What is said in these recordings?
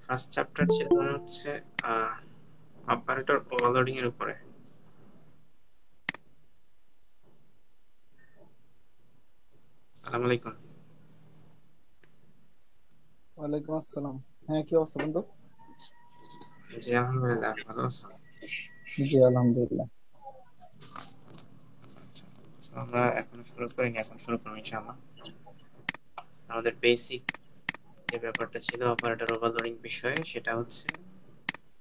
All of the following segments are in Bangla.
ফার্স্ট চ্যাপ্টার ছিল হচ্ছে অপারেটর ওভারলোডিং এর উপরে। আসসালামু আলাইকুম। ওয়ালাইকুম আসসালাম। হ্যাঁ, কি অবস্থা বন্ধু? জি আলহামদুলিল্লাহ, ভালো আছেন? জি আলহামদুলিল্লাহ। তো আমরা এখন শুরু করিনি, এখন শুরু করবো ইনশাআল্লাহ। আমাদের বেসিক যে ব্যাপারটা ছিল অপারেটর ওভারলোডিং বিষয়ে, সেটা হচ্ছে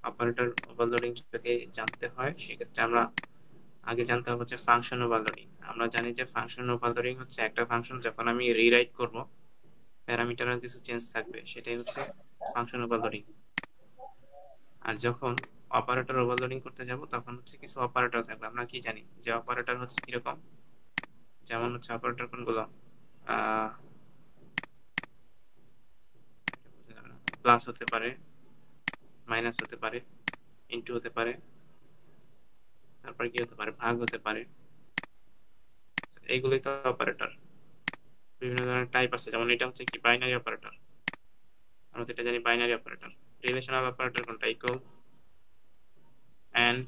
অপারেটর ওভারলোডিং যদি জানতে হয় সেক্ষেত্রে আমরা আগে জানতে হবে হচ্ছে ফাংশন ওভারলোডিং। আমরা জানি যে ফাংশন ওভারলোডিং হচ্ছে একটা ফাংশন যখন আমি রিরাইট করব, প্যারামিটারের কিছু চেঞ্জ থাকবে, সেটাই হচ্ছে ফাংশন ওভারলোডিং। আর যখন অপারেটর ওভারলোডিং করতে যাব তখন হচ্ছে কিছু অপারেটর থাকবে। আমরা কি জানি যে অপারেটর হচ্ছে কিরকম, যেমন হচ্ছে অপারেটর কোনগুলো, প্লাস হতে পারে, মাইনাস হতে পারে, ইনটু হতে পারে, তারপরে কি হতে পারে, ভাগ হতে পারে। এইগুলোই তো অপারেটর। বিভিন্ন ধরনের টাইপ আছে, যেমন এটা হচ্ছে কি বাইনারি অপারেটর। আমরা তো এটা জানি বাইনারি অপারেটর। রিলেশনাল অপারেটর কোনটা, ইকুয়াল, এন্ড,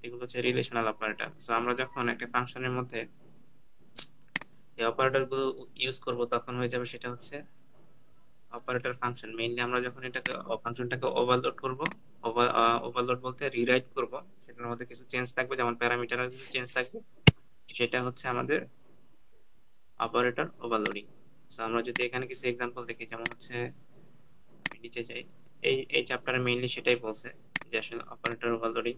এগুলো হচ্ছে রিলেশনাল অপারেটর। সো আমরা যখন একটা ফাংশনের মধ্যে এই অপারেটর গুলো ইউজ করব তখন হয়ে যাবে সেটা হচ্ছে অপারেটর ফাংশন। মেইনলি আমরা যখন এটাকে ফাংশনটাকে ওভারলোড করব, ওভারলোড বলতে রিরাইট করব, সেটার মধ্যে কিছু চেঞ্জ থাকবে, যেমন প্যারামিটারের কিছু চেঞ্জ থাকবে, সেটা হচ্ছে আমাদের অপারেটর ওভারলোডিং। সো আমরা যদি এখানে কিছু এক্সাম্পল দেখি, যেমন হচ্ছে নিচে যাই, এই চ্যাপ্টারে মেইনলি সেটাই বলছে যে আসলে অপারেটর ওভারলোডিং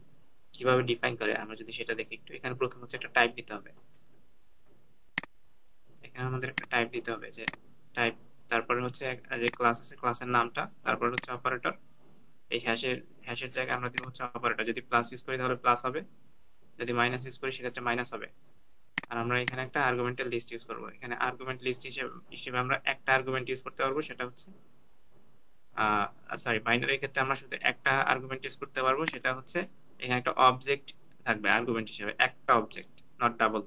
কিভাবে ডিফাইন করে। আমরা যদি সেটা দেখি একটু, এখানে প্রথম হচ্ছে একটা টাইপ দিতে হবে। এখানে আমাদের একটা টাইপ দিতে হবে, যে টাইপ, তারপরে হচ্ছে যে ক্লাস আছে ক্লাসের নামটা, তারপরে হচ্ছে অপারেটর। এই হ্যাশের জায়গায় আমরা দিব হচ্ছে অপারেটর। যদি প্লাস ইউজ করি তাহলে প্লাস হবে, যদি মাইনাস ইউজ করি সেক্ষেত্রে মাইনাস হবে। আর আমরা এখানে একটা আর্গুমেন্টের লিস্ট ইউজ করব। এখানে আর্গুমেন্ট লিস্ট হিসেবে আমরা একটা আর্গুমেন্ট ইউজ করতে পারবো, সেটা হচ্ছে সরি, বাইনারির ক্ষেত্রে আমরা শুধু একটা আর্গুমেন্ট ইউজ করতে পারবো, সেটা হচ্ছে এখানে একটা অবজেক্ট থাকবে আর্গুমেন্ট হিসেবে, একটা অবজেক্ট, নট ডাবল,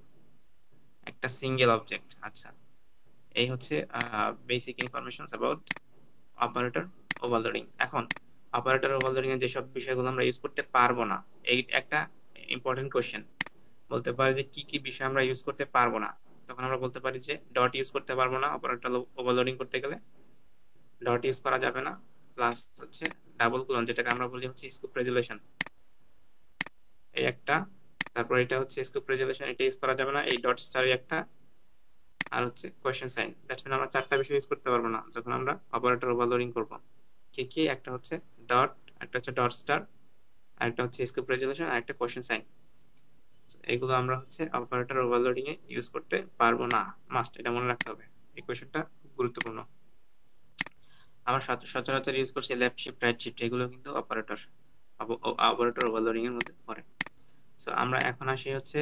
একটা সিঙ্গেল অবজেক্ট। আচ্ছা, এই হচ্ছে basic information about operator overloading. এখন অপারেটর ওভারলোডিং এর যেসব বিষয়গুলো আমরা ইউজ করতে পারবো না, এই একটা ইম্পর্টেন্ট কোশ্চেন। বলতে পারি যে কি কি বিষয় আমরা ইউজ করতে পারবো না, তখন আমরা বলতে পারি যে ডট ইউজ করতে পারবো না অপারেটর ওভারলোডিং করতে গেলে, ডট ইউজ করা যাবে না। প্লাস হচ্ছে ডাবল কোলন, যেটাকে আমরা বলি হচ্ছে স্কোপ রেজুলেশন, এই একটা। তারপর এটা হচ্ছে স্কোপ রেজুলেশন, এটা ইউজ করা যাবে না। এই ডট স্টার একটা, আর হচ্ছে কোয়েশ্চেন সাইন। দ্যাটস মিন আমরা চারটা বিষয় ইউজ করতে পারবো না যখন আমরা অপারেটর ওভারলোডিং করব। কি কি? একটা হচ্ছে ডট, একটা হচ্ছে ডট স্টার, আর একটা হচ্ছে স্কোপ রেজুলেশন, আর একটা কোয়েশ্চেন সাইন। এগুলো আমরা হচ্ছে অপারেটর ওভারলোডিং এ ইউজ করতে পারবো না, মাস্ট, এটা মনে রাখতে হবে। এই কোয়েশ্চনটা গুরুত্বপূর্ণ। আমরা সচরাচর ইউজ করছি লেফট শিফট, রাইট শিফট, এগুলো কিন্তু অপারেটর ওভারলোডিং এর মধ্যে পড়ে। সো আমরা এখন আসি হচ্ছে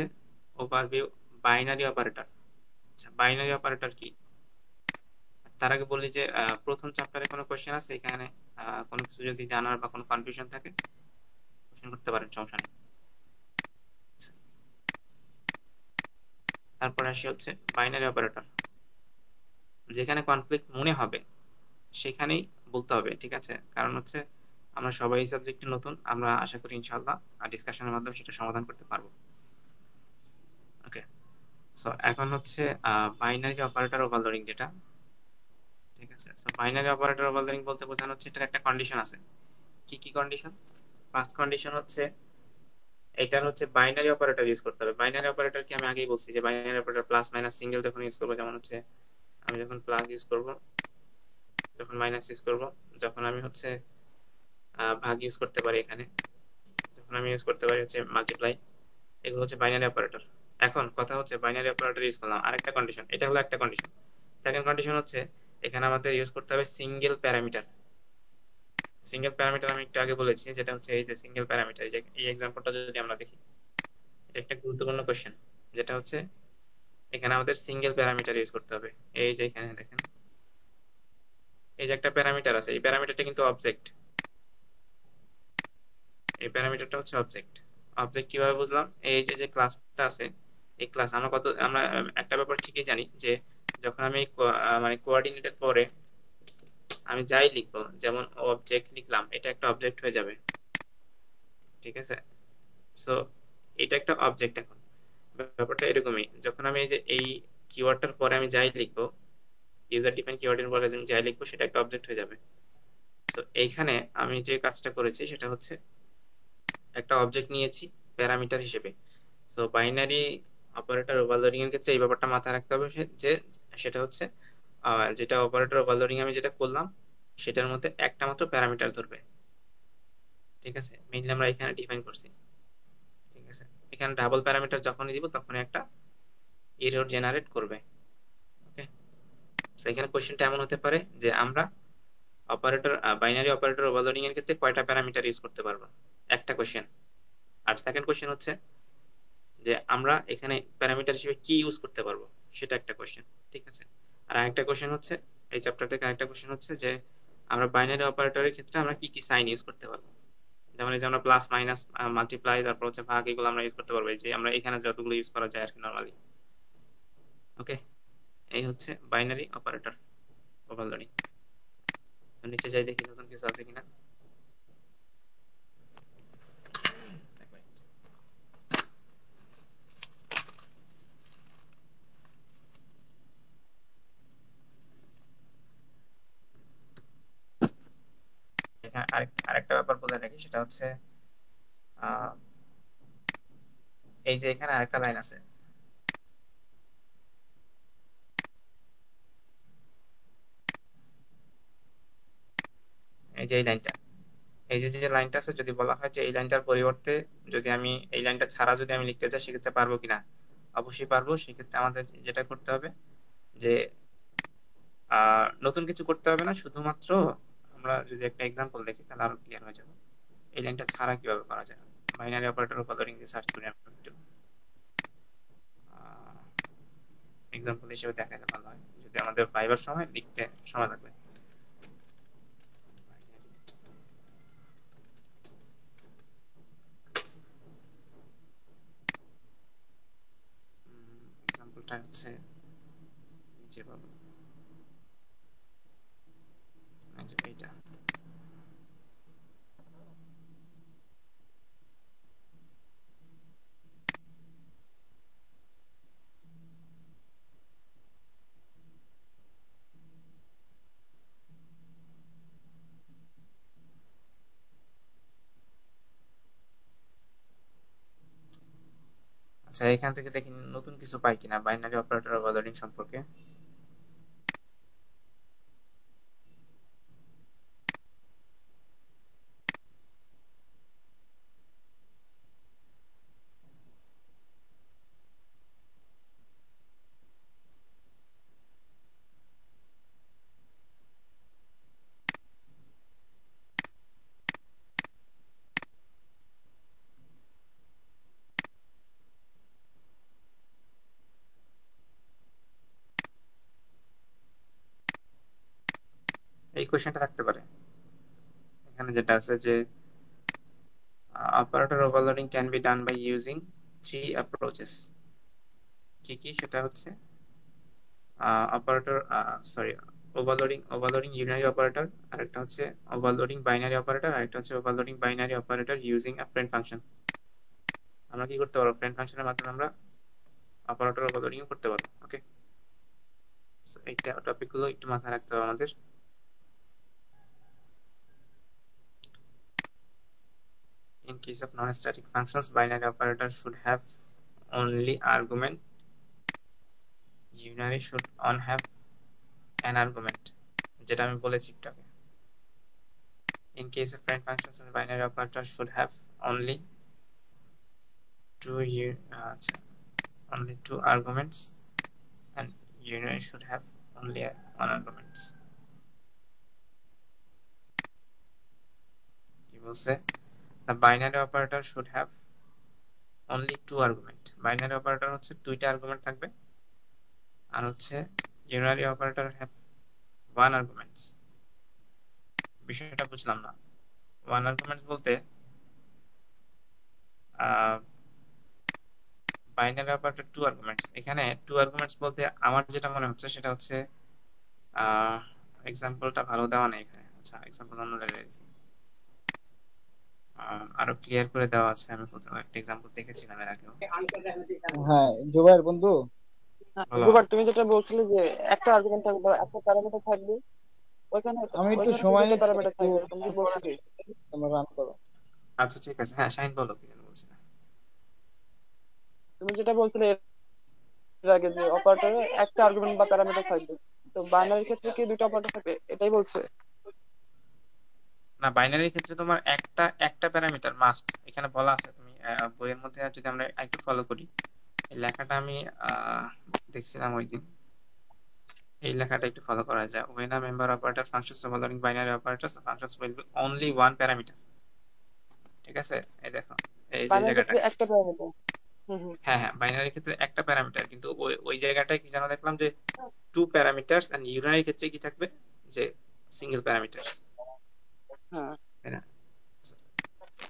ওভারভিউ বাইনারি অপারেটর। আচ্ছা, বাইনারি অপারেটর কি? তার আগে বলি যে প্রথম চ্যাপ্টারে কোনো কোশ্চেন আছে এখানে, কোনো কিছু যদি জানার বা কোনো কনফিউশন থাকে কোশ্চেন করতে পারেন, সমস্যা নেই। আচ্ছা, তারপর আসি হচ্ছে বাইনারি অপারেটর। যেখানে কনফ্লিক্ট মনে হবে সেখানেই বলতে হবে, ঠিক আছে? কারণ হচ্ছে আমরা সবাই এই সাবজেক্টে নতুন, আমরা আশা করি ইনশাআল্লাহ ডিসকাশনের মাধ্যমে সেটা সমাধান করতে পারবো। ওকে, সো এখন হচ্ছে বাইনারি অপারেটর ওভারলোডিং যেটা, ঠিক আছে? সো বাইনারি অপারেটর ওভারলোডিং বলতে বোঝানো হচ্ছে এটার একটা কন্ডিশন আছে। কি কি কন্ডিশন? ফার্স্ট কন্ডিশন হচ্ছে এটার হচ্ছে বাইনারি অপারেটর ইউজ করতে হবে। বাইনারি অপারেটর কি আমি আগেই বলছি যে binary operator plus minus single যখন ইউজ করবো, যেমন হচ্ছে আমি যখন প্লাস ইউজ করব, যখন মাইনাস ইউজ করব, যখন আমি হচ্ছে ভাগ ইউজ করতে পারি এখানে, যখন আমি ইউজ করতে পারি হচ্ছে মাল্টিপ্লাই, এগুলো হচ্ছে বাইনারি অপারেটর। এখন কথা হচ্ছে বাইনারি অপারেটর ইউজ করলাম, আরেকটা কন্ডিশন, এটা হলো একটা কন্ডিশন। সেকেন্ড কন্ডিশন হচ্ছে এখানে আমাদের ইউজ করতে হবে সিঙ্গেল প্যারামিটার। সিঙ্গেল প্যারামিটার আমি একটু আগে বলেছি, যেটা হচ্ছে এই যে সিঙ্গেল প্যারামিটার, এই যে এই এক্সাম্পলটা যদি আমরা দেখি, এটা একটা গুরুত্বপূর্ণ কোশ্চেন, যেটা হচ্ছে এখানে আমাদের সিঙ্গেল প্যারামিটার ইউজ করতে হবে। এই যে এখানে দেখেন, এই যে একটা প্যারামিটার আছে, এই প্যারামিটারটা কিন্তু অবজেক্ট, এই প্যারামিটারটা হচ্ছে অবজেক্ট। অবজেক্ট কিভাবে বুঝলাম? এই যে যে ক্লাসটা আছে, এই ক্লাস আমরা একটা ব্যাপার ঠিকই জানি যে যখন আমি মানে কোঅর্ডিনেটের পরে আমি যাই লিখবো, যেমন অবজেক্ট লিখলাম, এটা একটা অবজেক্ট হয়ে যাবে। ঠিক আছে, সো এটা একটা অবজেক্ট। এখন ব্যাপারটা এরকমই, যখন আমি এই যে এই কিওয়ার্ডটার পরে আমি যাই লিখবো, ইউজার ডিফাইন কিওয়ার্ডের পরে আমি যাই লিখবো, সেটা একটা অবজেক্ট হয়ে যাবে। তো এইখানে আমি যে কাজটা করেছি সেটা হচ্ছে একটা অবজেক্ট নিয়েছি প্যারামিটার হিসেবে। তো বাইনারি অপারেটর ওভারলোডিং এর ক্ষেত্রে এই ব্যাপারটা মাথায় রাখতে হবে যে সেটা হচ্ছে যেটা অপারেটর ওভারলোডিং আমি যেটা করলাম সেটার মধ্যে একটা মাত্র প্যারামিটার ধরবে। ঠিক আছে, মেইনলি আমরা এখানে ডিফাইন করছি। ঠিক আছে, এখানে ডাবল প্যারামিটার যখনই দিব তখনই একটা এরর জেনারেট করবে। ওকে, তো এখানে কোশ্চেনটা এমন হতে পারে যে আমরা অপারেটর বাইনারি অপারেটর ওভারলোডিং এর ক্ষেত্রে কয়টা প্যারামিটার ইউজ করতে পারবো, একটা কোশ্চেন। আর সেকেন্ড কোশ্চেন হচ্ছে যে আমরা এখানে প্যারামিটার হিসেবে কি ইউজ করতে পারবো, সেটা একটা কোশ্চেন। ঠিক আছে, আর আরেকটা কোশ্চেন হচ্ছে, এই চ্যাপ্টার থেকে আরেকটা কোশ্চেন হচ্ছে যে আমরা বাইনারি অপারেটরের ক্ষেত্রে আমরা কি কি সাইন ইউজ করতে পারবো। যেমন এই যে আমরা প্লাস মাইনাস মাল্টিপ্লাই, তারপর হচ্ছে ভাগ, এগুলো আমরা ইউজ করতে পারবো, এই যে আমরা এখানে যতগুলো ইউজ করা যায় আর কি নর্মালি। ওকে, এই হচ্ছে বাইনারি অপারেটর ওভারলোডিং। তো নিচে যাই দেখি নতুন কিছু আছে কিনা। এখানে আরেকটা ব্যাপার বলে রাখি, সেটা হচ্ছে আহ, এই যে এখানে আরেকটা লাইন আছে, এই যে এই লাইনটা, এই যে যে লাইনটা আছে, যদি বলা হয় যে এই লাইনটার পরিবর্তে যদি আমি এই লাইনটা ছাড়া যদি আমি লিখতে চাই সেক্ষেত্রে পারবো কিনা, অবশ্যই পারবো। সেক্ষেত্রে আমাদের যেটা করতে হবে যে নতুন কিছু করতে হবে না, শুধুমাত্র আমরা যদি একটা এক্সাম্পল দেখি তাহলে আরো ক্লিয়ার হয়ে যাবে এই লাইনটা ছাড়া কিভাবে করা যায়। বাইনারি অপারেটর কলারিং দিয়ে সার্চ করি আমরা একটু, এক্সাম্পল হিসেবে দেখালে ভালো হয়, যদি আমাদের ভাইবার সময় লিখতে সময় লাগবে। এক্সাম্পলটা হচ্ছে নিচে পাবো, এই যে এইটা। আচ্ছা, এখান থেকে দেখি নতুন কিছু পাই কিনা বাইনারি অপারেটর ওভারলোডিং সম্পর্কে। এই কোশ্চেনটা থাকতে পারে এখানে যেটা আছে যে operator overloading can be done by using three approaches. কি কি সেটা হচ্ছে operator, sorry, overloading unary operator, আর একটা হচ্ছে ওভারলোডিং বাইনারি অপারেটর, আর একটা হচ্ছে overloading binary operator using a friend function. আমরা কি করতে পারবো, ফ্রেন্ড ফাংশনের মাধ্যমে আমরা অপারেটর ওভারলোডিং করতে পারবো। ওকে, এইটা টপিক গুলো একটু মাথায় রাখতে হবে আমাদের। In case of non-static functions, binary operator should have only argument. Unary should on have an argument, যেটা আমি বলেছি একটু আগে। In case of friend functions, the binary operator should have only only two arguments, and unary should have only one argument. কি বলছে? The binary operator should have only two argument. Binary operator হচ্ছে দুইটা আর্গুমেন্ট থাকবে, আর হচ্ছে unary operator have one arguments। বিষয়টা বুঝলাম না। ওয়ান আর্গুমেন্ট বলতে বাইনারি অপারেটর টু আর্গুমেন্টস, এখানে টু আর্গুমেন্টস বলতে আমার যেটা মনে হচ্ছে সেটা হচ্ছে এক্সাম্পলটা ভালো দেওয়া নেই এখানে। আচ্ছা, এক্সাম্পল অন্য জায়গায় দেখি। আরো ক্লিয়ার করে দেওয়া আছে, আমি কোথাও একটা এক্সাম্পল দেখেছিলাম এর আগেও। হ্যাঁ, জুবাইর বন্ধু। বলো। দুবার তুমি যেটা বলছিলে যে একটা আর্গুমেন্ট থাকবে বা একটা প্যারামিটার থাকবে, ওইখানে আমি একটু ওইখানে তো সময় দুটো নিচ্ছি, প্যারামিটার একটু থাকবে, তুমি কি বলছো কি? তোমরা রান করো। আচ্ছা ঠিক আছে, হ্যাঁ শাহিন বলো, কি যেন বলছিলে। তুমি যেটা বলছিলে এর আগে যে অপারেটরে একটা আর্গুমেন্ট বা প্যারামিটার থাকবে, তো বাইনারির ক্ষেত্রে কি দুটো অপারেটর থাকে, এটাই বলছে? না, বাইনারির ক্ষেত্রে তোমার একটা একটা প্যারামিটার মাস্ট এখানে বলা আছে। তুমি বইয়ের মধ্যে যদি আমরা একটু ফলো করি, এই লেখাটা আমি আহ, দেখছিলাম ওই দিন। এই লেখাটা একটু ফলো করা যায়, when a member operator functions overloading binary operators, the functions will be only one parameter। ঠিক আছে, এই দেখো, এই যে বাইনারির জায়গাটা। ক্ষেত্রে একটা প্যারামিটার। হুম হুম। হ্যাঁ হ্যাঁ, বাইনারির ক্ষেত্রে একটা প্যারামিটার, কিন্তু ওই ওই জায়গাটায় কি যেন দেখলাম যে টু প্যারামিটারস, এন্ড ইউনারির ক্ষেত্রে কি থাকবে, যে সিঙ্গেল প্যারামিটারস। হ্যাঁ তাই না?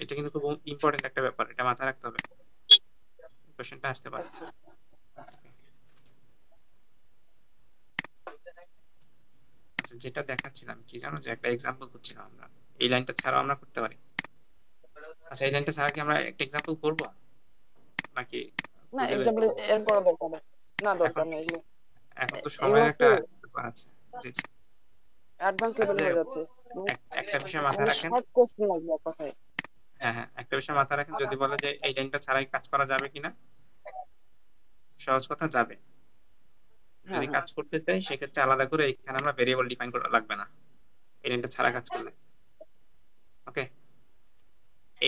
এটা কিন্তু খুব ইম্পর্টেন্ট একটা ব্যাপার, এটা মাথায় রাখতে হবে, কোশ্চেনটা আসতে পারে। আচ্ছা। আচ্ছা, যেটা দেখাচ্ছিলাম কি জানো, যে একটা এক্সাম্পল করছিলাম আমরা, এই লাইনটা ছাড়াও আমরা করতে পারি। আচ্ছা, এই লাইনটা ছাড়া কি আমরা একটা এক্সাম্পল করব নাকি না, বুঝে বের এক্সাম্পল করবো? এর করা দরকার নেই। না, এখন দরকার নেই এগুলো। এখন তো এগুলো সময়ের একটু একটা ব্যাপার আছে। জি জি। অ্যাডভান্স আচ্ছা, লেভেলে যাই হয়ে হোক, যাচ্ছে। একটা বিষয় মাথায় মানে রাখেন। শর্ট কোশ্চেন লাগবে এক কথায়। হ্যাঁ হ্যাঁ, একটা বিষয় মাথায় রাখেন, যদি বলে যে এই লাইনটা ছাড়াই কাজ করা যাবে কিনা, সহজ কথা যাবে। হ্যাঁ যদি হ্যাঁ। কাজ করতে চাই সেক্ষেত্রে আলাদা করে এখানে আমরা ভেরিয়েবল ডিফাইন করা লাগবে না, এই লাইনটা ছাড়া কাজ করলে। ওকে,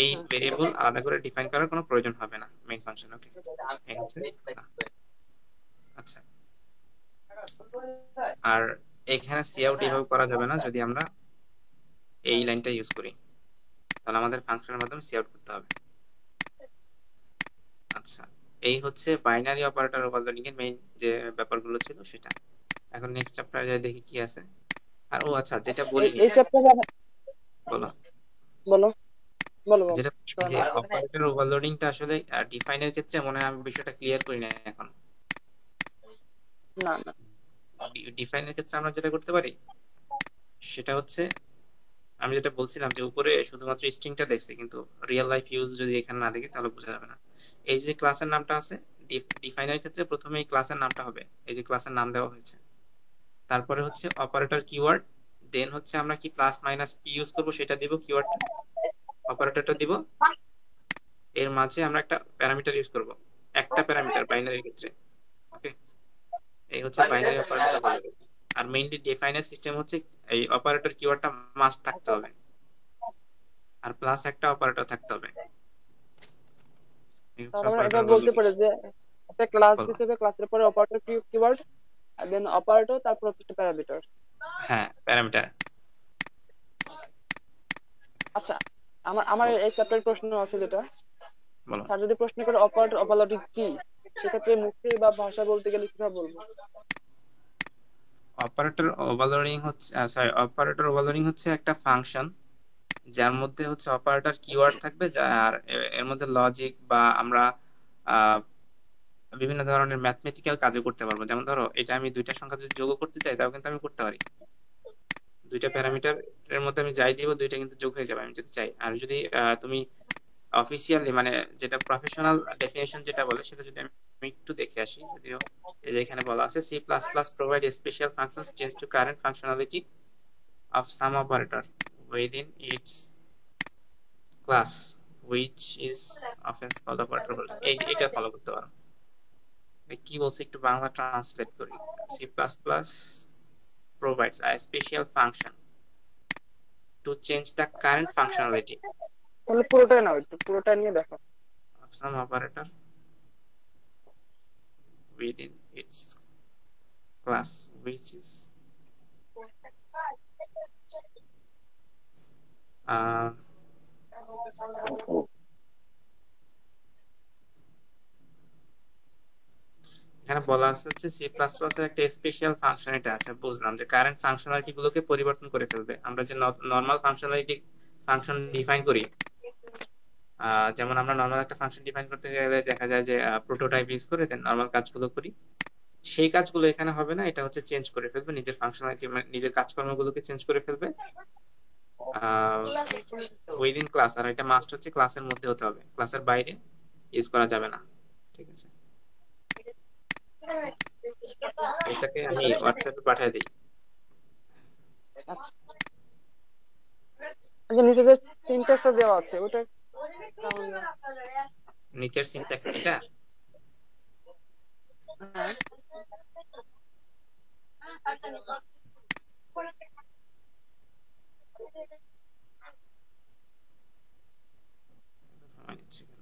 এই হ্যাঁ। ভেরিয়েবল আলাদা করে ডিফাইন করার কোনো প্রয়োজন হবে না মেইন ফাংশন। ওকে, এই হচ্ছে কথা। আচ্ছা, আর এখানে সি আউট এইভাবে করা যাবে না, যদি আমরা এই লাইনটা ইউজ করি তাহলে আমাদের ফাংশনের মাধ্যমে সি আউট করতে হবে। আচ্ছা, এই হচ্ছে বাইনারি অপারেটর ওভারলোডিং এর মেইন যে ব্যাপারগুলো ছিল সেটা। এখন নেক্সট চ্যাপ্টারে দেখি কি আছে। আর ও আচ্ছা, যেটা এই বলিনি। এই চ্যাপ্টারে বলো। বলো বলো বলো। যেটা এই যে অপারেটর ওভারলোডিংটা আসলে ডিফাইনের ক্ষেত্রে মনে হয় আমি বিষয়টা ক্লিয়ার করি না এখন। না না। ডিফাইনের ক্ষেত্রে আমরা যেটা করতে পারি সেটা হচ্ছে, আমি যেটা বলছিলাম যে উপরে শুধুমাত্র স্ট্রিংটা দেখছি, কিন্তু রিয়েল লাইফ ইউজ যদি এখানে না দেখি তাহলে বোঝা যাবে না। এই যে ক্লাসের নামটা আছে, ডিফাইনের ক্ষেত্রে প্রথমে এই ক্লাসের নামটা হবে, এই যে ক্লাসের নাম দেওয়া হয়েছে, তারপরে হচ্ছে অপারেটর কিওয়ার্ড, দেন হচ্ছে আমরা কি প্লাস মাইনাস কি ইউজ করব সেটা দিব, কিওয়ার্ডটা অপারেটরটা দিব, এর মাঝে আমরা একটা প্যারামিটার ইউজ করব, একটা প্যারামিটার বাইনারির ক্ষেত্রে। ওকে, এই হচ্ছে বাইনারি অপারেটর বলে। আর মেইনলি ডিফাইনের সিস্টেম হচ্ছে এই অপারেটর কিওয়ার্ডটা মাস্ট থাকতে হবে, আর প্লাস একটা অপারেটর থাকতে হবে। এই হচ্ছে তাহলে আমরা অপারেটর এটা বলে। বলতে পারি যে একটা ক্লাস বলো। দিতে হবে, ক্লাসের পরে অপারেটর কিওয়ার্ড, আর দেন অপারেটর, তারপর হচ্ছে একটা প্যারামিটার। হ্যাঁ, প্যারামিটার। আচ্ছা, আমার আমার বলো এই চ্যাপ্টারের প্রশ্ন আছে যেটা, বলো। স্যার যদি প্রশ্ন করে অপারেটর ওভারলোডিং কি, সেক্ষেত্রে মুখে বা ভাষা বলতে গেলে কিভাবে বলবো? অপারেটর ওভারলোডিং হচ্ছে, সরি, অপারেটর ওভারলোডিং হচ্ছে একটা ফাংশন যার মধ্যে হচ্ছে অপারেটর কিওয়ার্ড থাকবে, আর এর মধ্যে লজিক বা আমরা আহ, বিভিন্ন ধরনের ম্যাথমেটিক্যাল কাজও করতে পারবো। যেমন ধরো, এটা আমি দুইটা সংখ্যা যদি যোগ করতে চাই তাও কিন্তু আমি করতে পারি। দুইটা প্যারামিটার এর মধ্যে আমি যাই দিব, দুইটা কিন্তু যোগ হয়ে যাবে আমি যদি চাই। আর যদি তুমি অফিসিয়ালি মানে যেটা প্রফেশনাল ডেফিনেশন যেটা বলে সেটা যদি আমি একটু দেখে আসি, যদিও এই যে এখানে বলা আছে C plus plus provide special functions change to current functionality of some operator within its class which is often called operator বলে। এই এটা ফলো করতে পারো। কি বলছে একটু বাংলা ট্রান্সলেট করি। C plus plus provides a special function to change the current functionality তাহলে পুরোটাই নাও, একটু পুরোটা নিয়ে দেখো। of some operator within its class which is uh, এখানে বলা আছে হচ্ছে সি প্লাস প্লাস এর একটা স্পেশাল ফাংশন, এটা আছে বুঝলাম যে কারেন্ট ফাংশনালিটি গুলোকে পরিবর্তন করে ফেলবে। আমরা যে নর্মাল ফাংশনালিটি ফাংশন ডিফাইন করি, যেমন আমরা নর্মাল একটা ফাংশন ডিফাইন করতে গেলে দেখা যায় যে প্রোটোটাইপ ইউজ করে দেন নর্মাল কাজগুলো করি। সেই কাজগুলো এখানে হবে না, এটা হচ্ছে চেঞ্জ করে ফেলবে, নিজের ফাংশনালিটি নিজের কাজকর্মগুলোকে চেঞ্জ করে ফেলবে উইদিন ক্লাস। আর এটা মাস্ট হচ্ছে ক্লাসের মধ্যে হতে হবে, ক্লাসের বাইরে ইউজ করা যাবে না। ঠিক আছে, এটাকে আমি আচ্ছা হোয়াটসঅ্যাপে পাঠিয়ে দিই। আচ্ছা আচ্ছা, নিচে যে সিনট্যাক্সটা দেওয়া আছে ওটা কেমন? নিচের সিনট্যাক্স এটা হ্যাঁ সময় নিচ্ছে কেন?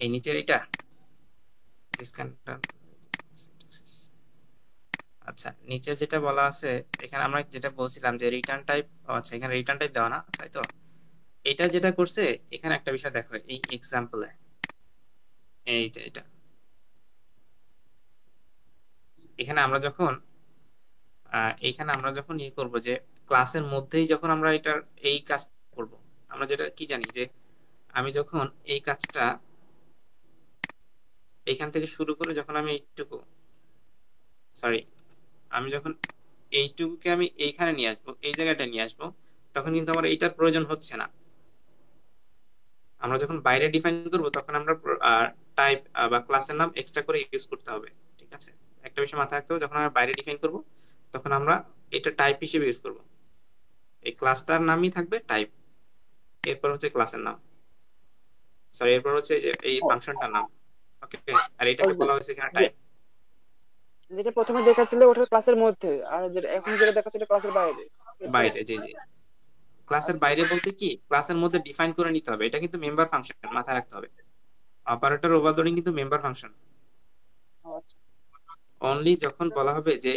এই নিচের এটা আচ্ছা, নিচের যেটা বলা আছে এখানে আমরা যেটা বলছিলাম যে রিটার্ন টাইপ, আচ্ছা এখানে রিটার্ন টাইপ দেওয়া না, তাই তো? এটা যেটা করছে এখানে একটা বিষয় দেখো, এই এক্সাম্পলে এই যে এটা, এখানে আমরা যখন এইখানে আমরা যখন ইয়ে করবো যে ক্লাসের মধ্যেই যখন আমরা এটার এই কাজ করব, আমরা যেটা কি জানি যে আমি যখন এই কাজটা এইখান থেকে শুরু করে যখন আমি এইটুকু, সরি, আমি যখন এইটুকুকে আমি এইখানে নিয়ে আসবো, এই জায়গাটা নিয়ে আসবো, তখন কিন্তু আমার এইটার প্রয়োজন হচ্ছে না। আমরা যখন বাইরে ডিফাইন করব তখন আমরা টাইপ বা ক্লাসের নাম এক্সট্রা করে ইউজ করতে হবে। ঠিক আছে, একটা বিষয় মাথায় রাখতে হবে, যখন আমরা বাইরে ডিফাইন করব তখন আমরা এটা টাইপ হিসেবে ইউজ করব। এই ক্লাসটার নামই থাকবে টাইপ, এরপর হচ্ছে ক্লাসের নাম, সরি এরপর হচ্ছে যে এই ফাংশনটার নাম। ওকে, আর এটাকে ওই বলা হয়েছে এখানে যে টাইপ। যেটা প্রথমে দেখাচ্ছিল ওটা ক্লাসের মধ্যে, আর যেটা এখন যেটা দেখাচ্ছে ওটা ক্লাসের বাইরে, এই তো? বাইরে, জি জি। ক্লাসের আচ্ছা বাইরে বলতে কি, ক্লাসের মধ্যে ডিফাইন করে নিতে হবে, এটা কিন্তু মেম্বার ফাংশন, মাথায় রাখতে হবে। অপারেটর ওভারলোডিং কিন্তু মেম্বার ফাংশন। আচ্ছা অনলি যখন বলা হবে যে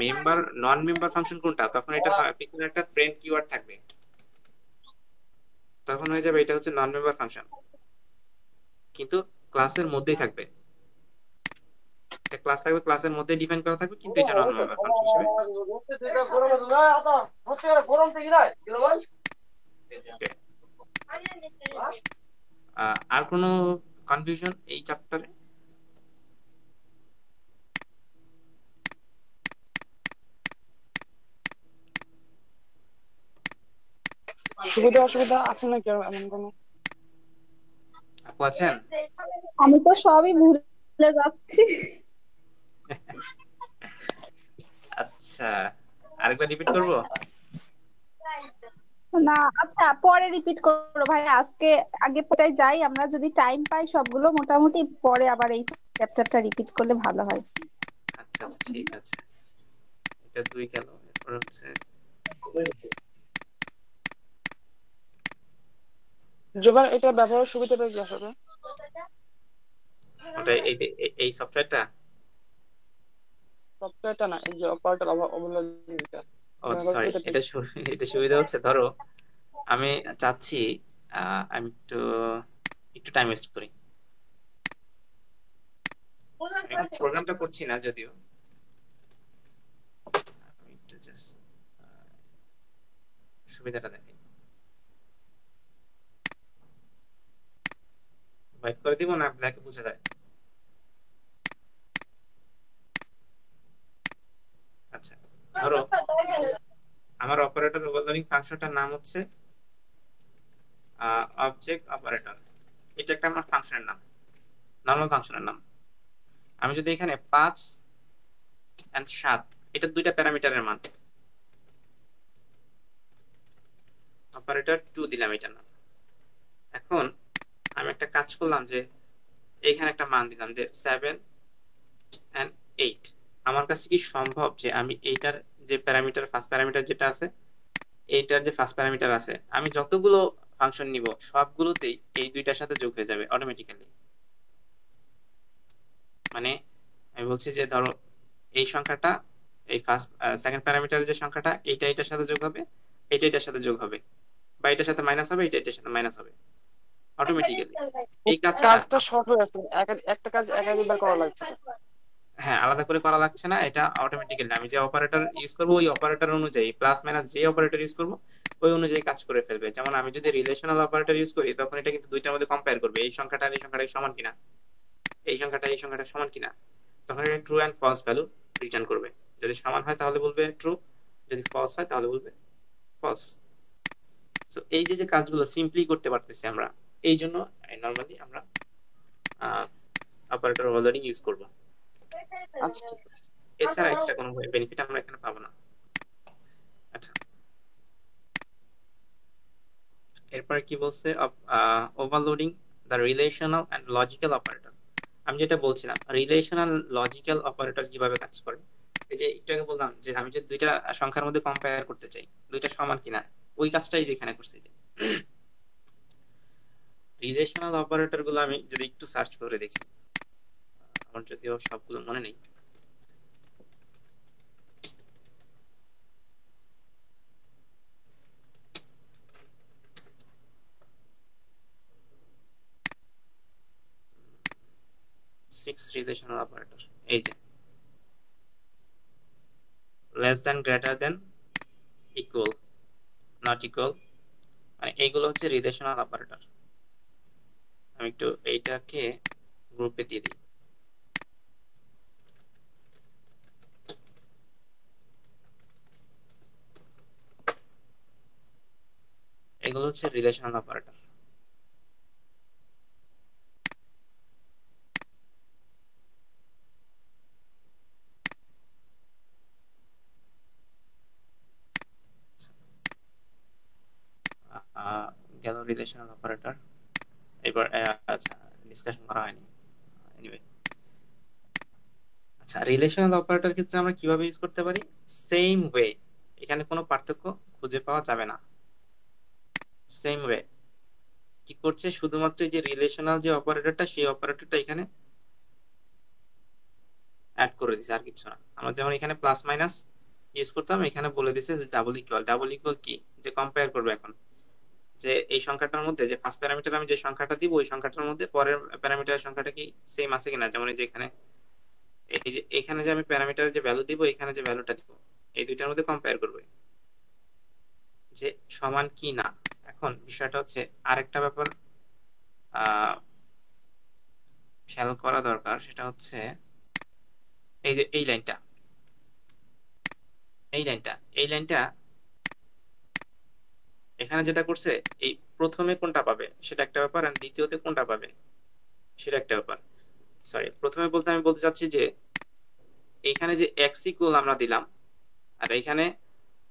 মেম্বার নন মেম্বার ফাংশন কোনটা, তখন এটা পিছনে একটা ফ্রেন্ড কিওয়ার্ড থাকবে, তখন হয়ে যাবে এটা হচ্ছে নন মেম্বার ফাংশন, কিন্তু ক্লাসের মধ্যেই থাকবে। এটা ক্লাস থাকবে, ক্লাসের মধ্যে ডিফাইন করা থাকবে, কিন্তু এটা নন মেম্বার ফাংশন হিসেবে। Okay. আর কোনো কনফিউশন এই চ্যাপ্টারে? সুবিধা অসুবিধা আছে নাকি আর এমন কোনো? আপু আছেন? আমি তো সবই ভুলে যাচ্ছি। আচ্ছা, আরেকবার রিপিট করব। না, আচ্ছা পরে রিপিট করো ভাই, আজকে আগে কোথায় যাই, আমরা যদি টাইম পাই সবগুলো মোটামুটি, পরে আবার এই চ্যাপ্টারটা রিপিট করলে ভালো হয়। আচ্ছা আচ্ছা, ঠিক আছে, এটা 2 গেল, এরপর হচ্ছে জোবার, এটা ব্যবহারের সুবিধাটা কি আসলে? ওটা এই সফটওয়্যারটা। সফটওয়্যারটা না, এই যে অপারেটর ওভারলোডিংটা ও ব্যবহারের সরি, সুবিধাটা এটা কি? এটা সুবিধা হচ্ছে, ধরো আমি চাচ্ছি আমি একটু একটু টাইম ওয়েস্ট করি, আচ্ছা প্রোগ্রামটা করছি না যদিও, আমি একটু জাস্ট সুবিধাটা দেখাই। হোয়াইট করে দিব না, ব্ল্যাকে বুঝে যায়। আচ্ছা, ধরো আমার অপারেটর ওভারলোডিং ফাংশনটার নাম হচ্ছে অবজেক্ট অপারেটর, এটা একটা আমার ফাংশনের নাম, নর্মাল ফাংশনের নাম। আমি যদি এখানে 5 and 7 এটা 2টা প্যারামিটারের মান, অপারেটর 2 দিলাম এটার নাম। এখন আমি একটা কাজ করলাম যে এইখানে একটা মান দিলাম যে 7 and 8। আমার কাছে কি সম্ভব যে আমি এইটার যে প্যারামিটার, ফার্স্ট প্যারামিটার যেটা আছে, এইটার যে ফার্স্ট প্যারামিটার আছে, আমি যতগুলো ফাংশন নিব সবগুলোতেই এই 2টার সাথে যোগ হয়ে যাবে অটোমেটিক্যালি। মানে আমি বলছি যে ধরো এই সংখ্যাটা, এই ফার্স্ট সেকেন্ড প্যারামিটারের যে সংখ্যাটা, এইটা এটার সাথে যোগ হবে, এটা এটার সাথে যোগ হবে, বা এটার সাথে মাইনাস হবে, এটা এটার সাথে মাইনাস হবে অটোমেটিক্যালি। এই কাজটা কাজটা শর্ট হয়ে যাচ্ছে, একটা কাজ একাধিকবার করা লাগছে। হ্যাঁ, আলাদা করে করা লাগছে না, এটা অটোমেটিক্যালি আমি যে অপারেটর ইউজ করবো ওই অপারেটর অনুযায়ী, প্লাস মাইনাস যে অপারেটর ইউজ করবো ওই অনুযায়ী কাজ করে ফেলবে। যেমন আমি যদি রিলেশনাল অপারেটর ইউজ করি তখন এটা কিন্তু দুইটার মধ্যে কম্পেয়ার করবে, এই সংখ্যাটা আর এই সংখ্যাটা সমান কিনা, এই সংখ্যাটা এই সংখ্যাটা সমান কিনা। তখন এটা true and false value return করবে। যদি সমান হয় তাহলে বলবে ট্রু, যদি ফলস হয় তাহলে বলবে ফলস। তো এই যে যে কাজগুলো সিম্পলি করতে পারতেছি আমরা, এই জন্য নর্মালি আমরা অপারেটর ওভারলোডিং ইউজ করব। আচ্ছা ঠিক আছে। এছাড়া এক্সট্রা কোনো বেনিফিট আমরা এখানে পাবো না। আচ্ছা, এরপর কি বলছে, overloading the relational and logical operator. আমি যেটা বলছিলাম রিলেশনাল লজিক্যাল অপারেটর কিভাবে কাজ করে, এই যে একটু আগে বললাম যে আমি যদি দুইটা সংখ্যার মধ্যে কম্পেয়ার করতে চাই দুইটা সমান কিনা, ওই কাজটাই যেখানে করছি। রিলেশনাল অপারেটর গুলো আমি যদি একটু সার্চ করে দেখি, আমার যদিও সবগুলো মনে নেই। সিক্স রিলেশনাল অপারেটর, এই যে less than, greater than, equal, not equal, মানে এইগুলো হচ্ছে রিলেশনাল অপারেটর। আমি একটু এইটাকে গ্রুপে দিয়ে দিই। এগুলো হচ্ছে রিলেশনাল অপারেটর। গেল রিলেশনাল অপারেটর। এবার আচ্ছা, ডিসকাশন করা হয়নি, এনিওয়ে। আচ্ছা, রিলেশনাল অপারেটর ক্ষেত্রে আমরা কিভাবে ইউজ করতে পারি, সেম ওয়ে, এখানে কোনো পার্থক্য খুঁজে পাওয়া যাবে না। সেম ওয়ে কি করছে, শুধুমাত্র এই যে রিলেশনাল যে অপারেটরটা সেই অপারেটরটা এখানে অ্যাড করে দিছে, আর কিছু না। আমরা যেমন এখানে প্লাস মাইনাস ইউজ করতাম, এখানে বলে দিছে যে ডাবল ইকুয়াল। ডাবল ইকুয়াল কি, যে কম্পেয়ার করবে এখন, যে এই সংখ্যাটার মধ্যে যে ফার্স্ট প্যারামিটার আমি যে সংখ্যাটা দিব ওই সংখ্যাটার মধ্যে পরের প্যারামিটারের সংখ্যাটা কি সেম আছে কিনা। যেমন এই যে এখানে, এই যে এখানে যে আমি প্যারামিটারের যে ভ্যালু দিব এখানে যে ভ্যালুটা দিব, এই দুইটার মধ্যে কম্পেয়ার করবে যে সমান কি না। এখন বিষয়টা হচ্ছে আরেকটা ব্যাপার খেয়াল করা দরকার, সেটা হচ্ছে এই যে এই লাইনটা, এই লাইনটা, এই লাইনটা এখানে যেটা করছে, এই প্রথমে কোনটা পাবে সেটা একটা ব্যাপার, আর দ্বিতীয়তে কোনটা পাবে সেটা একটা ব্যাপার। সরি, প্রথমে বলতে আমি বলতে চাচ্ছি যে এইখানে যে এক্স ইকুয়াল আমরা দিলাম, আর এইখানে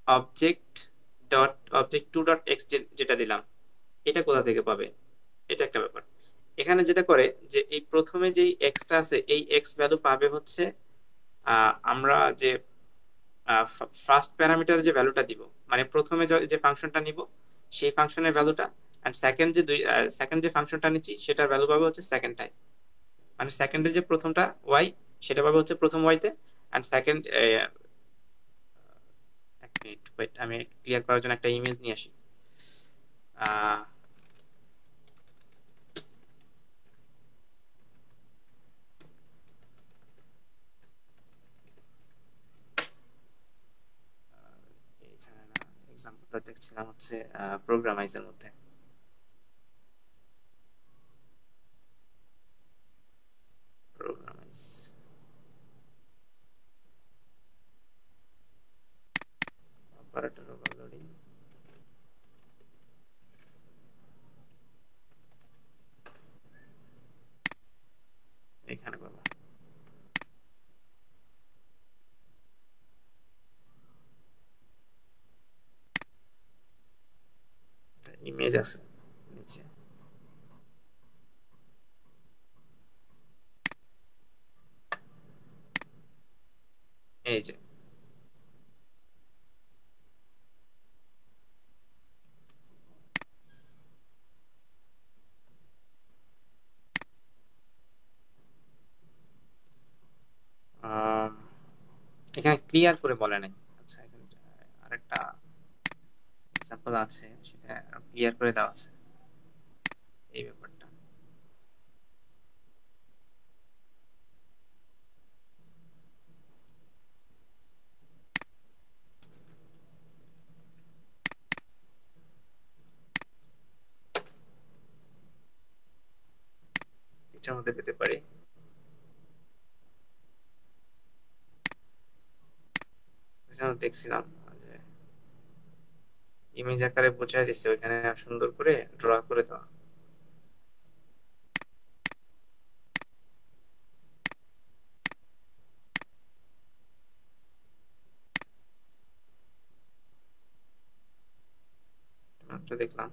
object dot object two dot X যেটা দিলাম, এটা কোথা থেকে পাবে, এটা একটা ব্যাপার। এখানে যেটা করে যে এই প্রথমে যেই এক্সটা আছে এই এক্স ভ্যালু পাবে হচ্ছে আমরা যে ফার্স্ট প্যারামিটার যে ভ্যালুটা দিব, মানে প্রথমে যে ফাংশনটা নিব সেই ফাংশনের ভ্যালুটা, এন্ড সেকেন্ড যে ফাংশনটা নিচ্ছি সেটার ভ্যালু পাবে হচ্ছে সেকেন্ডটাই, মানে সেকেন্ডের যে প্রথমটা ওয়াই সেটা পাবে হচ্ছে প্রথম ওয়াইতে, এন্ড সেকেন্ড, এক মিনিট ওয়েট, আমি ক্লিয়ার করার জন্য একটা ইমেজ নিয়ে আসি। আহ এখানে না, এক্সাম্পলটা দেখছিলাম হচ্ছে প্রোগ্রামাইজের মধ্যে। প্রোগ্রামাইজ, অপারেটর ওভারলোডিং, এখানে পাবো ইমেজ আছে নিচে। এই যে আম, এখানে ক্লিয়ার করে বলে নাই। আচ্ছা, এখানে আরেকটা এক্সাম্পল আছে, সেটা ক্লিয়ার করে দেওয়া আছে এই ব্যাপারটা। ইমেজটার মধ্যে পেতে পারি। দেখছিলাম যে ইমেজ আকারে বোঝাই দিচ্ছে, ওইখানে সুন্দর করে ড্র করে দেওয়া। মাত্র দেখলাম।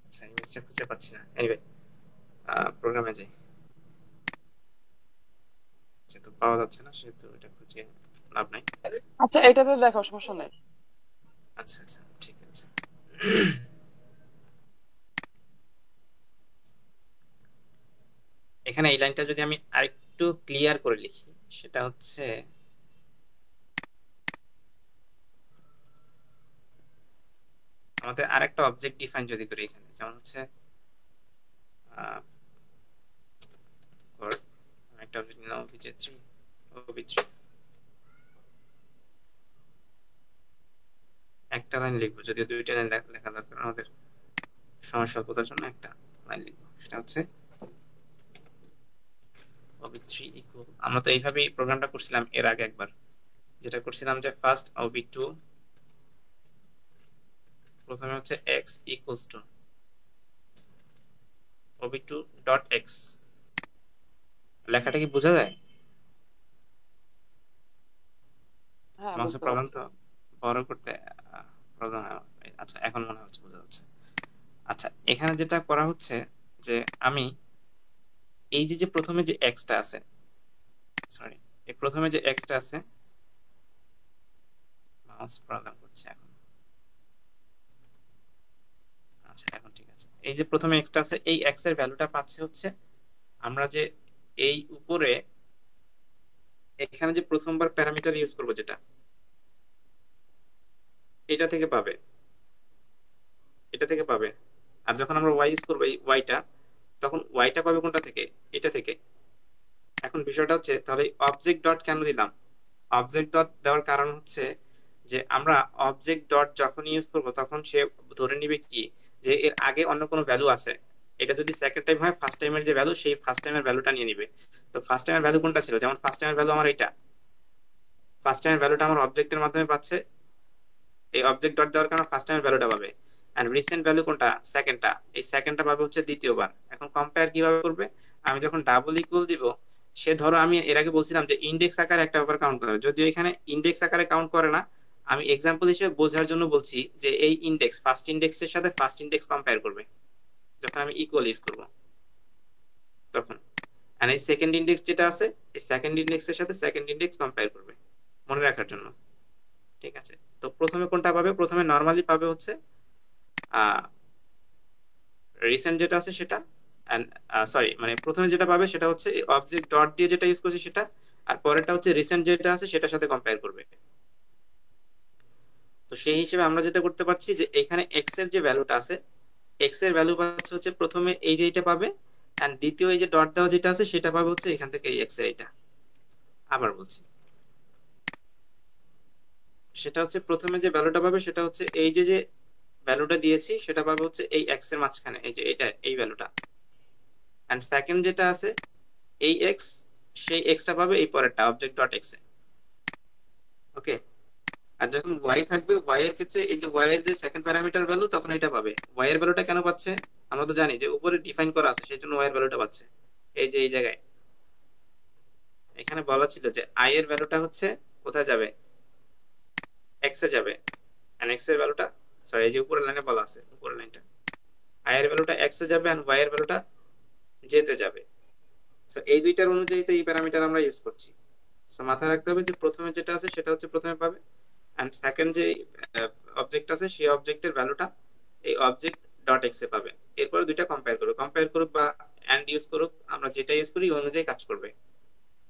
আচ্ছা, ইমেজটা খুঁজে পাচ্ছি না। এনিওয়ে, প্রোগ্রামে যাই। যেহেতু পাওয়া যাচ্ছে না সেহেতু এটা খুঁজে লাভ নাই। আচ্ছা, এটাতে দেখো, সমস্যা নাই। আচ্ছা আচ্ছা, ঠিক আছে। এখানে এই লাইনটা যদি আমি আরেকটু ক্লিয়ার করে লিখি, সেটা হচ্ছে আমাদের আরেকটা অবজেক্ট ডিফাইন যদি করি এখানে, যেমন হচ্ছে একটা অবজেক্ট নিলাম obj3 একটা লাইন লিখবো, যদিও দুইটা লাইন লেখা দরকার আমাদের সময় স্বল্পতার জন্য একটা লাইন লিখবো। সেটা হচ্ছে ob3 ইকুয়াল, আমরা তো এইভাবেই প্রোগ্রামটা করছিলাম এর আগে একবার, যেটা করছিলাম যে ফার্স্ট ob2 প্রথমে হচ্ছে x equals to ob2 dot x। লেখাটা কি বোঝা যায়? হ্যাঁ, মাউসের বুঝতে প্রবলেম পারছি। তো, বড় করতে প্রবলেম হয়। আচ্ছা, এখন মনে হচ্ছে বোঝা যাচ্ছে। আচ্ছা, এখানে যেটা করা হচ্ছে যে আমি এই যে যে প্রথমে যে এক্সটা আছে, সরি, এই প্রথমে যে এক্সটা আছে, মাউস প্রবলেম করছে এখন। আচ্ছা, এখন ঠিক আছে। এই যে প্রথমে এক্সটা আছে, এই এক্স এর ভ্যালুটা পাচ্ছে হচ্ছে আমরা যে এই উপরে এখানে যে প্রথমবার প্যারামিটার ইউজ করব যেটা, এটা থেকে পাবে, এটা থেকে পাবে। আর যখন আমরা ওয়াই ইউজ করবো, এই ওয়াইটা, তখন ওয়াইটা পাবে কোনটা থেকে? এটা থেকে। এখন বিষয়টা হচ্ছে তাহলে অবজেক্ট ডট কেন দিলাম? অবজেক্ট ডট দেওয়ার কারণ হচ্ছে যে আমরা অবজেক্ট ডট যখন ইউজ করব তখন সে ধরে নিবে কি যে এর আগে অন্য কোনো ভ্যালু আছে। এটা যদি সেকেন্ড টাইম হয়, ফার্স্ট টাইমের যে ভ্যালু, সেই ফার্স্ট টাইমের ভ্যালুটা নিয়ে নিবে। তো ফার্স্ট টাইমের ভ্যালু কোনটা ছিল? যেমন ফার্স্ট টাইমের ভ্যালু আমার এটা, ফার্স্ট টাইমের ভ্যালুটা আমার অবজেক্টের মাধ্যমে পাচ্ছে। এই অবজেক্ট ডট দেওয়ার কারণে ফার্স্ট টাইমের ভ্যালুটা পাবে। এন্ড রিসেন্ট ভ্যালু কোনটা? সেকেন্ডটা। এই সেকেন্ডটা পাবে হচ্ছে দ্বিতীয়বার। এখন কম্পেয়ার কিভাবে করবে? আমি যখন ডাবল ইকুয়াল দিব, সে ধরো আমি এর আগে বলছিলাম যে ইন্ডেক্স আকারে একটা ব্যাপার কাউন্ট করে, যদিও এখানে ইন্ডেক্স আকারে কাউন্ট করে না। আমি এক্সাম্পল হিসেবে বোঝার জন্য বলছি যে এই ইন্ডেক্স ফার্স্ট ইন্ডেক্সের সাথে ফার্স্ট ইন্ডেক্স কম্পেয়ার করবে যখন আমি ইকুয়াল ইউজ করব তখন। আর এই সেকেন্ড ইন্ডেক্স যেটা আছে, এই সেকেন্ড ইন্ডেক্সের সাথে সেকেন্ড ইন্ডেক্স কম্পেয়ার করবে, মনে রাখার জন্য। ঠিক আছে, তো প্রথমে কোনটা পাবে? প্রথমে নরমালি পাবে হচ্ছে রিসেন্ট যেটা আছে সেটা, সরি, মানে প্রথমে যেটা পাবে সেটা হচ্ছে অবজেক্ট ডট দিয়ে যেটা ইউজ করছি সেটা, আর পরেরটা হচ্ছে রিসেন্ট যেটা আছে সেটার সাথে কম্পেয়ার করবে। তো সেই হিসেবে আমরা যেটা করতে পারছি যে এখানে এক্স এর যে ভ্যালুটা আছে, এক্স এর ভ্যালু পাচ্ছে হচ্ছে প্রথমে এই যে এটা পাবে, এন্ড দ্বিতীয় এই যে ডট দেওয়া যেটা আছে সেটা পাবে হচ্ছে এখান থেকে এই এক্স এর এটা। আবার বলছি, সেটা হচ্ছে প্রথমে যে ভ্যালুটা পাবে সেটা হচ্ছে এই যে যে ভ্যালুটা দিয়েছি সেটা পাবে হচ্ছে এই এক্স এর মাঝখানে, এই যে এটা, এই ভ্যালুটা। এন্ড সেকেন্ড যেটা আছে এই এক্স, সেই এক্সটা পাবে এই পরেরটা অবজেক্ট ডট এক্স এ। ওকে, আর যখন ওয়াই থাকবে, ওয়াই এর ক্ষেত্রে এই যে ওয়াই এর যে সেকেন্ড প্যারামিটার ভ্যালু, তখন এটা পাবে। ওয়াই এর ভ্যালুটা কেন পাচ্ছে? আমরা তো জানি যে উপরে ডিফাইন করা আছে, সেই জন্য ওয়াই এর ভ্যালুটা পাচ্ছে। এই যে এই জায়গায় এখানে বলা ছিল যে আই এর ভ্যালুটা হচ্ছে কোথায় যাবে? এক্স এ যাবে। এন্ড এক্স এর ভ্যালুটা, সরি, এই যে উপরের লাইনে বলা আছে, উপরের লাইনটা, আই এর ভ্যালুটা এক্স এ যাবে এন্ড ওয়াই এর ভ্যালুটা জেতে যাবে। সো এই দুইটার অনুযায়ী তো এই প্যারামিটার আমরা ইউজ করছি। সো মাথায় রাখতে হবে যে প্রথমে যেটা আছে সেটা হচ্ছে প্রথমে পাবে, এন্ড সেকেন্ড যে অবজেক্ট আছে সেই অবজেক্টের ভ্যালুটা এই অবজেক্ট ডট এক্স এ পাবে। এরপরে দুইটা কম্পেয়ার করুক বা এন্ড ইউজ করুক, আমরা যেটা ইউজ করি ওই অনুযায়ী কাজ করবে।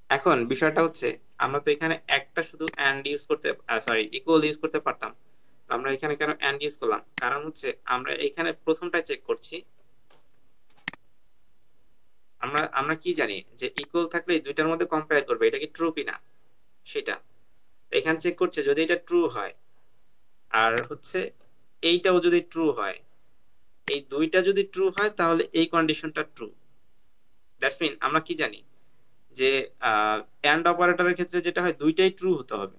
এখন বিষয়টা হচ্ছে আমরা তো এখানে একটা শুধু এন্ড ইউজ করতে, সরি, ইকুয়াল ইউজ করতে পারতাম। তো আমরা এখানে কেন এন্ড ইউজ করলাম? কারণ হচ্ছে আমরা এখানে প্রথমটা চেক করছি। আমরা আমরা কি জানি যে ইকুয়াল থাকলে এই দুইটার মধ্যে কম্পেয়ার করবে এটা কি ট্রু কিনা সেটা। এখানে চেক করছে যদি এটা ট্রু হয়, আর হচ্ছে এইটাও যদি ট্রু হয়, এই দুইটা যদি ট্রু হয় তাহলে এই কন্ডিশনটা ট্রু। দ্যাটস মিন আমরা কি জানি যে এন্ড অপারেটরের ক্ষেত্রে যেটা হয় দুইটাই ট্রু হতে হবে।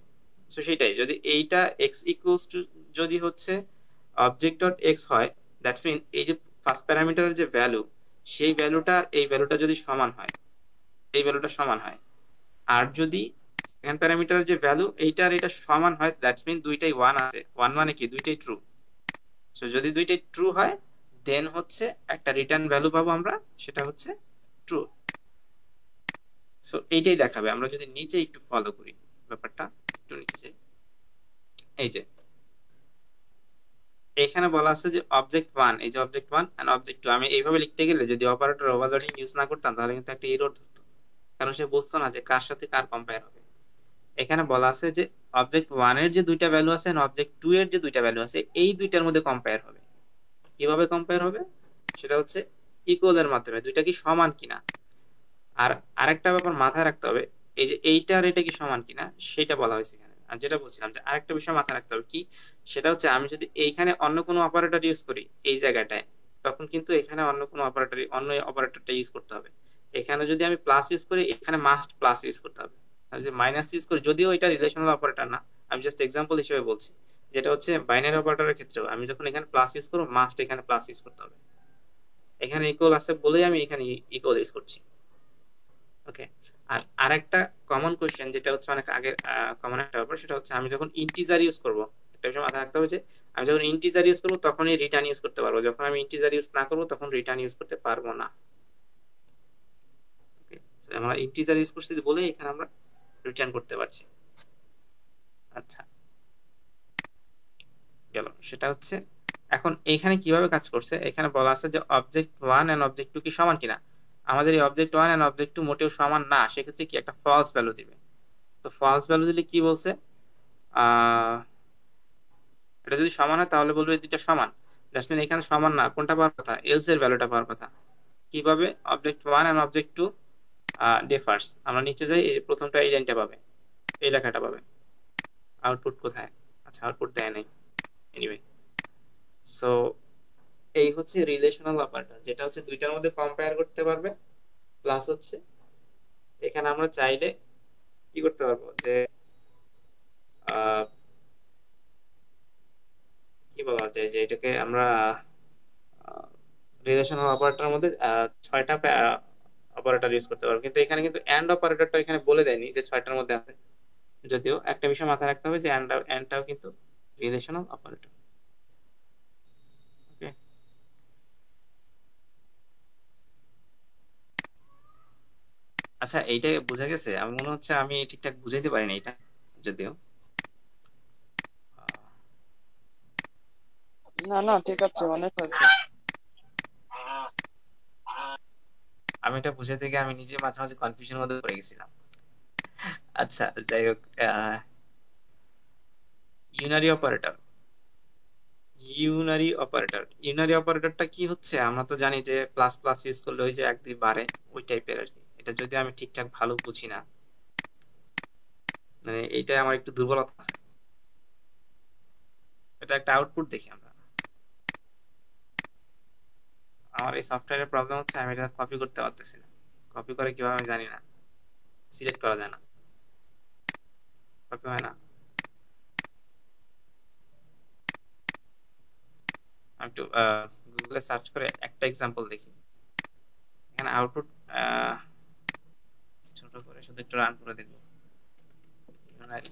সো সেটাই, যদি এইটা এক্স ইকুয়ালস টু যদি হচ্ছে অবজেক্ট ডট এক্স হয়, দ্যাটস মিন এই যে ফার্স্ট প্যারামিটারের যে ভ্যালু, সেই ভ্যালুটা এই ভ্যালুটা যদি সমান হয়, এই ভ্যালুটা সমান হয়, আর যদি সেকেন্ড প্যারামিটারের যে ভ্যালু এইটা আর এটা সমান হয়, দ্যাটস মিন দুইটাই ওয়ান আছে। ওয়ান মানে কি দুইটাই ট্রু। সো যদি দুইটাই ট্রু হয় দেন হচ্ছে একটা রিটার্ন ভ্যালু পাবো আমরা, সেটা হচ্ছে ট্রু। সো এইটাই দেখাবে। আমরা যদি নিচে একটু ফলো করি ব্যাপারটা, একটু নিচে, এই যে এখানে বলা আছে যে অবজেক্ট ওয়ান, এই যে object one and object two, আমি এইভাবে লিখতে গেলে যদি অপারেটর ওভারলোডিং ইউজ না করতাম তাহলে কিন্তু একটা এরর ধরতো, কারণ সে বুঝতো না যে কার সাথে কার কম্পেয়ার হবে। এখানে বলা আছে যে অবজেক্ট ওয়ান এর যে দুইটা ভ্যালু আছে এন্ড অবজেক্ট টু এর যে দুইটা ভ্যালু আছে, এই দুইটার মধ্যে কম্পেয়ার হবে। কিভাবে কম্পেয়ার হবে? সেটা হচ্ছে ইকুয়াল এর মাধ্যমে, দুইটা কি সমান কিনা। আর আরেকটা ব্যাপার মাথায় রাখতে হবে, এই যে এইটা আর এটা কি সমান কিনা সেটা বলা হয়েছে এখানে। আর যেটা বলছিলাম যে আরেকটা বিষয় মাথায় রাখতে হবে কি, সেটা হচ্ছে আমি যদি এইখানে অন্য কোনো অপারেটর ইউজ করি এই জায়গাটায়, তখন কিন্তু এখানে অন্য কোনো অপারেটর, অন্য অপারেটরটা ইউজ করতে হবে। এখানে যদি আমি প্লাস ইউজ করি এখানে মাস্ট প্লাস ইউজ করতে হবে। আর যদি মাইনাস ইউজ করি, যদিও এটা রিলেশনাল অপারেটর না, আমি জাস্ট এক্সাম্পল হিসেবে বলছি, যেটা হচ্ছে বাইনারি অপারেটরের ক্ষেত্রেও আমি যখন এখানে প্লাস ইউজ করবো মাস্ট এখানে প্লাস ইউজ করতে হবে। এখানে ইকুয়াল আছে বলেই আমি এখানে ইকুয়াল ইউজ করছি। ওকে। আর আরেকটা কমন কোশ্চেন যেটা হচ্ছে অনেক আগের কমন একটা ব্যাপার, সেটা হচ্ছে আমি যখন ইন্টিজার ইউজ করব, একটা বিষয় মাথায় রাখতে হবে যে আমি যখন ইন্টিজার ইউজ করব তখনই রিটার্ন ইউজ করতে পারবো, যখন আমি ইন্টিজার ইউজ না করব তখন রিটার্ন ইউজ করতে পারবো না। ওকে, আমরা ইন্টিজার ইউজ করছি বলে এখানে আমরা রিটার্ন করতে পারছি। আচ্ছা, গেল সেটা হচ্ছে। এখন এইখানে কিভাবে কাজ করছে, এখানে বলা আছে যে object one and object two কি সমান কিনা। আমাদের এই object one and object two মোটেও সমান না, সেক্ষেত্রে কি একটা ফলস ভ্যালু দিবে। তো ফলস ভ্যালু দিলে কি বলছে, আহ এটা যদি সমান হয় তাহলে বলবে এই দুইটা সমান। দ্যাটস মিন এখানে সমান না, কোনটা পাওয়ার কথা, এলস এর ভ্যালুটা পাওয়ার কথা। কিভাবে, object one and object two differs, আমরা নিচে যাই, এই প্রথমটা এই লাইনটা পাবে, এই লেখাটা পাবে। আউটপুট কোথায়? আচ্ছা, আউটপুট দেয় নাই। এনিওয়ে, সো এই হচ্ছে রিলেশনাল অপারেটর, যেটা হচ্ছে দুইটার মধ্যে কম্পেয়ার করতে পারবে। প্লাস হচ্ছে এখানে আমরা চাইলে কি করতে পারবো যে কি বলা যায় যে এটাকে আমরা রিলেশনাল অপারেটরের মধ্যে ছয়টা অপারেটর ইউজ করতে পারবো, কিন্তু এখানে কিন্তু এন্ড অপারেটরটা এখানে বলে দেয়নি যে ছয়টার মধ্যে আছে। যদিও একটা বিষয় মাথায় রাখতে হবে যে এন্ডটাও কিন্তু রিলেশনাল অপারেটর। ওকে, আচ্ছা এইটা বোঝা গেছে? আমার মনে হচ্ছে আমি ঠিকঠাক বুঝাইতে পারিনি এটা, যদিও না না, ঠিক আছে, অনেক হয়েছে। আমি এটা বুঝাইতে গিয়ে আমি নিজে মাঝে মাঝে কনফিউশনের মধ্যে পড়ে গেছিলাম। আচ্ছা, যাই হোক, ইউনারি অপারেটর। ইউনারি অপারেটরটা কি হচ্ছে, আমরা তো জানি যে প্লাস প্লাস ইউজ করলে ওই যে এক দুই বাড়ে, ওই টাইপের আর কি। এটা যদি আমি ঠিকঠাক ভালো বুঝি না, মানে এইটাই আমার একটু দুর্বলতা আছে। এটা একটা আউটপুট দেখি আমরা। আমার এই সফটওয়্যারের প্রবলেম হচ্ছে আমি এটা কপি করতে পারতেছি না। কপি করে কিভাবে আমি জানি না, সিলেক্ট করা যায় না, কপি হয় না। আমি একটু গুগলে সার্চ করে একটা এক্সাম্পল দেখি। এখানে আউটপুট ছোট করে শুধু একটু রান করে দেখবো। ইউনারি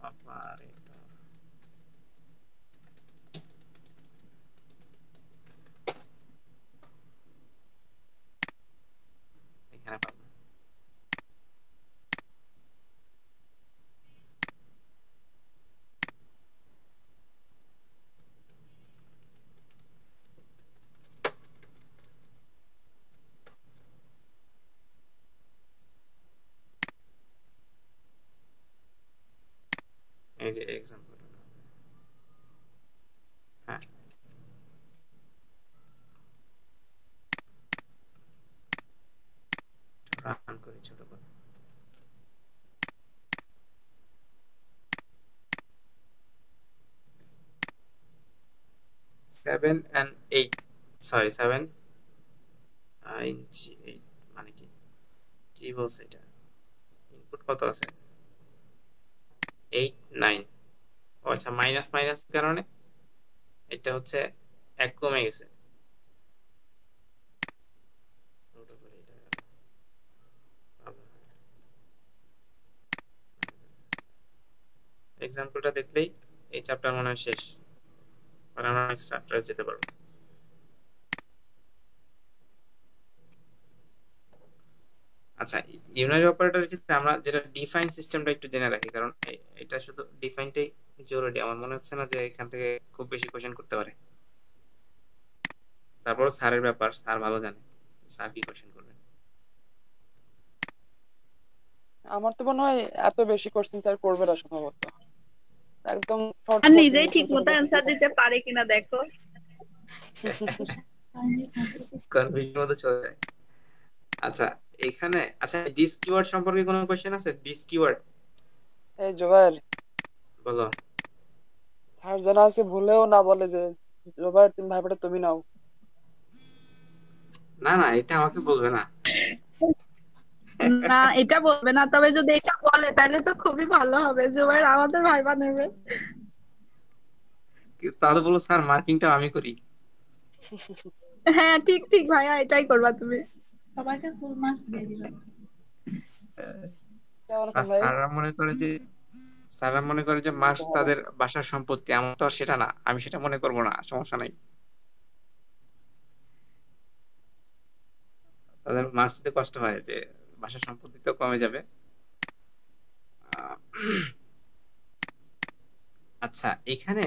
অপারেটর, এখানে পাবো। এই যে এক্সাম্পল, হ্যাঁ, রান করি ছোট করে। 7 and 8, সরি 7 মানে কি কি বলছে এটা, ইনপুট কত আছে 8 9। ও আচ্ছা, মাইনাস মাইনাস কারণে এটা হচ্ছে 1 কমে গেছে। এক্সাম্পলটা দেখলেই এই চ্যাপ্টার মনে হয় শেষ, আর আমরা নেক্সট চ্যাপ্টারে যেতে পারবো। আচ্ছা, ইউনারি অপারেটরের ক্ষেত্রে আমরা যেটা ডিফাইন সিস্টেমটা একটু জেনে রাখি, কারণ এটা শুধু ডিফাইনটাই জরুরি। আমার মনে হচ্ছে না যে এখান থেকে খুব বেশি কোশ্চেন করতে পারে। তারপর স্যারের ব্যাপার, স্যার ভালো জানে স্যার কি কোশ্চেন করবেন। আমার তো মনে হয় এত বেশি কোশ্চেন স্যার করবে না সম্ভবত, একদম শর্ট আর কোশ্চেন নিজেই ঠিক মতো অ্যান্সার দিতে পারে কিনা দেখো। কনফিউশন মতো চলে যায়। আচ্ছা, এখানে আচ্ছা দিস কিওয়ার্ড সম্পর্কে কোনো কোশ্চেন আছে? দিস কিওয়ার্ড এই জোবায়ের, বলো। স্যার জানা আছে ভুলেও না বলে যে জোবায়ের তুমি ভাইবাটা তুমি নাও। না না, এটা আমাকে বলবে না। না, এটা বলবে না, তবে যদি এটা বলে তাহলে তো খুবই ভালো হবে, জুবাইর আমাদের ভাইবা নেবে। তাহলে বলো স্যার মার্কিংটা আমি করি। হ্যাঁ ঠিক ঠিক ভাইয়া, এটাই করবা তুমি, সবাইকে ফুল মার্কস দিয়ে দিবে। কেমন আর আছেন ভাই? স্যাররা মনে করে যে মার্কস তাদের বাসার সম্পত্তি। আমার তো আর সেটা না, আমি সেটা মনে করবো না, সমস্যা নাই। তাদের মার্কস দিতে কষ্ট হয় যে বাসার সম্পত্তি তো কমে যাবে। আহ, আচ্ছা, এখানে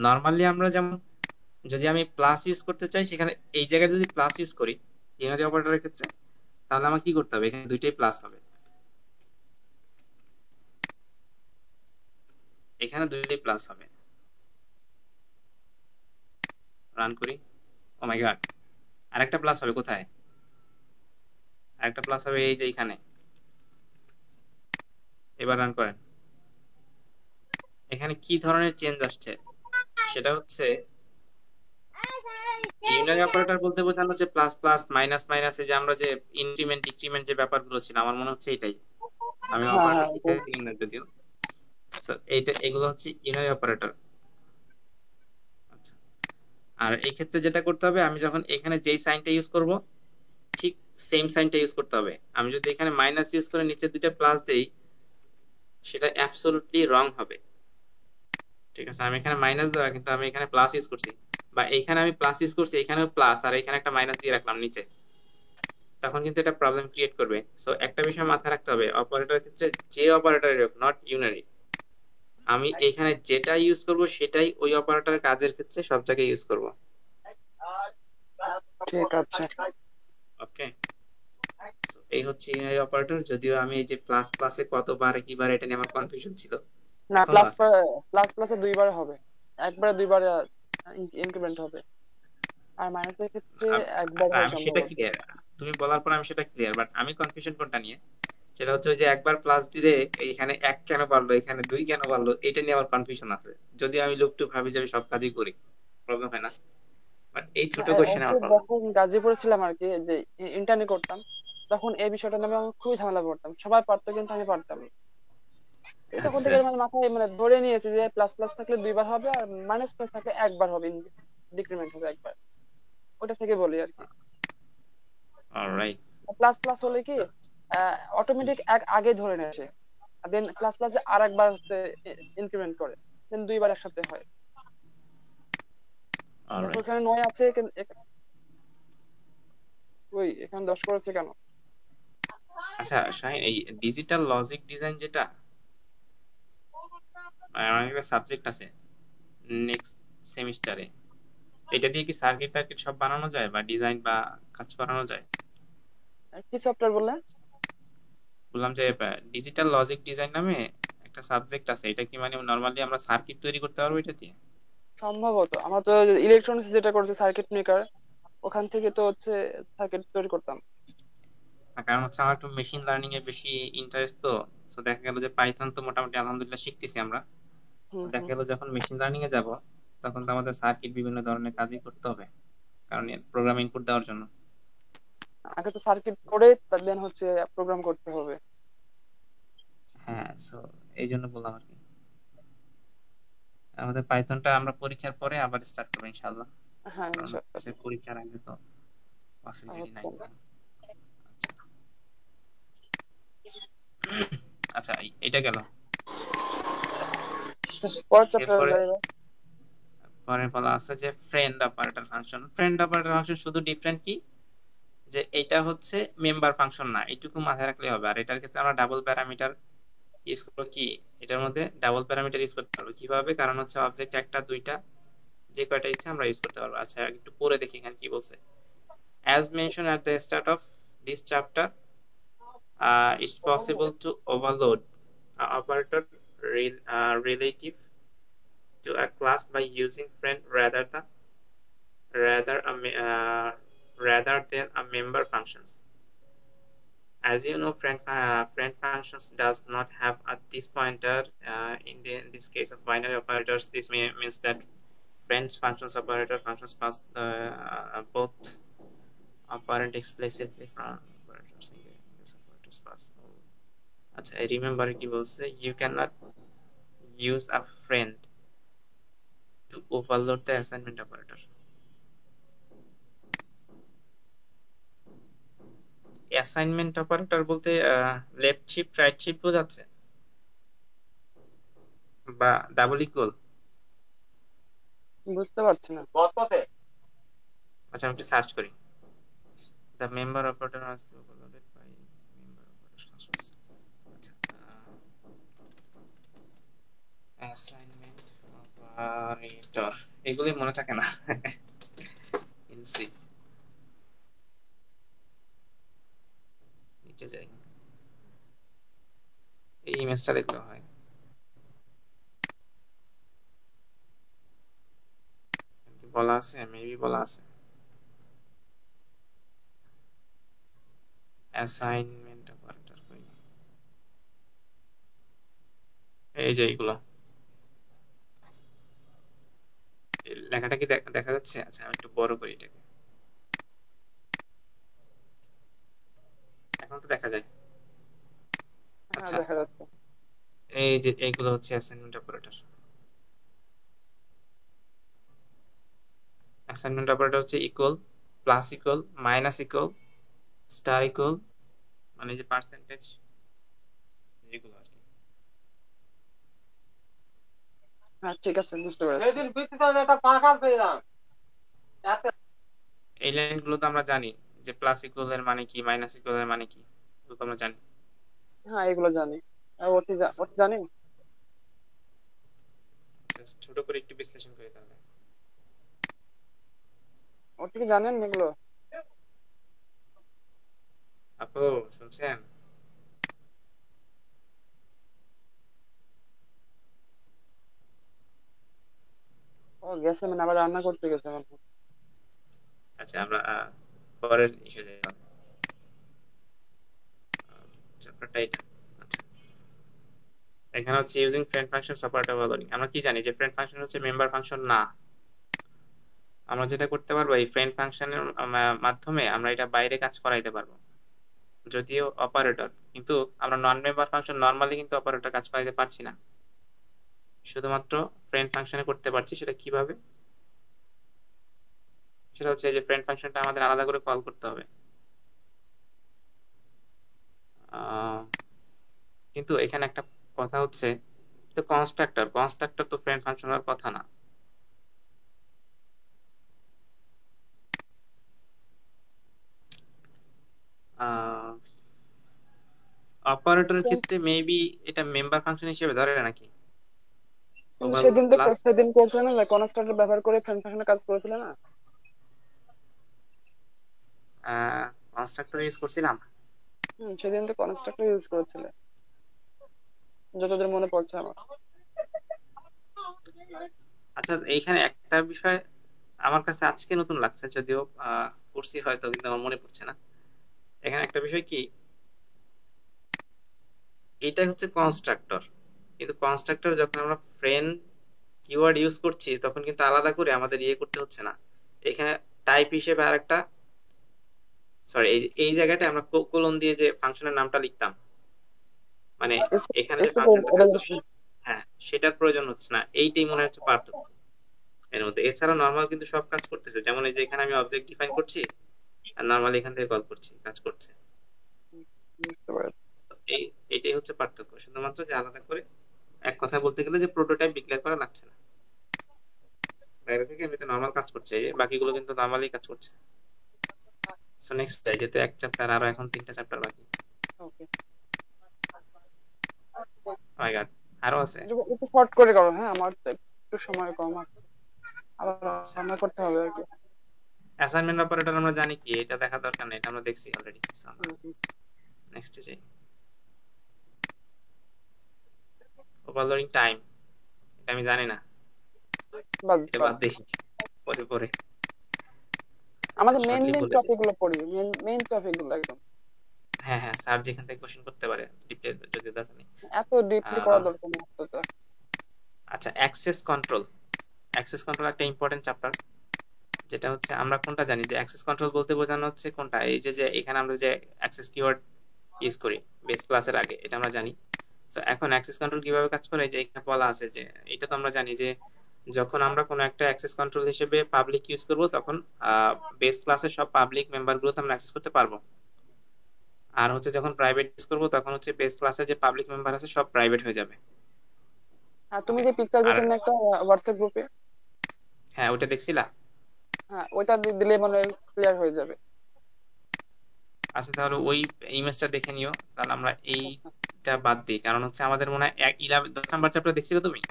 নর্মালি আমরা যেমন যদি আমি প্লাস ইউজ করতে চাই, সেখানে এই জায়গায় যদি প্লাস ইউজ করি ইউনারি অপারেটরের ক্ষেত্রে, তাহলে আমার কি করতে হবে? এখানে দুইটাই প্লাস হবে, এখানে দুইটাই প্লাস হবে। রান করি। ও মাই গড, আরেকটা প্লাস হবে কোথায়? আরেকটা প্লাস হবে এই যে এখানে। এবার রান করেন। এখানে কি ধরনের চেঞ্জ আসছে সেটা হচ্ছে ইউনারি অপারেটর বলতে বোঝানো হচ্ছে প্লাস প্লাস মাইনাস মাইনাস, যে আমরা যে ইনক্রিমেন্ট ডিক্রিমেন্ট যে ব্যাপারগুলো ছিল, আমার মনে হচ্ছে এটাই। আমি হ্যাঁ অপারেটর হ্যাঁ শিখে দিই না যদিও। So, এগুলো হচ্ছে ইউনারি অপারেটর। আচ্ছা, আর এই ক্ষেত্রে যেটা করতে হবে, আমি যখন এখানে যেই সাইনটা ইউজ করব ঠিক সেম সাইনটা ইউজ করতে হবে। আমি যদি এখানে মাইনাস ইউজ করে নিচে দুইটা প্লাস দেই, সেটা অ্যাবসলিউটলি রং হবে। ঠিক আছে, আমি এখানে মাইনাস দেওয়া কিন্তু আমি এখানে প্লাস ইউজ করছি, বা এইখানে আমি প্লাস ইউজ করছি, এখানেও প্লাস, আর এখানে একটা মাইনাস দিয়ে রাখলাম নিচে, তখন কিন্তু এটা প্রবলেম ক্রিয়েট করবে। সো একটা বিষয় মাথায় রাখতে হবে, অপারেটরের ক্ষেত্রে যে অপারেটরই হোক, নট ইউনারি, আমি এখানে যেটা ইউজ করব সেটাই ওই অপারেটরের কাজের ক্ষেত্রে সব জায়গায় ইউজ করব। ঠিক আছে। ওকে, এই হচ্ছে ইউনারি অপারেটর। যদিও আমি এই যে প্লাস প্লাসে কতবার কিবার এটা নিয়ে আমার কনফিউশন ছিল, না, এখনো প্লাস আছে। প্লাস প্লাসে দুইবার হবে, একবারে দুইবার ইনক্রিমেন্ট হবে, আর মাইনাসের ক্ষেত্রে একবার হয় আমি সেটা সম্ভবত। ক্লিয়ার, তুমি বলার পর আমি সেটা ক্লিয়ার, বাট আমি কনফিউশন কোনটা নিয়ে, সেটা হচ্ছে ওই যে একবার প্লাস দিলে এখানে 1 কেন বাড়লো, এখানে 2 কেন বাড়লো, এটা নিয়ে আমার কনফিউশন আছে। যদি আমি লুপ টুপ ভাবি যে আমি সব কাজই করি, প্রবলেম হয় না, বাট এই ছোট কোশ্চেনে আমার প্রবলেম। যখন গাজীপুরে ছিলাম আর কি, যে ইন্টার্নি করতাম, তখন এই বিষয়টা নিয়ে আমি খুবই ঝামেলা পড়তাম, সবাই পারতো কিন্তু আমি পারতাম না। তো তখন আচ্ছা থেকে আমার মাথায় ধরে নিয়েছি যে প্লাস প্লাস থাকলে দুইবার হবে, আর মাইনাস প্লাস থাকলে একবার হবে, ডিক্রিমেন্ট হবে একবার, ওটা থেকে বলি আর কি। অলরাইট। প্লাস প্লাস হলে কি অটোমেটিক আগে ধরে নেয় সে, দেন প্লাস প্লাসে আর একবার হচ্ছে ইনক্রিমেন্ট করে, দেন দুইবার একসাথে হয়। দেখো অলরাইট। এখানে 9 আছে, ওই এখানে 10 করেছে কেন? আচ্ছা শাহিন, এই ডিজিটাল লজিক ডিজাইন যেটা আমার একটা সাবজেক্ট আছে নেক্সট সেমিস্টারে, এটা দিয়ে কি সার্কিট টার্কিট সব বানানো যায় বা ডিজাইন বা কাজ করানো যায়? কি সফটওয়্যার বললেন? বললাম যে ডিজিটাল লজিক ডিজাইন নামে একটা সাবজেক্ট আছে, এটা কি মানে নরমালি আমরা সার্কিট তৈরি করতে পারবো এটা দিয়ে? সম্ভবত আমরা তো ইলেকট্রনিক্স যেটা করছে সার্কিট মেকার, ওখান থেকে তো হচ্ছে সার্কিট তৈরি করতাম। কারণ হচ্ছে আমার একটু মেশিন লার্নিং এ বেশি ইন্টারেস্ট, তো তো দেখা গেল যে পাইথন তো মোটামুটি আলহামদুলিল্লাহ শিখতেছি আমরা। হুম দেখা হুম। গেল যখন মেশিন লার্নিং এ যাব, তখন তো আমাদের সার্কিট বিভিন্ন ধরনের কাজই করতে হবে, কারণ প্রোগ্রাম ইনপুট দেওয়ার জন্য। আগে তো সার্কিট করে দেন হচ্ছে প্রোগ্রাম করতে হবে। হ্যাঁ, সো এই জন্য বললাম আর কি। আমাদের পাইথনটা আমরা পরীক্ষার পরে আবার স্টার্ট করবো ইনশাআল্লাহ, হ্যাঁ কারণ হচ্ছে ইনশাআল্লাহ। পরীক্ষার আগে তো পসিবিলিটি নাই। আচ্ছা আচ্ছা, এটা গেল। পরের চ্যাপ্টারে এরপরে যাই এবার। পরে বলা আছে যে friend operator function. Friend operator function শুধু ডিফারেন্ট কি, যে এটা হচ্ছে মেম্বার ফাংশন না, এইটুকু মাথায় রাখলে হবে। আর এটার ক্ষেত্রে আমরা ডাবল প্যারামিটার ইউজ করবো। কি, এটার মধ্যে ডাবল প্যারামিটার ইউজ করতে পারবো কিভাবে, কারণ হচ্ছে অবজেক্ট একটা দুইটা যে কয়টা ইচ্ছা আমরা ইউজ করতে পারবো। আচ্ছা, একটু পরে দেখি এখানে কি বলছে। As mentioned at the start of this chapter, it's possible to overload an operator relative to a class by using friend rather a rather than a member functions. As you know, friend functions does not have a this pointer. In this case of binary operators, this means that friend functions operator functions pass both operand explicitly from operators in this operators pass. আচ্ছা, I remember কি বলছে, you cannot use a friend to overload the assignment operator. Assignment operator বলতে লেফট শিফট রাইট শিফট বোঝাচ্ছে, বা ডাবল ইকুয়াল। বুঝতে পারছি না। আচ্ছা, আমি একটু সার্চ করি। The member operator must be overloaded by member operator functions. আচ্ছা, অ্যাসাইনমেন্ট অপারেটর এগুলি মনে থাকে না। ইনসি নিচে যাই, এই ইমেজটা দেখলে হয়। বলা আছে, মেবি বলা আছে অ্যাসাইনমেন্ট অপারেটর কই, এই যে এইগুলো লেখাটা কি দেখা যাচ্ছে? আচ্ছা, আমি একটু বড় করি এটাকে, এখন তো দেখা যায়। হ্যাঁ আচ্ছা, দেখা যাচ্ছে। এই যে এইগুলো হচ্ছে অ্যাসাইনমেন্ট অপারেটর। অ্যাসাইনমেন্ট অপারেটর হচ্ছে equal, plus equal, minus equal, star equal, মানে যে পার্সেন্টেজ, যেগুলো আর কি। হ্যাঁ ঠিক আছে, বুঝতে পেরেছি। এই লাইনগুলো তো আমরা জানি যে প্লাস ইকুয়াল এর মানে কি, মাইনাস ইকুয়াল এর মানে কি, এগুলো তো আমরা জানি। হ্যাঁ এগুলো জানি। আর ওটি জানি। জাস্ট ছোট করে একটু বিশ্লেষণ করি তাহলে। ওটি কি জানেন এগুলো? আপু শুনছেন? ও গেছে, মানে আবার রান্না করতে গেছে মনে হয়। আচ্ছা, আমরা পরের ইস্যু যাই। চ্যাপ্টারটা এটা। আচ্ছা, এখানে হচ্ছে using friend function operator overloading. আমরা কি জানি যে ফ্রেন্ড ফাংশন হচ্ছে মেম্বার ফাংশন না। আমরা যেটা করতে পারবো, এই ফ্রেন্ড ফাংশনের মাধ্যমে আমরা এটা বাইরে কাজ করাইতে পারবো, যদিও অপারেটর, কিন্তু আমরা নন মেম্বার ফাংশন নর্মালি কিন্তু অপারেটর কাজ করাইতে পারছি না, শুধুমাত্র ফ্রেন্ড ফাংশনে করতে পারছি। সেটা কিভাবে? সেটা হচ্ছে এই যে ফ্রেন্ড ফাংশনটা আমাদের আলাদা করে কল করতে হবে। কিন্তু এখানে একটা কথা হচ্ছে, তো কনস্ট্রাক্টর তো ফ্রেন্ড ফাংশন হওয়ার কথা না। অপারেটরের ক্ষেত্রে মেবি এটা মেম্বার ফাংশন হিসেবে ধরে নাকি? কিন্তু ওভার সেদিন তো প্লাস সেদিন করছিলেন না, কনস্ট্রাক্টর ব্যবহার করে ফ্রেন্ড ফাংশনে কাজ করেছিলেন না? কনস্ট্রাক্টর ইউজ করছিলাম। সেদিন তো কনস্ট্রাক্টর ইউজ করেছিলেন, যতদূর মনে পড়ছে আমার। আচ্ছা, এইখানে একটা বিষয় আমার কাছে আজকে নতুন লাগছে, যদিও করছি হয়তো, কিন্তু আমার মনে পড়ছে না। এখানে একটা বিষয় কি, এটা হচ্ছে কনস্ট্রাক্টর, কিন্তু কনস্ট্রাক্টর যখন আমরা ফ্রেন্ড কিওয়ার্ড ইউজ করছি তখন কিন্তু আলাদা করে আমাদের ইয়ে করতে হচ্ছে না। এখানে টাইপ হিসেবে আরেকটা, সরি, এই জায়গাটা আমরা কোলন দিয়ে যে ফাংশনের নামটা লিখতাম, মানে এখানে যে ফাংশনটা থাকতো, হ্যাঁ, সেটার প্রয়োজন হচ্ছে না। এইটাই মনে হচ্ছে পার্থক্য এর মধ্যে। এছাড়া নর্মাল কিন্তু সব কাজ করতেছে, যেমন এই যে এখানে আমি অবজেক্ট ডিফাইন করছি আর নর্মালি এখান থেকে কল করছি, কাজ করছে। তো এইটাই হচ্ছে পার্থক্য, শুধুমাত্র যে আলাদা করে এক কথা বলতে গেলে যে প্রোটোটাইপ ডিক্লেয়ার করা লাগছে না, বাইরে থেকে এমনিতে নর্মাল কাজ করছে, এই বাকিগুলো কিন্তু নর্মালি কাজ করছে। সো নেক্সট যাই, যেতে এক চ্যাপ্টার, আরো এখন 3টা চ্যাপ্টার বাকি। ওকে, মাই গড, আরো আছে। একটু শর্ট করে করো। হ্যাঁ, আমার তো একটু সময় কম আছে, আবার রান্না করতে হবে আর কি। অ্যাসাইনমেন্ট অপারেটর আমরা জানি কি, এটা দেখা দরকার নেই, এটা আমরা দেখছি অলরেডি। নেক্সট যাই, ওভারলোডিং টাইম, এটা আমি জানি না, এটা বাদ দেখি পরে পরে। আমাদের মেইন Shortly মেইন বলে টপিক গুলো পড়ি, মেইন টপিক গুলো একদম। হ্যাঁ হ্যাঁ, স্যার যেখান থেকে কোশ্চেন করতে পারে ডিপলি যদি দরকার নেই। এত ডিপলি করা দরকার নেই তো। আচ্ছা, অ্যাক্সেস কন্ট্রোল। অ্যাক্সেস কন্ট্রোল একটা ইম্পর্টেন্ট চ্যাপ্টার, যেটা হচ্ছে আমরা কোনটা জানি যে অ্যাক্সেস কন্ট্রোল বলতে বোঝানো হচ্ছে কোনটা, এই যে যে এখানে আমরা যে অ্যাক্সেস কিওয়ার্ড ইউজ করি বেস ক্লাসের আগে, এটা আমরা জানি। তো এখন অ্যাক্সেস কন্ট্রোল কিভাবে কাজ করে, যে এখানে বলা আছে যে এটা তো আমরা জানি যে যখন আমরা কোনো একটা অ্যাক্সেস কন্ট্রোল হিসেবে পাবলিক ইউজ করব, তখন বেস ক্লাসের সব পাবলিক মেম্বারগুলোতে আমরা অ্যাক্সেস করতে পারবো। আর হচ্ছে যখন প্রাইভেট ইউজ করব, তখন হচ্ছে বেস ক্লাসে যে পাবলিক মেম্বার আছে সব প্রাইভেট হয়ে যাবে। আর তুমি যে পিকচার দিয়েছেন একটা হোয়াটসঅ্যাপ গ্রুপে, হ্যাঁ, ওটা দেখছিলা? হ্যাঁ, ওইটা দিলে মানে ক্লিয়ার হয়ে যাবে। আচ্ছা, তাহলে ওই ইমেজটা দেখে নিও, তাহলে আমরা এইটা বাদ দিই, কারণ হচ্ছে আমাদের মনে হয় 10 নাম্বার চ্যাপ্টার দেখছিলে তুমি?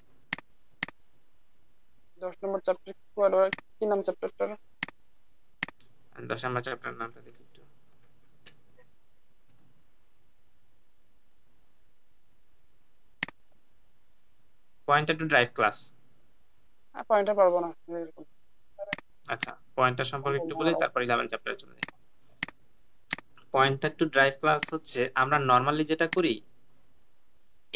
10 নম্বর চ্যাপ্টার কি নাম চ্যাপ্টারটার? 10 নাম্বার চ্যাপ্টার নামটা দেখি একটু। Pointer to drive class. পয়েন্টটা পারবো না এরকম। আচ্ছা, পয়েন্টার সম্পর্কে একটু বলি, তারপর 11 চ্যাপ্টারে চলে যাই। পয়েন্টার টু ড্রাইভ ক্লাস হচ্ছে আমরা নর্মালি যেটা করি,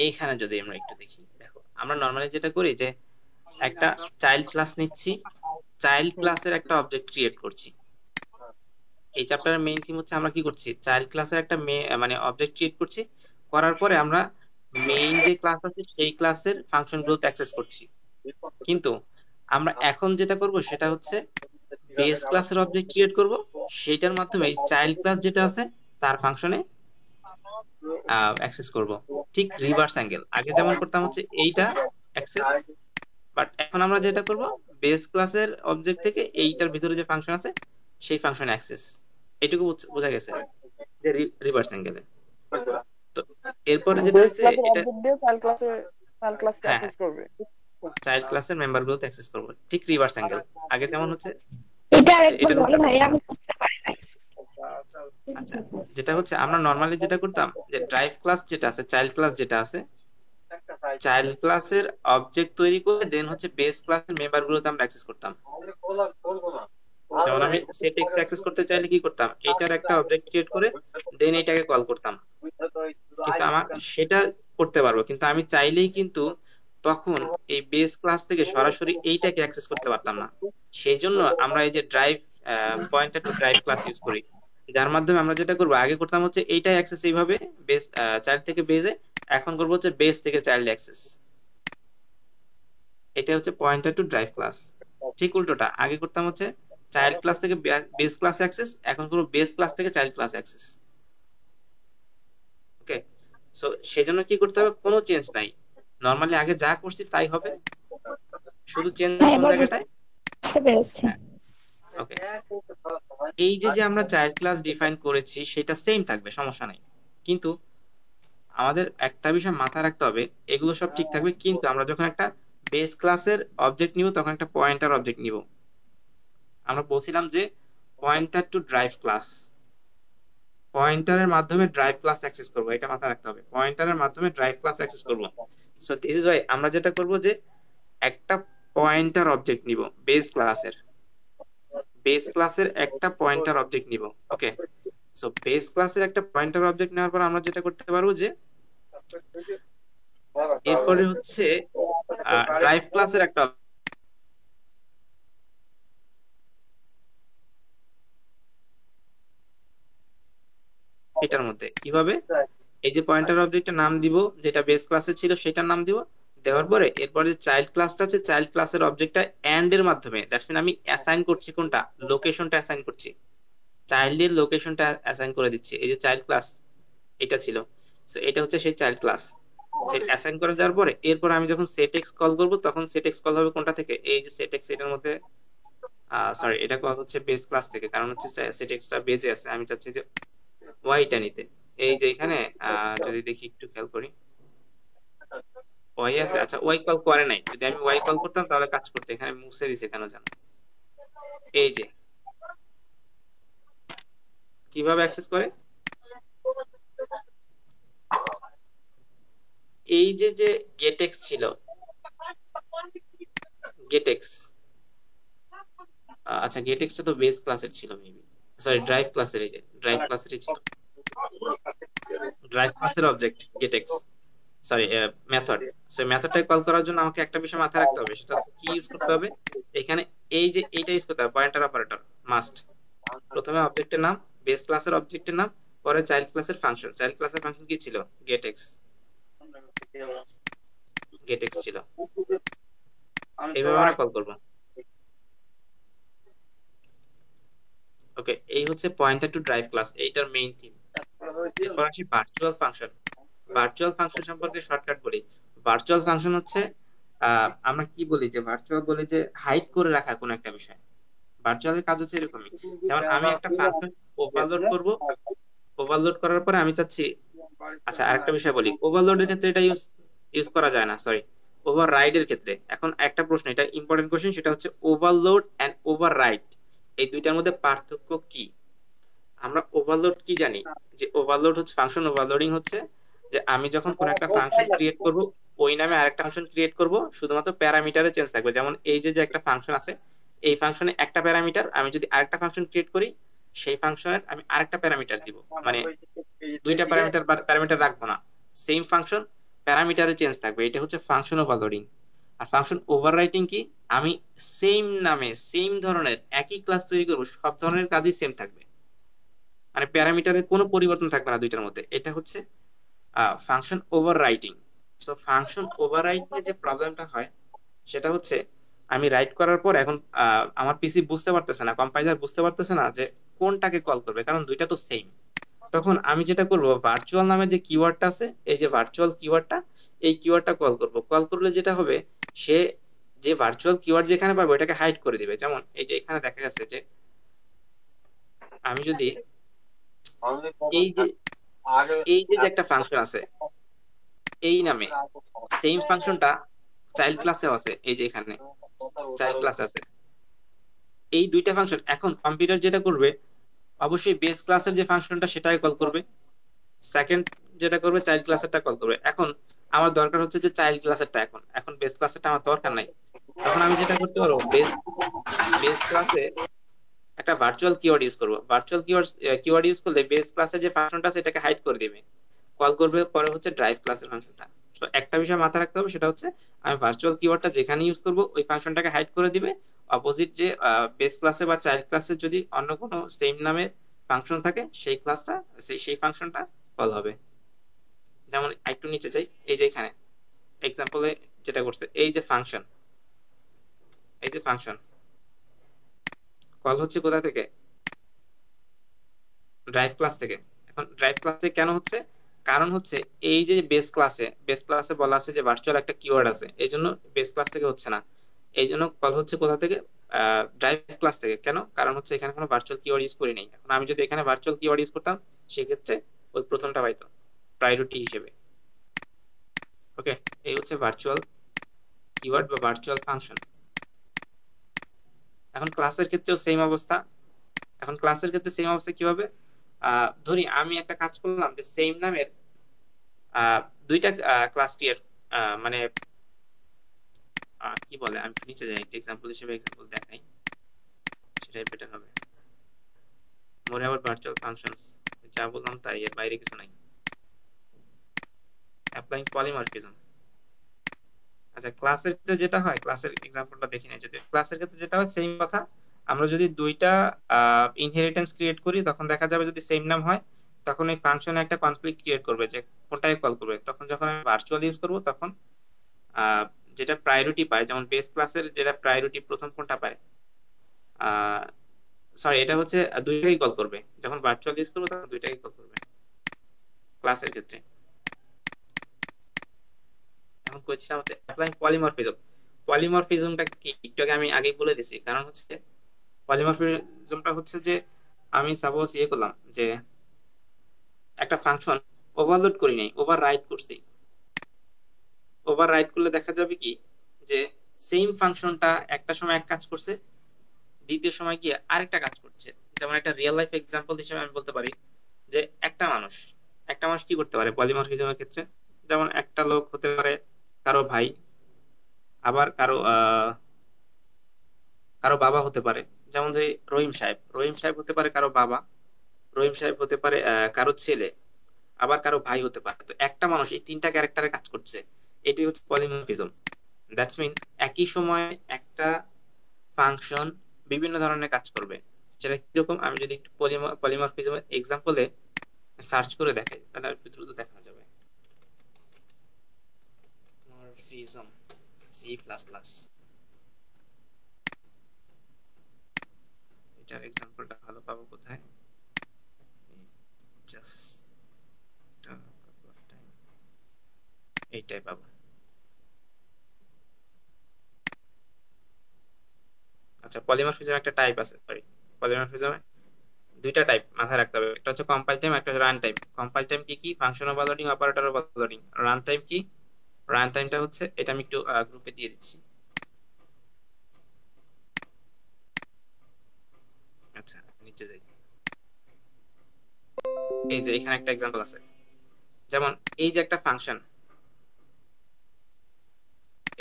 এইখানে যদি আমরা একটু দেখি, দেখো আমরা নর্মালি যেটা করি যে একটা চাইল্ড ক্লাস নিচ্ছি, চাইল্ড ক্লাসের একটা অবজেক্ট ক্রিয়েট করছি। এই চ্যাপ্টারের মেইন থিম হচ্ছে আমরা কি করছি, চাইল্ড ক্লাসের একটা মানে অবজেক্ট ক্রিয়েট করছি, করার পরে আমরা মেইন যে ক্লাস আছে সেই ক্লাসের ফাংশন গুলোতে অ্যাক্সেস করছি। কিন্তু আমরা এখন যেটা করব সেটা হচ্ছে বেস ক্লাসের অবজেক্ট ক্রিয়েট করব, সেটার মাধ্যমে এই চাইল্ড ক্লাস যেটা আছে তার ফাংশনে অ্যাক্সেস করব। ঠিক রিভার্স অ্যাঙ্গেল, আগে যেমন করতাম হচ্ছে এইটা অ্যাক্সেস, বাট এখন আমরা যেটা করব বেস ক্লাসের অবজেক্ট থেকে এইটার ভিতরে যে ফাংশন আছে সেই ফাংশন অ্যাক্সেস। এটুকু বোঝা গেছে যে রিভার্স অ্যাঙ্গেলে। তো এরপরে যেটা আছে এটা চাইল্ড ক্লাসের মেম্বার গুলোতে অ্যাক্সেস করব, ঠিক রিভার্স অ্যাঙ্গেল। আগে যেমন হচ্ছে এটা আরেকবার বলো ভাই, আমি বুঝতে পারি নাই। আচ্ছা, যেটা হচ্ছে আমরা নরমালি যেটা করতাম যে ড্রাইভ ক্লাস যেটা আছে, চাইল্ড ক্লাস যেটা আছে, চাইল্ড ক্লাসের অবজেক্ট তৈরি করে দেন হচ্ছে বেস ক্লাসের মেম্বার গুলোতে আমরা অ্যাক্সেস করতাম। যেমন আমি সেট এক্স অ্যাক্সেস করতে চাইলে কি করতাম, এটার একটা অবজেক্ট ক্রিয়েট করে দেন এটাকে কল করতাম। কিন্তু আমার সেটা করতে পারবো, কিন্তু আমি চাইলেই কিন্তু তখন এই বেস ক্লাস থেকে সরাসরি এইটাকে অ্যাক্সেস করতে পারতাম না। সেই জন্য আমরা এই যে drive pointer to drive class use করি, যার মাধ্যমে আমরা যেটা করবো, আগে করতাম হচ্ছে এইটাই অ্যাক্সেস এইভাবে বেস চাইল্ড থেকে বেজে, এখন করবো হচ্ছে বেস থেকে চাইল্ড অ্যাক্সেস। এটা হচ্ছে পয়েন্টার টু ড্রাইভ ক্লাস। ঠিক উল্টোটা, আগে করতাম হচ্ছে চাইল্ড ক্লাস থেকে বেস ক্লাস অ্যাক্সেস, এখন করবো বেস ক্লাস থেকে চাইল্ড ক্লাস অ্যাক্সেস। ওকে, সো সেজন্য কি করতে হবে, কোনো চেঞ্জ নাই, নরমালি আগে যা করছি তাই হবে, শুধু চেঞ্জ কোন জায়গাটায়। বুঝতে পেরেছি। ওকে, এই যে যে আমরা চাইল্ড ক্লাস ডিফাইন করেছি সেটা সেম থাকবে, সমস্যা নাই, কিন্তু আমাদের একটা বিষয় মাথায় রাখতে হবে, এগুলো সব ঠিক থাকবে, কিন্তু আমরা যখন একটা বেস ক্লাসের অবজেক্ট নিব তখন একটা পয়েন্টার অবজেক্ট নিব। আমরা বলছিলাম যে পয়েন্টার টু ড্রাইভ ক্লাস, পয়েন্টারের মাধ্যমে ড্রাইভ ক্লাস অ্যাক্সেস করব, এটা মাথায় রাখতে হবে, পয়েন্টারের মাধ্যমে ড্রাইভ ক্লাস অ্যাক্সেস করব। সো দিস ইজ ওয়াই আমরা যেটা করব যে একটা পয়েন্টার অবজেক্ট নিব বেস ক্লাসের একটা পয়েন্টার অবজেক্ট নিব। ওকে, সো বেস ক্লাসের একটা পয়েন্টার অবজেক্ট নেওয়ার পর আমরা যেটা করতে পারবো যে এরপরে হচ্ছে ড্রাইভ ক্লাসের একটা এটার মধ্যে কিভাবে এই যে পয়েন্টার অবজেক্টের নাম দিব, যেটা বেস ক্লাসে ছিল সেটার নাম দিব, দেওয়ার পরে এরপরে যে চাইল্ড ক্লাসটা আছে, চাইল্ড ক্লাসের অবজেক্টটা এন্ড এর মাধ্যমে, দ্যাটস মিন আমি অ্যাসাইন করছি কোনটা, লোকেশনটা অ্যাসাইন করছি, চাইল্ডের লোকেশনটা অ্যাসাইন করে দিচ্ছি। এই যে চাইল্ড ক্লাস এটা ছিল, সো এটা হচ্ছে সেই চাইল্ড ক্লাস। সেট অ্যাসাইন করে দেওয়ার পরে এরপর আমি যখন সেট এক্স কল করব, তখন সেট এক্স কল হবে কোনটা থেকে, এই যে সেট এক্স, এটার মধ্যে সরি এটা কল হচ্ছে বেস ক্লাস থেকে, কারণ হচ্ছে সেট এক্সটা বেজে আছে, আমি চাচ্ছি যে ওয়াইটা নিতে। এই যে এখানে যদি দেখি একটু খেয়াল করি, ওয়াই আছে, আচ্ছা ওয়াই কল করে নাই, যদি আমি ওয়াই কল করতাম তাহলে কাজ করতে, এখানে মুছে দিছে কেন জানো। এই যে কিভাবে অ্যাক্সেস করে, এই যে যে গেটেক্স ছিল, গেটেক্স, আচ্ছা গেটেক্সটা তো বেস ক্লাসের ছিল মেবি, সরি ড্রাইভ ক্লাসের, এই যে ড্রাইভ ক্লাসেরই ছিল, ড্রাইভ ক্লাসের অবজেক্ট গেটেক্স, সরি মেথড। সো মেথডটাকে কল করার জন্য আমাকে একটা বিষয় মাথায় রাখতে হবে, সেটা কি ইউজ করতে হবে, এখানে এই যে এইটা ইউজ করতে হবে, পয়েন্টার অপারেটর মাস্ট। প্রথমে অবজেক্টের নাম, বেস ক্লাসের অবজেক্টের নাম, পরে চাইল্ড ক্লাসের ফাংশন। চাইল্ড ক্লাসের ফাংশন কি ছিল, গেটেক্স, গেটেক্স ছিল। এইভাবে আমরা কল করব। ওকে, এই হচ্ছে পয়েন্টার টু ড্রাইভ ক্লাস, এইটার মেইন থিম। এরপর আসি ভার্চুয়াল ফাংশন। ভার্চুয়াল ফাংশন সম্পর্কে শর্টকাট বলি। ভার্চুয়াল ফাংশন হচ্ছে আমরা কি বলি, যে ভার্চুয়াল বলি যে হাইড করে রাখা কোন একটা বিষয়। ভার্চুয়ালের কাজ হচ্ছে এরকমই, যেমন আমি একটা ফাংশন ওভারলোড করব, ওভারলোড করার পরে আমি চাচ্ছি, আচ্ছা আরেকটা বিষয় বলি, ওভারলোডের ক্ষেত্রে এটা ইউজ ইউজ করা যায় না, সরি ওভাররাইডের ক্ষেত্রে। এখন একটা প্রশ্ন, এটা ইম্পর্টেন্ট কোশ্চেন, সেটা হচ্ছে ওভারলোড এন্ড ওভাররাইড, এই দুইটার মধ্যে পার্থক্য কি। আমরা ওভারলোড কি জানি, যে ওভারলোড হচ্ছে ফাংশন ওভারলোডিং হচ্ছে যে আমি যখন কোন একটা ফাংশন ক্রিয়েট করব, ওই নামে আরেকটা ফাংশন ক্রিয়েট করব, শুধুমাত্র প্যারামিটারে চেঞ্জ থাকবে। যেমন এই যে যে একটা ফাংশন আছে, এই ফাংশনে একটা প্যারামিটার, আমি যদি আরেকটা ফাংশন ক্রিয়েট করি, সেই ফাংশনের আমি আরেকটা প্যারামিটার দিব, মানে দুইটা প্যারামিটার বা প্যারামিটার রাখবো না, সেম ফাংশন প্যারামিটারে চেঞ্জ থাকবে, এটা হচ্ছে ফাংশন ওভারলোডিং। আর ফাংশন ওভাররাইটিং কি, আমি সেম নামে সেম ধরনের একই ক্লাস তৈরি করব, সব ধরনের কাজই সেম থাকবে, মানে প্যারামিটারের কোনো পরিবর্তন থাকবে না দুইটার মধ্যে, এটা হচ্ছে function overwriting. So function overwriting যে প্রবলেমটা হয়, সেটা হচ্ছে আমি রাইট করার পর এখন আমার পিসি বুঝতে পারতেছে না, কম্পাইলার বুঝতে পারতেছে না যে কোনটাকে কল করবে, কারণ দুইটা তো সেম। তখন আমি যেটা করব, ভার্চুয়াল নামে যে কিওয়ার্ডটা আছে, এই যে ভার্চুয়াল কিওয়ার্ডটা, এই কিওয়ার্ডটা কল করব। কল করলে যেটা হবে, সে যে ভার্চুয়াল কিওয়ার্ড যেখানে পাবে ওটাকে হাইড করে দিবে। যেমন এই যে এখানে দেখা গেছে যে আমি যদি এই যে এই যে যে একটা ফাংশন আছে এই নামে, সেম ফাংশনটা চাইল্ড ক্লাসেও আছে, এই যে এখানে চাইল্ড ক্লাসে আছে, এই দুইটা ফাংশন, এখন কম্পিউটার যেটা করবে, অবশ্যই বেস ক্লাসের যে ফাংশনটা সেটাই কল করবে, সেকেন্ড যেটা করবে চাইল্ড ক্লাসেরটা কল করবে। এখন আমার দরকার হচ্ছে যে চাইল্ড ক্লাসেরটা, এখন এখন বেস ক্লাসেরটা আমার দরকার নাই। তখন আমি যেটা করতে পারবো, বেস বেস ক্লাসে একটা ভার্চুয়াল কিওয়ার্ড ইউজ করবো। ভার্চুয়াল কিওয়ার্ড ইউজ করলে বেস ক্লাসের যে ফাংশনটা আছে এটাকে হাইড করে দিবে, কল করবে পরে হচ্ছে ড্রাইভ ক্লাসের ফাংশনটা। তো একটা বিষয় মাথায় রাখতে হবে, সেটা হচ্ছে আমি ভার্চুয়াল কিওয়ার্ডটা যেখানে ইউজ করব ওই ফাংশনটাকে হাইড করে দিবে, অপোজিট যে বেস ক্লাসে বা চাইল্ড ক্লাসে যদি অন্য কোনো সেম নামের ফাংশন থাকে, সেই ক্লাসটা সেই ফাংশনটা কল হবে। যেমন একটু নিচে যাই, এই যে এখানে এক্সাম্পলে যেটা করছে, এই যে ফাংশন, এই যে ফাংশন কল হচ্ছে কোথা থেকে, ড্রাইভ ক্লাস থেকে। এখন ড্রাইভ ক্লাসে কেন হচ্ছে, কারণ হচ্ছে এই যে বেস ক্লাসে বলা আছে যে ভার্চুয়াল একটা কিওয়ার্ড আছে, এই জন্য বেস ক্লাস থেকে হচ্ছে না, এই জন্য কল হচ্ছে কোথা থেকে, ড্রাইভ ক্লাস থেকে। কেন, কারণ হচ্ছে এখানে কোনো ভার্চুয়াল কিওয়ার্ড ইউজ করি নাই। এখন আমি যদি এখানে ভার্চুয়াল কিওয়ার্ড ইউজ করতাম, সেক্ষেত্রে ওই প্রথমটা পাইতো প্রায়োরিটি হিসেবে। ওকে, এই হচ্ছে ভার্চুয়াল কিওয়ার্ড বা ভার্চুয়াল ফাংশন। এখন ক্লাসের ক্ষেত্রেও সেম অবস্থা। এখন ক্লাসের ক্ষেত্রে সেম অবস্থা কিভাবে, ধরি আমি একটা কাজ করলাম যে সেম নামের দুইটা ক্লাস ক্রিয়েট, মানে কি বলে, আমি নিচে যাই, একটা এক্সাম্পল হিসেবে এক্সাম্পল দেখাই, সেটাই বেটার হবে। মোর অ্যাবাউট ভার্চুয়াল ফাংশনস, যা বললাম তাই, এর বাইরে কিছু নাই। অ্যাপ্লাইং পলিমরফিজম, আচ্ছা, ক্লাসের ক্ষেত্রে যেটা হয়, ক্লাসের এক্সাম্পলটা দেখি না, যদি ক্লাসের ক্ষেত্রে যেটা হয় সেম কথা। আমরা যদি দুইটা ইনহেরিটেন্স ক্রিয়েট করি, তখন দেখা যাবে যদি সেম নাম হয়, তখন এই ফাংশনে একটা কনফ্লিক্ট ক্রিয়েট করবে যে কোনটাকে কল করবে। তখন যখন আমি ভার্চুয়াল ইউজ করব, তখন আহ, যেটা প্রায়োরিটি পায়, যেমন বেস ক্লাসের যেটা প্রায়োরিটি প্রথম কোনটা পায়, সরি এটা হচ্ছে দুইটাকেই কল করবে। যখন ভার্চুয়াল ইউজ করবো তখন দুইটাকেই কল করবে ক্লাসের ক্ষেত্রে। এখন কোয়েশ্চেনটা হচ্ছে অ্যাপ্লাইং পলিমরফিজম। পলিমরফিজমটা কি একটু আগে আমি আগেই বলে দিছি। কারণ হচ্ছে পলিমরফিজমটা হচ্ছে যে আমি সাপোজ করলাম যে একটা ফাংশন ওভারলোড করি নাই, ওভার রাইট করছি। ওভার রাইট করলে দেখা যাবে কি যে সেম ফাংশনটা একটা সময় এক কাজ করছে, দ্বিতীয় সময় গিয়ে আরেকটা কাজ করছে। যেমন একটা রিয়েল লাইফ এক্সাম্পল হিসেবে আমি বলতে পারি যে একটা মানুষ কি করতে পারে পলিমরফিজমের ক্ষেত্রে। যেমন একটা লোক হতে পারে কারো ভাই, আবার কারো বাবা হতে পারে। যেমন ধরি রহিম সাহেব হতে পারে কারো বাবা, রহিম সাহেব হতে পারে কারো ছেলে, আবার কারো ভাই হতে পারে। তো একটা মানুষ এই তিনটা ক্যারেক্টারে কাজ করছে, এটি হচ্ছে পলিমরফিজম। দ্যাটস মিন একই সময়ে একটা ফাংশন বিভিন্ন ধরনের কাজ করবে। সেটা কিরকম, আমি যদি একটু পলিমরফিজমের এক্সাম্পলে সার্চ করে দেখাই, তাহলে একটু দ্রুত দেখা যাবে। মরফিজম, C++, এটার এক্সাম্পলটা ভালো পাবো কোথায়? জাস্ট এইটাই পাবো। আচ্ছা, পলিমরফিজম একটা টাইপ আছে, সরি, পলিমরফিজমে দুইটা টাইপ মাথায় রাখতে হবে। একটা হচ্ছে কম্পাইল টাইম, একটা হচ্ছে রান টাইম। কম্পাইল টাইম কি কি? Function overloading, operator overloading. Run time কি? রান টাইমটা হচ্ছে, এটা আমি একটু গ্রুপে দিয়ে দিচ্ছি। আচ্ছা, নিচে যাই। এই যে এখানে একটা এক্সাম্পল আছে। যেমন এই যে একটা ফাংশন,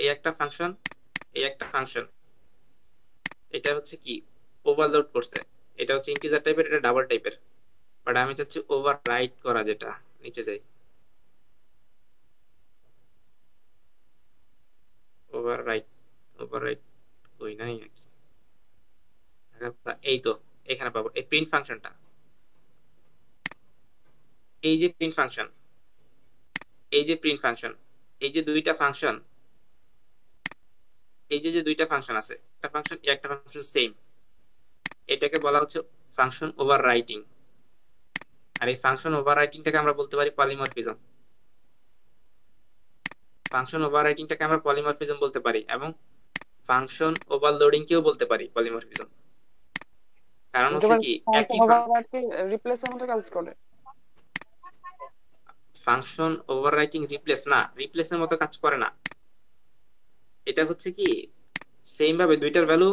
এই একটা ফাংশন, এই একটা ফাংশন, এটা হচ্ছে কি ওভারলোড করছে। এটা হচ্ছে ইন্টিজার টাইপের, এটা ডাবল টাইপের। বাট আমি চাচ্ছি ওভার রাইট করা, যেটা নিচে যাই। ওভার রাইট, ওভার রাইট কই নাই নাকি? এই তো এখানে পাবো এই প্রিন্ট ফাংশনটা। এই যে প্রিন্ট ফাংশন, এই যে প্রিন্ট ফাংশন, এই যে দুইটা ফাংশন, এই যে যে দুইটা ফাংশন আছে, একটা ফাংশন একটা ফাংশন সেম, এটাকে বলা হচ্ছে ফাংশন ওভার রাইটিং। আর এই ফাংশন ওভার রাইটিংটাকে আমরা বলতে পারি পলিমরফিজম। ফাংশন ওভার রাইটিংটাকে আমরা পলিমরফিজম বলতে পারি, এবং ফাংশন ওভারলোডিং কেও বলতে পারি পলিমরফিজম। কারণ হচ্ছে যেমন কি ফাংশন একই ওভাররাইডকে রিপ্লেসের মতো কাজ করে। ফাংশন ওভাররাইটিং রিপ্লেস না, রিপ্লেসের মতো কাজ করে না। এটা হচ্ছে কি সেম ভাবে দুইটার ভ্যালু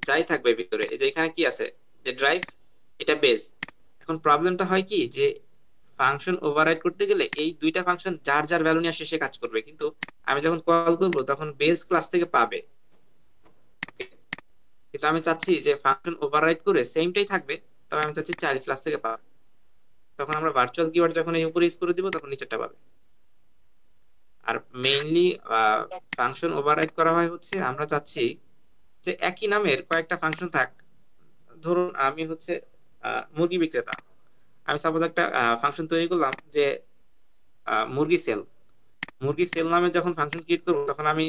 যাই থাকবে ভিতরে, এই যে এখানে কি আছে যে ড্রাইভ, এটা বেস। এখন প্রবলেমটা হয় কি যে ফাংশন ওভাররাইড করতে গেলে এই দুইটা ফাংশন যার যার ভ্যালু নিয়ে শেষে কাজ করবে, কিন্তু আমি যখন কল করব তখন বেস ক্লাস থেকে পাবে। কিন্তু আমি চাচ্ছি যে ফাংশন ওভাররাইড করে সেমটাই থাকবে, তবে আমি চাচ্ছি চাইল্ড ক্লাস থেকে পাবে। তখন আমরা ভার্চুয়াল কিওয়ার্ড যখন এই উপরে ইউজ করে দিব, তখন নিচেরটা পাবে। আর মেইনলি ফাংশন ওভাররাইড করা হয় হচ্ছে আমরা চাচ্ছি যে একই নামের কয়েকটা ফাংশন থাক। ধরুন আমি হচ্ছে মুরগি বিক্রেতা, আমি সাপোজ একটা ফাংশন তৈরি করলাম যে মুরগি সেল। মুরগি সেল নামে যখন ফাংশন ক্রিয়েট করবো, তখন আমি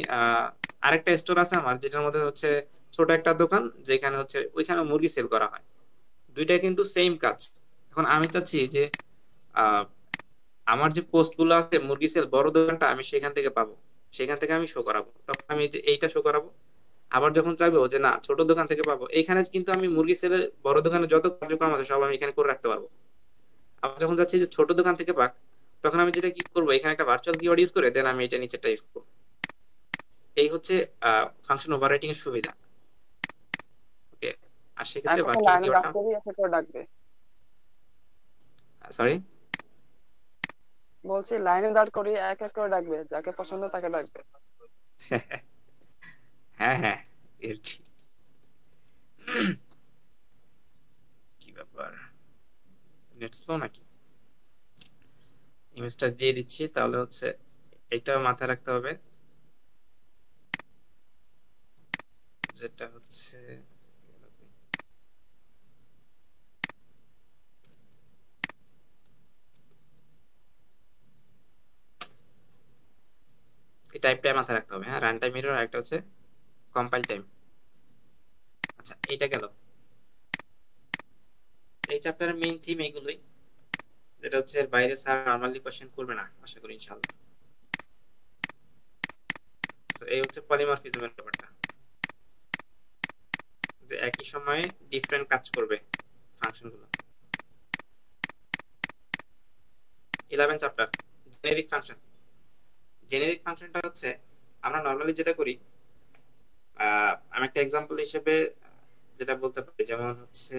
আরেকটা স্টোর আছে আমার, যেটার মধ্যে হচ্ছে ছোট একটা দোকান, যেখানে হচ্ছে ওইখানে মুরগি সেল করা হয়। দুইটা কিন্তু সেম কাজ। এখন আমি চাচ্ছি যে আহ, আমার যে পোস্ট গুলো আছে মুরগি সেল বড় দোকানটা আমি সেখান থেকে পাবো, সেখান থেকে আমি শো করাবো। তখন আমি যে এইটা শো করাবো। আবার যখন চাইবো যে না ছোট দোকান থেকে পাবো, এইখানে কিন্তু আমি মুরগি সেলের বড় দোকানে যত কার্যক্রম আছে সব আমি এখানে করে রাখতে পারবো। আবার যখন যাচ্ছি যে ছোট দোকান থেকে পাক, তখন আমি যেটা কি করবো, এখানে একটা ভার্চুয়াল কিওয়ার্ড ইউজ করে দেন আমি এটা নিচেরটা ইউজ করবো। এই হচ্ছে ফাংশন ওভাররাইটিং এর সুবিধা। ওকে, আর সেক্ষেত্রে একটা ভার্চুয়াল লাইনে কিওয়ার্ডটা, ডাকতে দিয়ে একটা করে ডাকবে। সরি, বলছি লাইনে দাঁড় করিয়ে এক এক করে ডাকবে, যাকে পছন্দ তাকে ডাকবে। হ্যাঁ হ্যাঁ, এর ঠিক। কি ব্যাপার, নেট স্লো নাকি? ইমেজটা দিয়ে দিচ্ছি, তাহলে হচ্ছে এটা মাথায় রাখতে হবে। যেটা হচ্ছে এই টাইপটা মাথায় রাখতে হবে। হ্যাঁ, রান টাইম এরর, আরেকটা হচ্ছে কম্পাইল টাইম। আচ্ছা, এইটা গেল। এই চ্যাপ্টারের মেইন থিম এইগুলোই, যেটা হচ্ছে এর বাইরে স্যার নরমালি কোশ্চেন করবে না আশা করি ইনশাআল্লাহ। তো এই হচ্ছে পলিমরফিজমের ব্যাপারটা, যে একই সময়ে ডিফারেন্ট কাজ করবে ফাংশনগুলো। 11 চ্যাপ্টার জেনেরিক ফাংশন। জেনেরিক ফাংশনটা হচ্ছে আমরা নরমালি যেটা করি, আমি একটা এক্সাম্পল হিসেবে যেটা বলতে পারি, যেমন হচ্ছে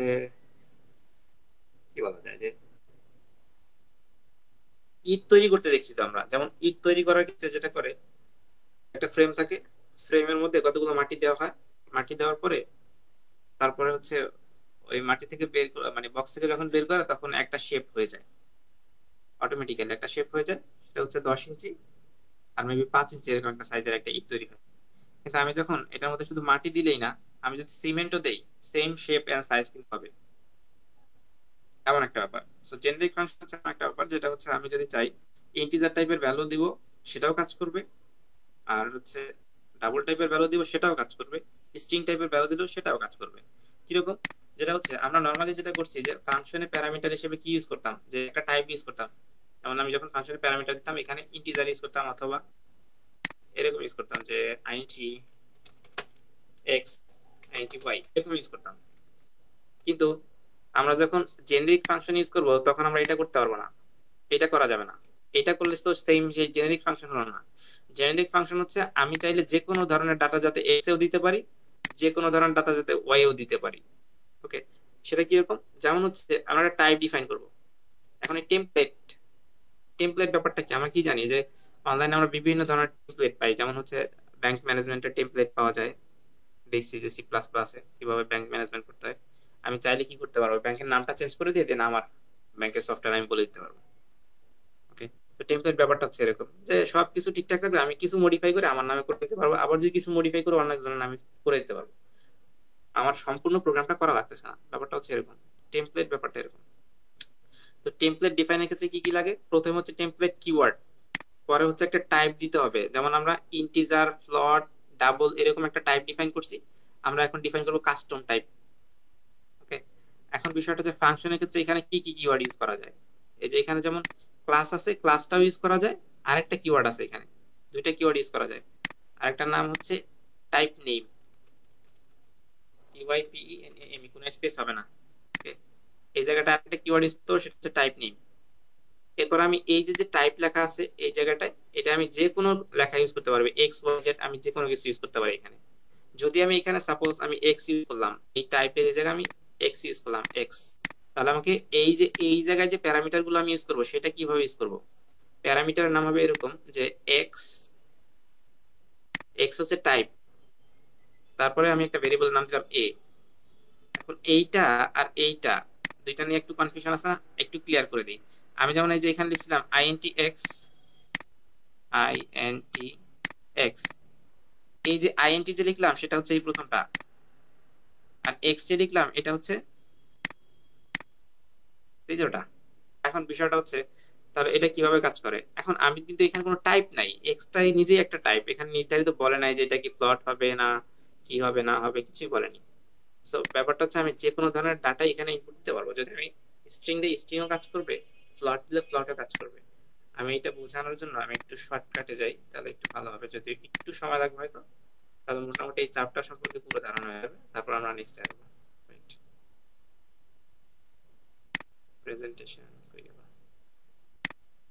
কি বলা যায়, যে ইট তৈরি করতে দেখছি তো আমরা, যেমন ইট তৈরি করার ক্ষেত্রে যেটা করে, একটা ফ্রেম থাকে, ফ্রেমের মধ্যে কতগুলো মাটি দেওয়া হয়, মাটি দেওয়ার পরে তারপরে হচ্ছে ওই মাটি থেকে বের মানে বক্স থেকে যখন বের করে তখন একটা শেপ হয়ে যায়, অটোমেটিক্যালি একটা শেপ হয়ে যায়। সেটা হচ্ছে 10 ইঞ্চি আর মেবি 5 ইঞ্চি, এরকম একটা সাইজের একটা ইট তৈরি হয়। কিন্তু আমি যখন এটার মধ্যে শুধু মাটি দিলেই না, আমি যদি সিমেন্টও দেই, সেম শেপ এন্ড সাইজ কিন্তু হবে, এমন একটা ব্যাপার। সো জেনারিক ফাংশন হচ্ছে এমন একটা ব্যাপার, যেটা হচ্ছে আমি যদি চাই ইন্টিজার টাইপের ভ্যালু দিব, সেটাও কাজ করবে, আর হচ্ছে ডাবল টাইপের ভ্যালু দিব, সেটাও কাজ করবে, স্ট্রিং টাইপের ভ্যালু দিলেও সেটাও কাজ করবে। কিরকম, যেটা হচ্ছে আমরা নর্মালি যেটা করছি, যে ফাংশনে প্যারামিটার হিসেবে কি ইউজ করতাম, যে একটা টাইপ ইউজ করতাম। যেমন আমি যখন ফাংশনে প্যারামিটার দিতাম, এখানে ইন্টিজার ইউজ করতাম, অথবা এরকম ইউজ করতাম যে আইএনটি এক্স, আইএনটি ওয়াই, এরকম ইউজ করতাম। কিন্তু আমরা যখন জেনারিক ফাংশন ইউজ করব, তখন আমরা এটা করতে পারবো না, এটা করা যাবে না। এটা করলে তো সেম সেই জেনারিক ফাংশন হলো না। জেনারিক ফাংশন হচ্ছে আমি চাইলে যে কোনো ধরনের ডাটা যাতে এক্স এও দিতে পারি, যে কোনো ধরনের ডাটা যাতে ওয়াই এও দিতে পারি। ওকে, সেটা কিরকম, যেমন হচ্ছে আমরা একটা টাইপ ডিফাইন করব। এখন এই টেমপ্লেট, টেমপ্লেট ব্যাপারটা কি, আমরা কি জানি যে অনলাইনে আমরা বিভিন্ন ধরনের টেমপ্লেট পাই, যেমন হচ্ছে ব্যাংক ম্যানেজমেন্টের টেমপ্লেট পাওয়া যায়, দেখছি যে C++-এ কিভাবে ব্যাংক ম্যানেজমেন্ট করতে হয়। আমি চাইলে কি করতে পারবো, ব্যাংকের নামটা চেঞ্জ করে দিয়ে দেন আমার ব্যাংকের সফটওয়্যার আমি বলে দিতে পারবো। ওকে, তো টেমপ্লেট ব্যাপারটা হচ্ছে এরকম, যে সবকিছু ঠিকঠাক থাকবে, আমি কিছু মডিফাই করে আমার নামে করে দিতে পারবো, আবার যদি কিছু মডিফাই করে অন্য একজনের নামে করে দিতে পারবো, আমার সম্পূর্ণ প্রোগ্রামটা করা লাগতেছে না। ব্যাপারটা হচ্ছে এরকম, টেমপ্লেট ব্যাপারটা এরকম। তো টেমপ্লেট ডিফাইনের ক্ষেত্রে কি কি লাগে, প্রথমে হচ্ছে টেমপ্লেট কিওয়ার্ড, পরে হচ্ছে একটা টাইপ দিতে হবে, যেমন আমরা ইন্টিজার, ফ্লোট, ডাবল এরকম একটা টাইপ ডিফাইন করছি, আমরা এখন ডিফাইন করবো কাস্টম টাইপ। ওকে, এখন বিষয়টা যে ফাংশনের ক্ষেত্রে এখানে কি কি কিওয়ার্ড ইউজ করা যায়, এই যে এখানে যেমন ক্লাস আছে, ক্লাসটাও ইউজ করা যায়, আরেকটা কিওয়ার্ড আছে এখানে, দুইটা কিওয়ার্ড ইউজ করা যায়। আরেকটার নাম হচ্ছে টাইপ নেম, TYPENAME, কোনো স্পেস হবে না। ওকে, এই জায়গাটা আরেকটা কিওয়ার্ড ইউজ তো, সেটা হচ্ছে টাইপ নেম। এরপর আমি এই যে যে টাইপ লেখা আছে এই জায়গাটায়, এটা আমি যে কোনো লেখা ইউজ করতে পারবো, এক্স ওয়াই জেড, আমি যে কোনো কিছু ইউজ করতে পারি এখানে। যদি আমি এখানে সাপোজ আমি এক্স ইউজ করলাম, এই টাইপের এই জায়গায় আমি এক্স ইউজ করলাম, এক্স, তাহলে আমাকে এই যে এই জায়গায় যে প্যারামিটার গুলো আমি ইউজ করবো, সেটা কিভাবে ইউজ করবো, প্যারামিটার নাম হবে এরকম যে এক্স, এক্স হচ্ছে টাইপ, তারপরে আমি একটা ভেরিয়েবল নাম দিলাম এ। এখন এইটা আর এইটা দুইটা নিয়ে একটু কনফিউশন আছে না, একটু ক্লিয়ার করে দিই। আমি যেমন এই যে এখানে লিখছিলাম আইএনটি এক্স, আইএনটি এক্স, এই যে আইএনটি যে লিখলাম সেটা হচ্ছে এই প্রথমটা, আর এক্স যে লিখলাম এটা হচ্ছে দ্বিতীয়টা। এখন বিষয়টা হচ্ছে তাহলে এটা কিভাবে কাজ করে, এখন আমি কিন্তু এখানে কোনো টাইপ নাই, এক্সটাই নিজেই একটা টাইপ, এখানে নির্ধারিত বলে নাই যে এটা কি প্লট হবে না কি হবে না হবে, কিছুই বলেনি। সো ব্যাপারটা হচ্ছে আমি যে কোনো ধরনের ডাটা এখানে ইনপুট দিতে পারবো, যদি আমি স্ট্রিং দিই স্ট্রিংও কাজ করবে, প্লট দিলে প্লটও কাজ করবে। আমি এটা বোঝানোর জন্য আমি একটু শর্টকাটে যাই, তাহলে একটু ভালো হবে, যদি একটু সময় লাগবে হয়তো, তাহলে মোটামুটি এই চ্যাপ্টার সম্পর্কে পুরো ধারণা হয়ে যাবে, তারপর আমরা নেক্সট আসবো। প্রেজেন্টেশন হয়ে গেল,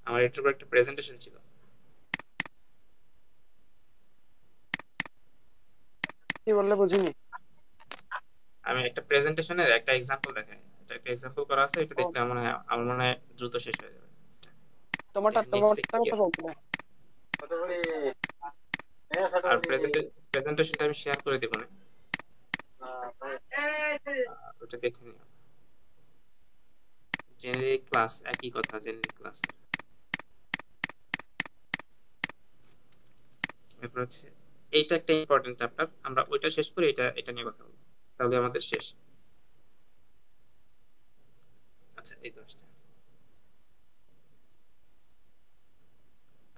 আমার এটার উপর একটা প্রেজেন্টেশন ছিল। কি বললে বুঝিনি। আমি একটা প্রেজেন্টেশনের একটা এক্সাম্পল দেখাই, এটা একটা এক্সাম্পল করা আছে, এটা ও, দেখলে আমার মনে হয় দ্রুত শেষ হয়ে যাবে। তোমারটা নেক্সট তোমারটা কি কথা আছে, বলতে আর প্রেজেন্টেশনটা আমি শেয়ার করে দেবো না, ওটা দেখে নিও। জেনারিক ক্লাস, একই কথা, জেনারিক ক্লাস। এরপর হচ্ছে এইটা একটা ইম্পর্টেন্ট চ্যাপ্টার, আমরা ওইটা শেষ করে এটা এটা নিয়ে কথা বলবো, তাহলে আমাদের শেষ। আচ্ছা এই 10টা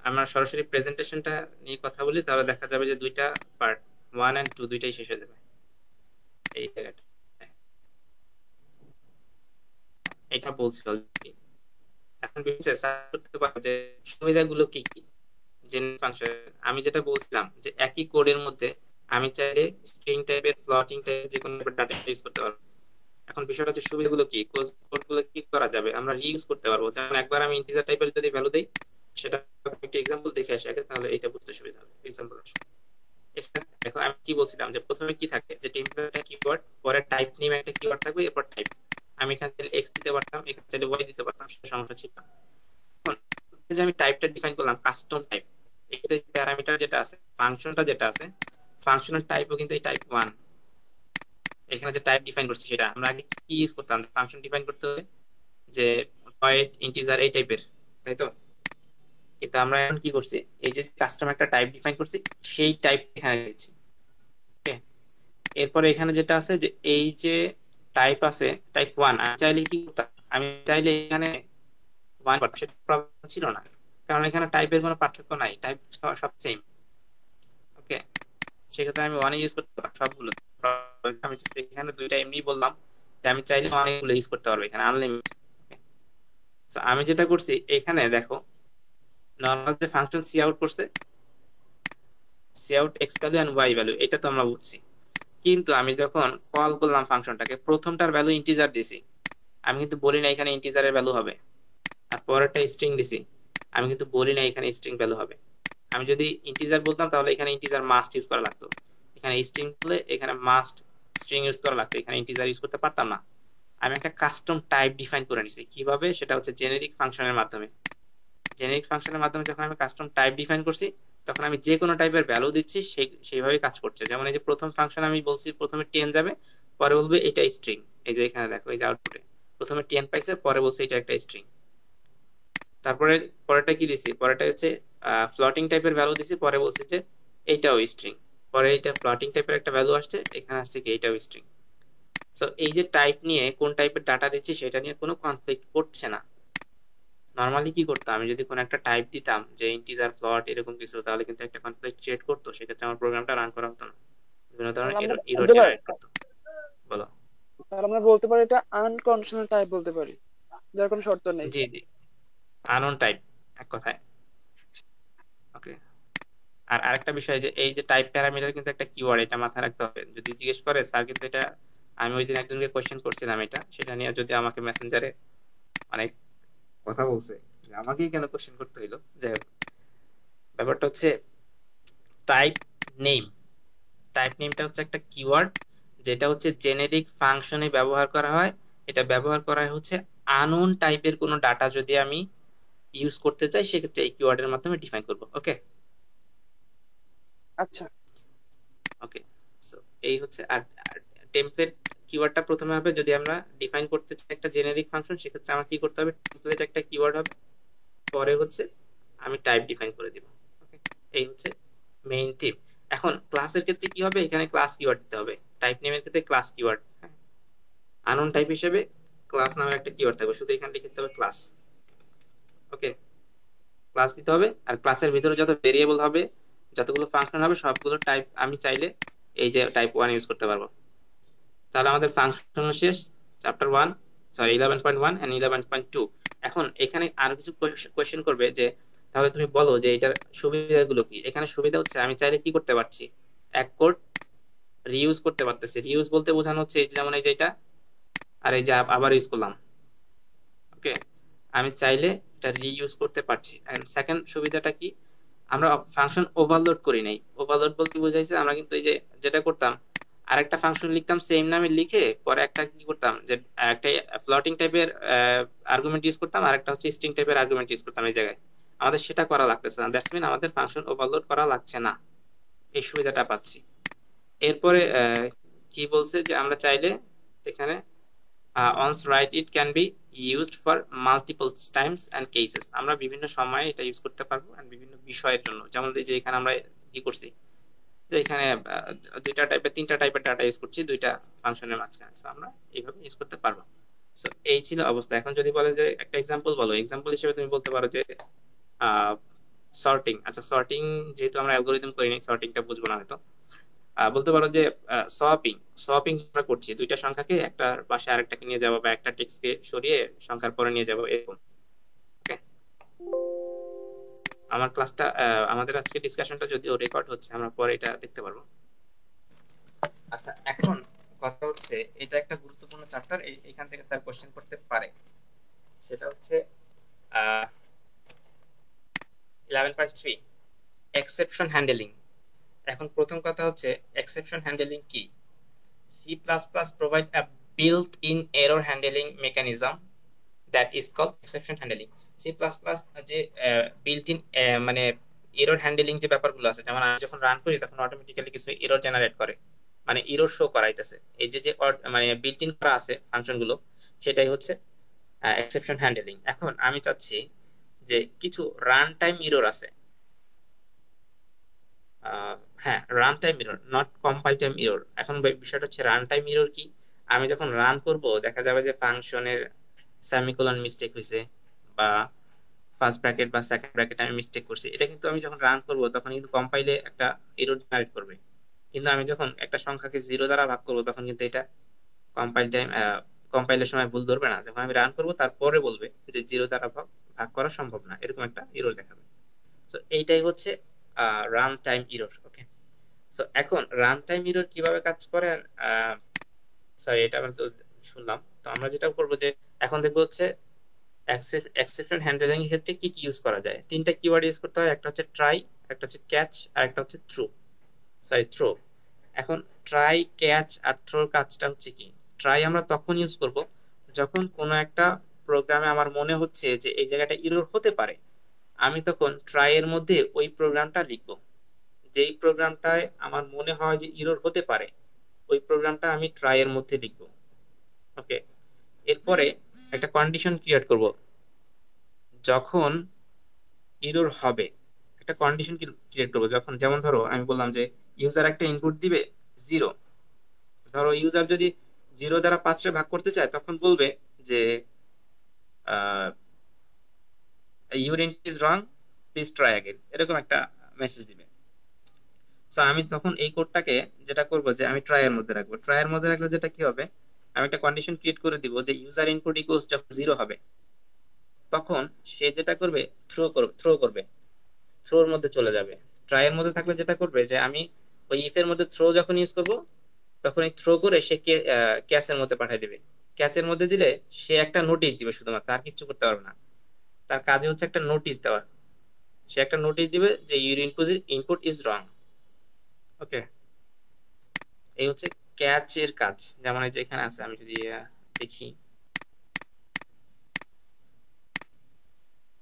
আমরা সরাসরি প্রেজেন্টেশনটা নিয়ে কথা বলি, তাহলে দেখা যাবে যে দুইটা পার্ট 1 and 2 দুইটাই শেষ হয়ে যাবে এই জায়গাটা। এটা বলছি already। এখন বিষয় স্যার করতে পারে যে সুবিধাগুলো কি কি জেনারেল ফাংশন। আমি যেটা বলছিলাম যে একই কোডের মধ্যে আমি চাইলে স্ট্রিং টাইপের, ফ্লোটিং টাইপের যে কোনো ডাটা ইউজ করতে পারবো। এখন বিষয়টা হচ্ছে সুবিধাগুলো কি, কোডগুলো কি করা যাবে, আমরা রিইউজ করতে পারবো। যেমন একবার আমি ইন্টিজার টাইপের যদি ভ্যালু দেই, সেটা একটা এক্সাম্পল দেখে আসি আগে, তাহলে এটা বুঝতে সুবিধা হবে। এক্সাম্পল আসে এখানে দেখো, আমি কি বলছিলাম যে প্রথমে কি থাকে যে টেম্পলেট একটা কিওয়ার্ড, পরে টাইপ নেম একটা কিওয়ার্ড থাকবে, এরপর টাইপ। আমি এখানে চাইলে এক্স দিতে পারতাম, এখানে চাইলে ওয়াই দিতে পারতাম, সেটা সমস্যা ছিল না। এখন যে আমি টাইপটা ডিফাইন করলাম কাস্টম টাইপ, এখানে প্যারামিটার যেটা আছে, ফাংশনটা যেটা আছে, ফাংশনের টাইপও কিন্তু এই টাইপ 1। এখানে যে টাইপ ডিফাইন করছি সেটা আমরা আগে কি ইউজ করতাম, ফাংশন ডিফাইন করতে হবে যে ভয়েড ইন্টিজার এই টাইপের, তাই তো? কিন্তু আমরা এখন কি করছি, এই যে কাস্টম একটা টাইপ ডিফাইন করছি, সেই টাইপ এখানে দিচ্ছি। ওকে, এরপরে এখানে যেটা আছে যে এই যে টাইপ আছে টাইপ 1, আমি চাইলে কি করতাম, আমি চাইলে এখানে 1 করতাম, সেটা প্রবলেম ছিল না, কারণ এখানে টাইপের কোনো পার্থক্য নাই, টাইপ সব সেম। ওকে, সেক্ষেত্রে আমি 1 ইউজ করতে পারতাম সবগুলো। আমি just এখানে দুইটা এমনি বললাম যে আমি চাইলে অনেকগুলো ইউজ করতে পারবো, এখানে আনলিমিটেড। আমি যেটা করছি এখানে দেখো, নর্মাল যে ফাংশন সি আউট করছে, cout X value and Y value, এটা তো আমরা বুঝছি। কিন্তু আমি যখন কল করলাম ফাংশনটাকে, প্রথমটার ভ্যালু ইন্টিজার দিছি, আমি কিন্তু বলি না এখানে ইন্টিজারের ভ্যালু হবে। আর পরেরটা স্ট্রিং দিছি, আমি কিন্তু বলি না এখানে স্ট্রিং ভ্যালু হবে। আমি যদি ইন্টিজার বলতাম তাহলে এখানে ইন্টিজার মাস্ট ইউজ করা লাগতো, এখানে স্ট্রিং বলে এখানে মাস্ট স্ট্রিং ইউজ করা লাগতো, এখানে ইন্টিজার ইউজ করতে পারতাম না। আমি একটা কাস্টম টাইপ ডিফাইন করে নিছি, কিভাবে, সেটা হচ্ছে জেনেরিক ফাংশনের মাধ্যমে। জেনেরিক ফাংশনের মাধ্যমে যখন আমি কাস্টম টাইপ ডিফাইন করছি, তখন আমি যে কোনো টাইপের ভ্যালু দিচ্ছি, সেইভাবে কাজ করছে। যেমন এই যে প্রথম ফাংশন আমি বলছি প্রথমে 10 যাবে, পরে বলবে এটা স্ট্রিং। এই যে এখানে দেখো, এই যে আউটপুটে প্রথমে 10 পাইছে, পরে বলছে এটা একটা স্ট্রিং। তারপরে পরেরটা কি দিছি, পরেরটা হচ্ছে ফ্লোটিং টাইপের ভ্যালু দিছি, পরে বলছে যে এইটাও স্ট্রিং। পরে এটা ফ্লোটিং টাইপের একটা ভ্যালু আসছে, এখানে আসছে কি এইটাও স্ট্রিং। সো এই যে টাইপ নিয়ে কোন টাইপের ডাটা দিচ্ছি সেটা নিয়ে কোনো কনফ্লিক্ট করছে না। নরমালি কি করতাম, আমি যদি কোনো একটা টাইপ দিতাম যে ইন্টিজার, ফ্লট, এরকম কিছু, তাহলে কিন্তু একটা কনফ্লিক্ট ক্রিয়েট করতো, সেক্ষেত্রে আমার প্রোগ্রামটা রান করা হতো না, বিভিন্ন ধরনের তাহলে এরর আমরা জেনারেট করতো। বলো। তাহলে আমরা বলতে পারি এটা আনকন্ডিশনাল টাইপ বলতে পারি, যার কোনো শর্ত নেই। জি জি, আননোন টাইপ এক কথায়। ওকে, আর আরেকটা বিষয় যে এই যে টাইপ প্যারামিটার কিন্তু একটা কিওয়ার্ড, এটা মাথায় রাখতে হবে। যদি জিজ্ঞেস করে স্যার, কিন্তু এটা আমি ওই দিন একজনকে কোশ্চেন করছিলাম, এটা সেটা নিয়ে যদি আমাকে মেসেঞ্জারে অনেক কথা বলছে, যে আমাকেই কেন কোশ্চেন করতে হইলো। যাই হোক, ব্যাপারটা হচ্ছে টাইপ নেম। টাইপ নেমটা হচ্ছে একটা কিওয়ার্ড, যেটা হচ্ছে জেনেরিক ফাংশনে ব্যবহার করা হয়। এটা ব্যবহার করা হয় হচ্ছে আননোন টাইপের কোনো ডাটা যদি আমি ইউজ করতে চাই, সেক্ষেত্রে এই কিওয়ার্ডের মাধ্যমে ডিফাইন করব। ওকে আচ্ছা, ওকে, সো এই হচ্ছে। আর টেমপ্লেট কিওয়ার্ডটা প্রথমে হবে, যদি আমরা ডিফাইন করতে চাই একটা জেনেরিক ফাংশন, সেক্ষেত্রে আমার কি করতে হবে, টেমপ্লেট একটা কিওয়ার্ড হবে, পরে হচ্ছে আমি টাইপ ডিফাইন করে দিব। ওকে, এই হচ্ছে মেইন থিম। এখন ক্লাসের ক্ষেত্রে কি হবে, এখানে ক্লাস কিওয়ার্ড দিতে হবে। টাইপ নেমের ক্ষেত্রে ক্লাস কিওয়ার্ড, আননোন টাইপ হিসেবে ক্লাস নামের একটা কিওয়ার্ড থাকবে, শুধু এখানে লিখতে হবে ক্লাস। ওকে, ক্লাস দিতে হবে। আর ক্লাসের ভিতরে যত ভেরিয়েবল হবে, যতগুলো ফাংশন হবে, সবগুলো টাইপ আমি চাইলে এই যে টাইপ 1 ইউজ করতে পারবো। তাহলে আমাদের ফাংশন শেষ, চ্যাপ্টার 1, সরি 11.1 এন্ড 11.2। এখন এখানে আরো কিছু কোয়েশ্চেন করবে যে তাহলে তুমি বলো যে এটার সুবিধাগুলো কি। এখানে সুবিধা হচ্ছে আমি চাইলে কি করতে পারছি, এক কোড রিইউজ করতে পারতেছি। রিইউজ বলতে বোঝানো হচ্ছে এই যে যেমন এই যে এটা, আর এই যে আবার ইউজ করলাম। ওকে, আমি চাইলে এটা রিইউজ করতে পারছি। এন্ড সেকেন্ড সুবিধাটা কি, আমরা ফাংশন ওভারলোড করি নাই। ওভারলোড বলতে বোঝাইছে আমরা কিন্তু এই যে যেটা করতাম, আরেকটা ফাংশন লিখতাম সেম নামে লিখে, পরে একটা কি করতাম যে একটা ফ্লোটিং টাইপের আর্গুমেন্ট ইউজ করতাম, আর একটা হচ্ছে স্ট্রিং টাইপের আর্গুমেন্ট ইউজ করতাম। এই জায়গায় আমাদের সেটা করা লাগতেছে না, দ্যাটস মিন আমাদের ফাংশন ওভারলোড করা লাগছে না, এই সুবিধাটা পাচ্ছি। এরপরে কি বলছে যে আমরা চাইলে এখানে once write it can be used for multiple times and cases, আমরা বিভিন্ন সময়ে এটা ইউজ করতে পারবো, and বিভিন্ন বিষয়ের জন্য। যেমন এই যে এখানে আমরা কি করছি, যে এখানে দুইটা টাইপের তিনটা টাইপের ডাটা ইউজ করছি দুইটা ফাংশনের মাঝখানে, সো আমরা এইভাবে ইউজ করতে পারবো। সো এই ছিল অবস্থা। এখন যদি বলে যে একটা এক্সাম্পল বলো, এক্সাম্পল হিসেবে তুমি বলতে পারো যে সর্টিং। আচ্ছা, সর্টিং যেহেতু আমরা অ্যালগোরিদম করিনি, সর্টিংটা বুঝবো না হয়তো। বলতে পারো যে সোয়াপিং। সোয়াপিং আমরা করছি দুইটা সংখ্যাকে একটার পাশে আরেকটাকে নিয়ে যাবো, বা একটা টেক্সটকে সরিয়ে সংখ্যার পরে নিয়ে যাবো, এরকম। ওকে, আমার ক্লাসটা, আমাদের আজকে ডিসকাশনটা যদিও রেকর্ড হচ্ছে, আমরা পরে এটা দেখতে পারবো। আচ্ছা, এখন কথা হচ্ছে এটা একটা গুরুত্বপূর্ণ চ্যাপ্টার, এখান থেকে স্যার কোশ্চেন করতে পারে। সেটা হচ্ছে 11.3 এক্সেপশন হ্যান্ডলিং। এখন প্রথম কথা হচ্ছে এক্সেপশন হ্যান্ডলিং কি। C++ provide a built-in error handling mechanism that is called exception handling. C++ যে built-in মানে এরর হ্যান্ডলিং যে ব্যাপারগুলো আছে, যেমন আমি যখন রান করি তখন অটোমেটিক্যালি কিছু এরর জেনারেট করে, মানে এরর শো করাইতেছে। এই যে যে মানে বিল্ট ইন করা আছে ফাংশন গুলো, সেটাই হচ্ছে এক্সেপশন হ্যান্ডলিং। এখন আমি চাচ্ছি যে কিছু রান টাইম এরর আছে, হ্যাঁ run time error, not compile time error. এখন বিষয়টা হচ্ছে রান টাইম এরর কি। আমি যখন রান করব দেখা যাবে যে ফাংশনের সেমিকোলন মিস্টেক হয়েছে, বা ফার্স্ট ব্র্যাকেট বা সেকেন্ড ব্র্যাকেট আমি মিস্টেক করছি। এটা কিন্তু আমি যখন রান করব তখন কিন্তু কম্পাইলে একটা এরর জেনারেট করবে। কিন্তু আমি যখন একটা সংখ্যাকে 0 দ্বারা ভাগ করব তখন কিন্তু এটা কম্পাইল টাইম কম্পাইলের সময় ভুল ধরবে না। যখন আমি রান করব তারপরে বলবে যে 0 দ্বারা ভাগ করা সম্ভব না, এরকম একটা এরর দেখাবে। তো এইটাই হচ্ছে রান টাইম এরর। ওকে, সো এখন রান টাইম এরর কিভাবে কাজ করে, সরি এটা আমরা তো শুনলাম। তো আমরা যেটা করব যে এখন দেখবো হচ্ছে এক্সেপশন হ্যান্ডলিং এর ক্ষেত্রে কি কি ইউজ করা যায়। তিনটা কিওয়ার্ড ইউজ করতে হয়, একটা হচ্ছে ট্রাই, একটা হচ্ছে ক্যাচ, আর একটা হচ্ছে থ্রো। এখন ট্রাই, ক্যাচ আর থ্রোর কাজটা হচ্ছে কি। ট্রাই আমরা তখন ইউজ করব যখন কোনো একটা প্রোগ্রামে আমার মনে হচ্ছে যে এই জায়গাটা এরর হতে পারে, আমি তখন ট্রাই এর মধ্যে ওই প্রোগ্রামটা লিখব। যেই প্রোগ্রামটায় আমার মনে হয় যে এরর হতে পারে, ওই প্রোগ্রামটা আমি ট্রাই এর মধ্যে লিখব। ওকে, এরপরে একটা কন্ডিশন ক্রিয়েট করব, যখন এরর হবে একটা কন্ডিশন ক্রিয়েট করবো। যখন, যেমন ধরো আমি বললাম যে ইউজার একটা ইনপুট দিবে 0, ধরো ইউজার যদি 0 দ্বারা 5 ভাগ করতে চায় তখন বলবে যে your input is wrong, please try again, এরকম একটা মেসেজ দিবে। সো আমি তখন এই কোডটাকে যেটা করব যে আমি ট্রাই এর মধ্যে রাখবো। ট্রাই এর মধ্যে রাখলে যেটা কি হবে, আমি একটা কন্ডিশন ক্রিয়েট করে দিব যে ইউজার ইনপুট ইকুয়ালস যখন 0 হবে তখন সে যেটা করবে থ্রো করবে, থ্রোর মধ্যে চলে যাবে। ট্রাই এর মধ্যে থাকলে যেটা করবে যে আমি ওই ইফ এর মধ্যে থ্রো যখন ইউজ করব তখন এই থ্রো করে সে ক্যাচের মধ্যে পাঠিয়ে দিবে। ক্যাচের মধ্যে দিলে সে একটা নোটিশ দিবে শুধুমাত্র, আর কিছু করতে পারবে না। তার কাজে হচ্ছে একটা নোটিশ দেওয়া। সে একটা নোটিশ দিবে যে ইউর ইনপুট ইজ রং। ওকে, এই হচ্ছে ক্যাচের কাজ। যেমন এই যে এখানে আছে, আমি যদি দেখি,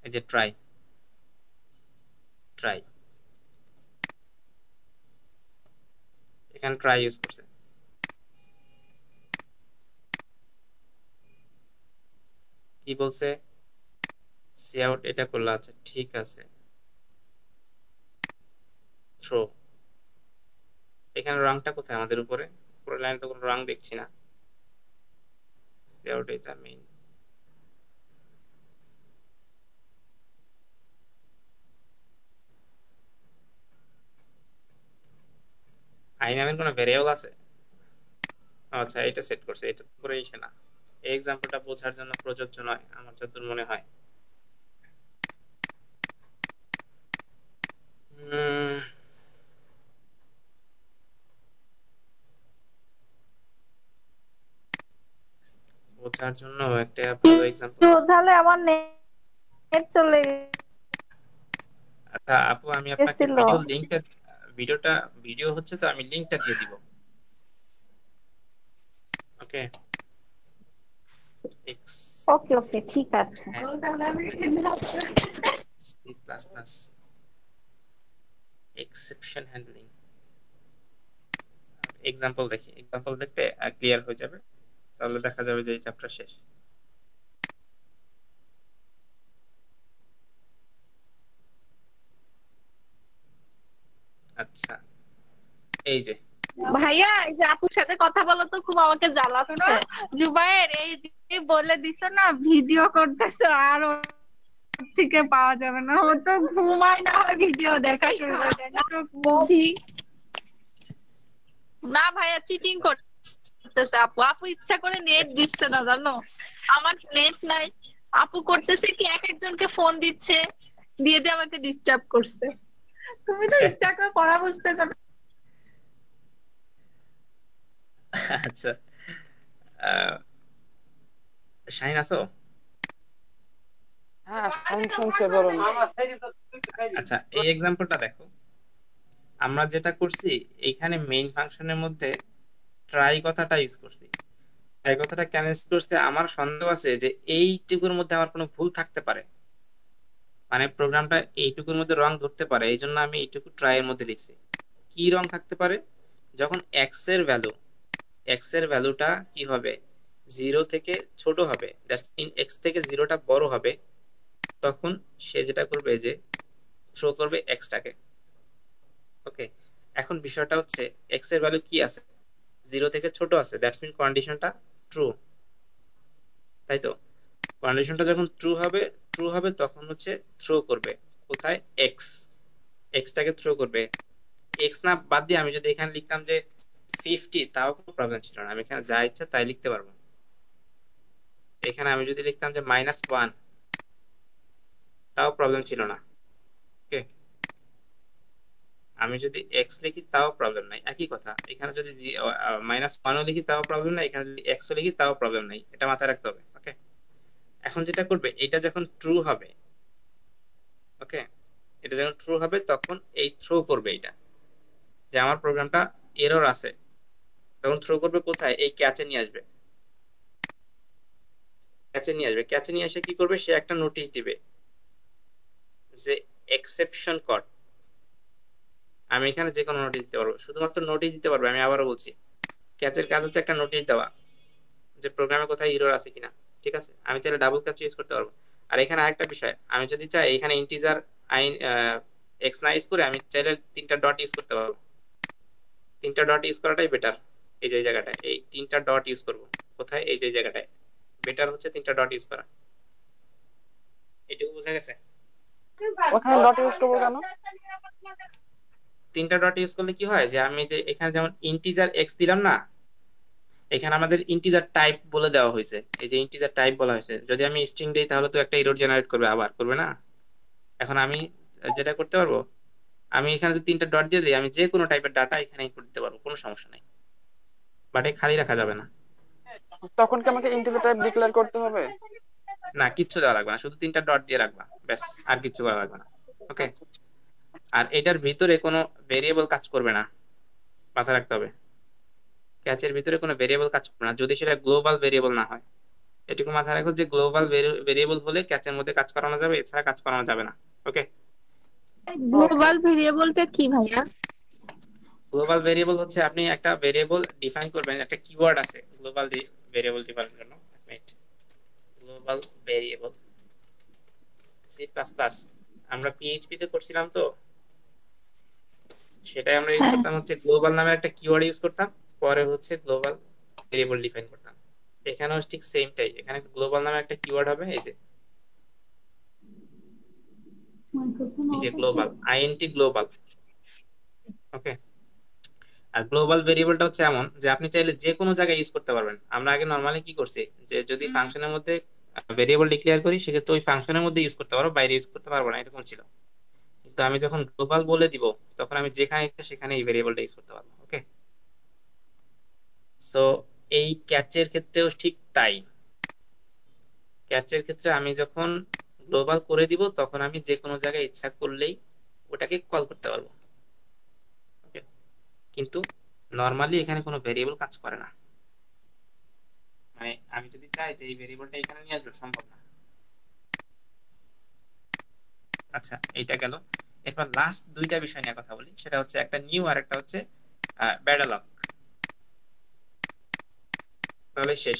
এই যে ট্রাই ট্রাই এখানে ট্রাই ইউজ করছে। কি বলছে, সি আউট এটা করলো, আচ্ছা ঠিক আছে। থ্রো, এখানে রংটা কোথায় আমাদের উপরে, পুরো লাইনে তো কোনো রং দেখছি না। সি আউট এটা মেইন, আই নামের কোনো ভেরিয়েবল আছে। আচ্ছা, এটা সেট করছে, এটা পুরো ইসে না। এই এক্সাম্পলটা বোঝার জন্য প্রযোজ্য নয় আমার যতদূর মনে হয়। উম, বোঝার জন্য একটা ভালো এক্সাম্পল। বোঝালে আমার নেট চলে আচ্ছা আপু, আমি আপনাকে গেছিল। ভিডিও হচ্ছে তো, আমি লিংকটা দিয়ে দিব। ওকে, এক্স, ওকে ওকে ঠিক আছে। হ্যাঁ, C plus plus exception handling example দেখি। এক্সাম্পল দেখতে ক্লিয়ার হয়ে যাবে, তাহলে দেখা যাবে যে এই চ্যাপ্টার শেষ। আচ্ছা, এই যে ভাইয়া এই যে আপুর সাথে কথা বলো তো খুব আমাকে জ্বালাচ্ছে। জুবায়ের এই যে বলে দিছো না ভিডিও করতেছো আর ওর থেকে পাওয়া যাবে না, ও তো ঘুমায় না হয় ভিডিও দেখা শুরু করে দেয়, নাটক মুভি। না ভাইয়া চিটিং করতেছে আপু, আপু ইচ্ছা করে নেট দিচ্ছে না জানো, আমার নেট নাই। আপু করতেছে কি এক একজনকে ফোন দিচ্ছে, দিয়ে দিয়ে আমাকে ডিস্টার্ব করছে। তুমি তো ইচ্ছা করে পড়া বুঝতেছো না। আচ্ছা, আহ, শাহিন আছো? হ্যাঁ শুনছে, বলুন। আচ্ছা, এই এক্সাম্পলটা দেখো। আমরা যেটা করছি এইখানে মেইন ফাংশনের মধ্যে ট্রাই কথাটা ইউজ করছি। ট্রাই কথাটা কেন ইউজ করছি, আমার সন্দেহ আছে যে এইটুকুর মধ্যে আমার কোনো ভুল থাকতে পারে, মানে প্রোগ্রামটা এইটুকুর মধ্যে রং ধরতে পারে, এই জন্য আমি এইটুকু ট্রাই এর মধ্যে লিখছি। কি রং থাকতে পারে? যখন এক্স এর ভ্যালুটা কি হবে, জিরো থেকে ছোট হবে, দ্যাটস ইন এক্স থেকে জিরোটা বড় হবে, তখন সে যেটা করবে যে থ্রো করবে এক্সটাকে। ওকে, এখন বিষয়টা হচ্ছে এক্স এর ভ্যালু কি আছে, জিরো থেকে ছোট আছে, দ্যাটস মিন কন্ডিশনটা ট্রু, তাই তো? কন্ডিশনটা যখন ট্রু হবে তখন হচ্ছে থ্রো করবে কোথায়, এক্সটাকে থ্রো করবে। এক্স না বাদ দিয়ে আমি যদি এখানে লিখতাম যে 50, তাও কোনো প্রবলেম ছিল না, আমি এখানে যা ইচ্ছা তাই লিখতে পারবো। এখানে আমি যদি লিখতাম যে -1, তাও প্রবলেম ছিল না। ওকে, আমি যদি এক্স লিখি তাও প্রবলেম নাই, একই কথা। এখানে যদি -1ও লিখি তাও প্রবলেম নাই, এখানে যদি এক্সও লিখি তাও প্রবলেম নাই, এটা মাথায় রাখতে হবে। ওকে, এখন যেটা করবে, এটা যখন ট্রু হবে, ওকে, এটা যখন ট্রু হবে তখন এই থ্রো করবে, এটা যে আমার প্রোগ্রামটা এরর আছে, তখন থ্রো করবে কোথায়, এই ক্যাচে নিয়ে আসবে। ক্যাচে নিয়ে এসে কি করবে, সে একটা নোটিশ দিবে যে এক্সেপশন কট। আমি এখানে যে কোনো নোটিশ দিতে পারবো, শুধুমাত্র নোটিশ দিতে পারবে। আমি আবারও বলছি, ক্যাচের কাজ হচ্ছে একটা নোটিশ দেওয়া যে প্রোগ্রামে কোথায় এরর আছে কিনা। ঠিক আছে, আমি চাইলে ডাবল ক্যাচ ইউজ করতে পারবো। আর এখানে আরেকটা বিষয়, আমি যদি চাই এখানে ইন্টিজার আইন এক্স না ইউজ করে আমি চাইলে 3টা ডট ইউজ করতে পারবো। 3টা ডট ইউজ করাটাই বেটার। এই যে জায়গাটায় এই 3টা ডট ইউজ করবো, কোথায়, এই যে জায়গাটায় বেটার হচ্ছে 3টা ডট ইউজ করা। এটুকু বোঝা গেছে? ওখানে ডট ইউজ করবো কেন? 3টা ডট ইউজ করলে কি হয়, যে আমি যে এখানে যেমন ইন্টিজার এক্স দিলাম না, এখানে আমাদের ইন্টিজার টাইপ বলে দেওয়া হয়েছে, এই যে ইন্টিজার টাইপ বলা হয়েছে, যদি আমি স্ট্রিং দেই তাহলে তো একটা এরর জেনারেট করবে, আবার করবে না। এখন আমি যেটা করতে পারবো, আমি এখানে যদি 3টা ডট দিয়ে দিই, আমি যে কোনো টাইপের ডাটা এখানে ইনপুট দিতে পারবো, কোনো সমস্যা নাই। বাট খালি রাখা যাবে না। তখন কি আমাকে ইন্টিজার টাইপ ডিক্লেয়ার করতে হবে? না, কিচ্ছু দেওয়া লাগবে না, শুধু 3টা ডট দিয়ে রাখবা, ব্যাস, আর কিচ্ছু করা লাগবে না। ওকে, আচ্ছা আচ্ছা। আর এটার ভিতরে কোনো ভেরিয়েবল কাজ করবে না, মাথায় রাখতে হবে। ক্যাচের ভিতরে কোনো ভেরিয়েবল কাজ করবে না যদি সেটা গ্লোবাল ভেরিয়েবল না হয়। এটুকু মাথায় রাখো যে গ্লোবাল ভেরিয়েবল হলে ক্যাচের মধ্যে কাজ করানো যাবে, এছাড়া কাজ করানো যাবে না। ওকে, ওকে। গ্লোবাল ভেরিয়েবলটা কি ভাইয়া? গ্লোবাল ভেরিয়েবল হচ্ছে আপনি একটা ভেরিয়েবল ডিফাইন করবেন, একটা কিওয়ার্ড আছে গ্লোবাল ভেরিয়েবল ডিফাইনের জন্য। Global variable C plus plus আমরা পিএইচপি তে করছিলাম তো, সেটাই আমরা ইউজ হ্যাঁ, করতাম হচ্ছে গ্লোবাল নামের একটা কিওয়ার্ড ইউজ করতাম, পরে হচ্ছে গ্লোবাল ভেরিয়েবল ডিফাইন করতাম। এখানেও ঠিক সেমটাই, এখানে গ্লোবাল নামে একটা কিওয়ার্ড হবে, এই যে গ্লোবাল, আইএনটি গ্লোবাল। ওকে, আর গ্লোবাল ভেরিয়েবলটা হচ্ছে এমন যে আপনি চাইলে যে কোনো জায়গায় ইউজ করতে পারবেন। আমরা আগে নর্মালি কি করছি, যে যদি ফাংশনের মধ্যে ভেরিয়েবল ডিক্লেয়ার করি, সেক্ষেত্রে ওই ফাংশনের মধ্যে ইউজ করতে পারবো, বাইরে ইউজ করতে পারবো না, এরকম ছিল। কিন্তু আমি যখন গ্লোবাল বলে দিব, তখন আমি যেখানে ইচ্ছা সেখানে এই ভেরিয়েবলটা ইউজ করতে পারবো। ওকে, সো এই ক্যাচের ক্ষেত্রেও ঠিক তাই। ক্যাচের ক্ষেত্রে আমি যখন গ্লোবাল করে দিব, তখন আমি যে কোনো জায়গায় ইচ্ছা করলেই ওটাকে কল করতে পারবো। ওকে, কিন্তু নর্মালি এখানে কোনো ভেরিয়েবল কাজ করে না, মানে আমি যদি চাই যে এই ভেরিয়েবলটা এখানে নিয়ে আসবো, সম্ভব না। আচ্ছা, এইটা গেল। এরপর লাস্ট দুইটা বিষয় নিয়ে কথা বলি, সেটা হচ্ছে একটা নিউ আর একটা হচ্ছে ব্যাডলক, তাহলে শেষ।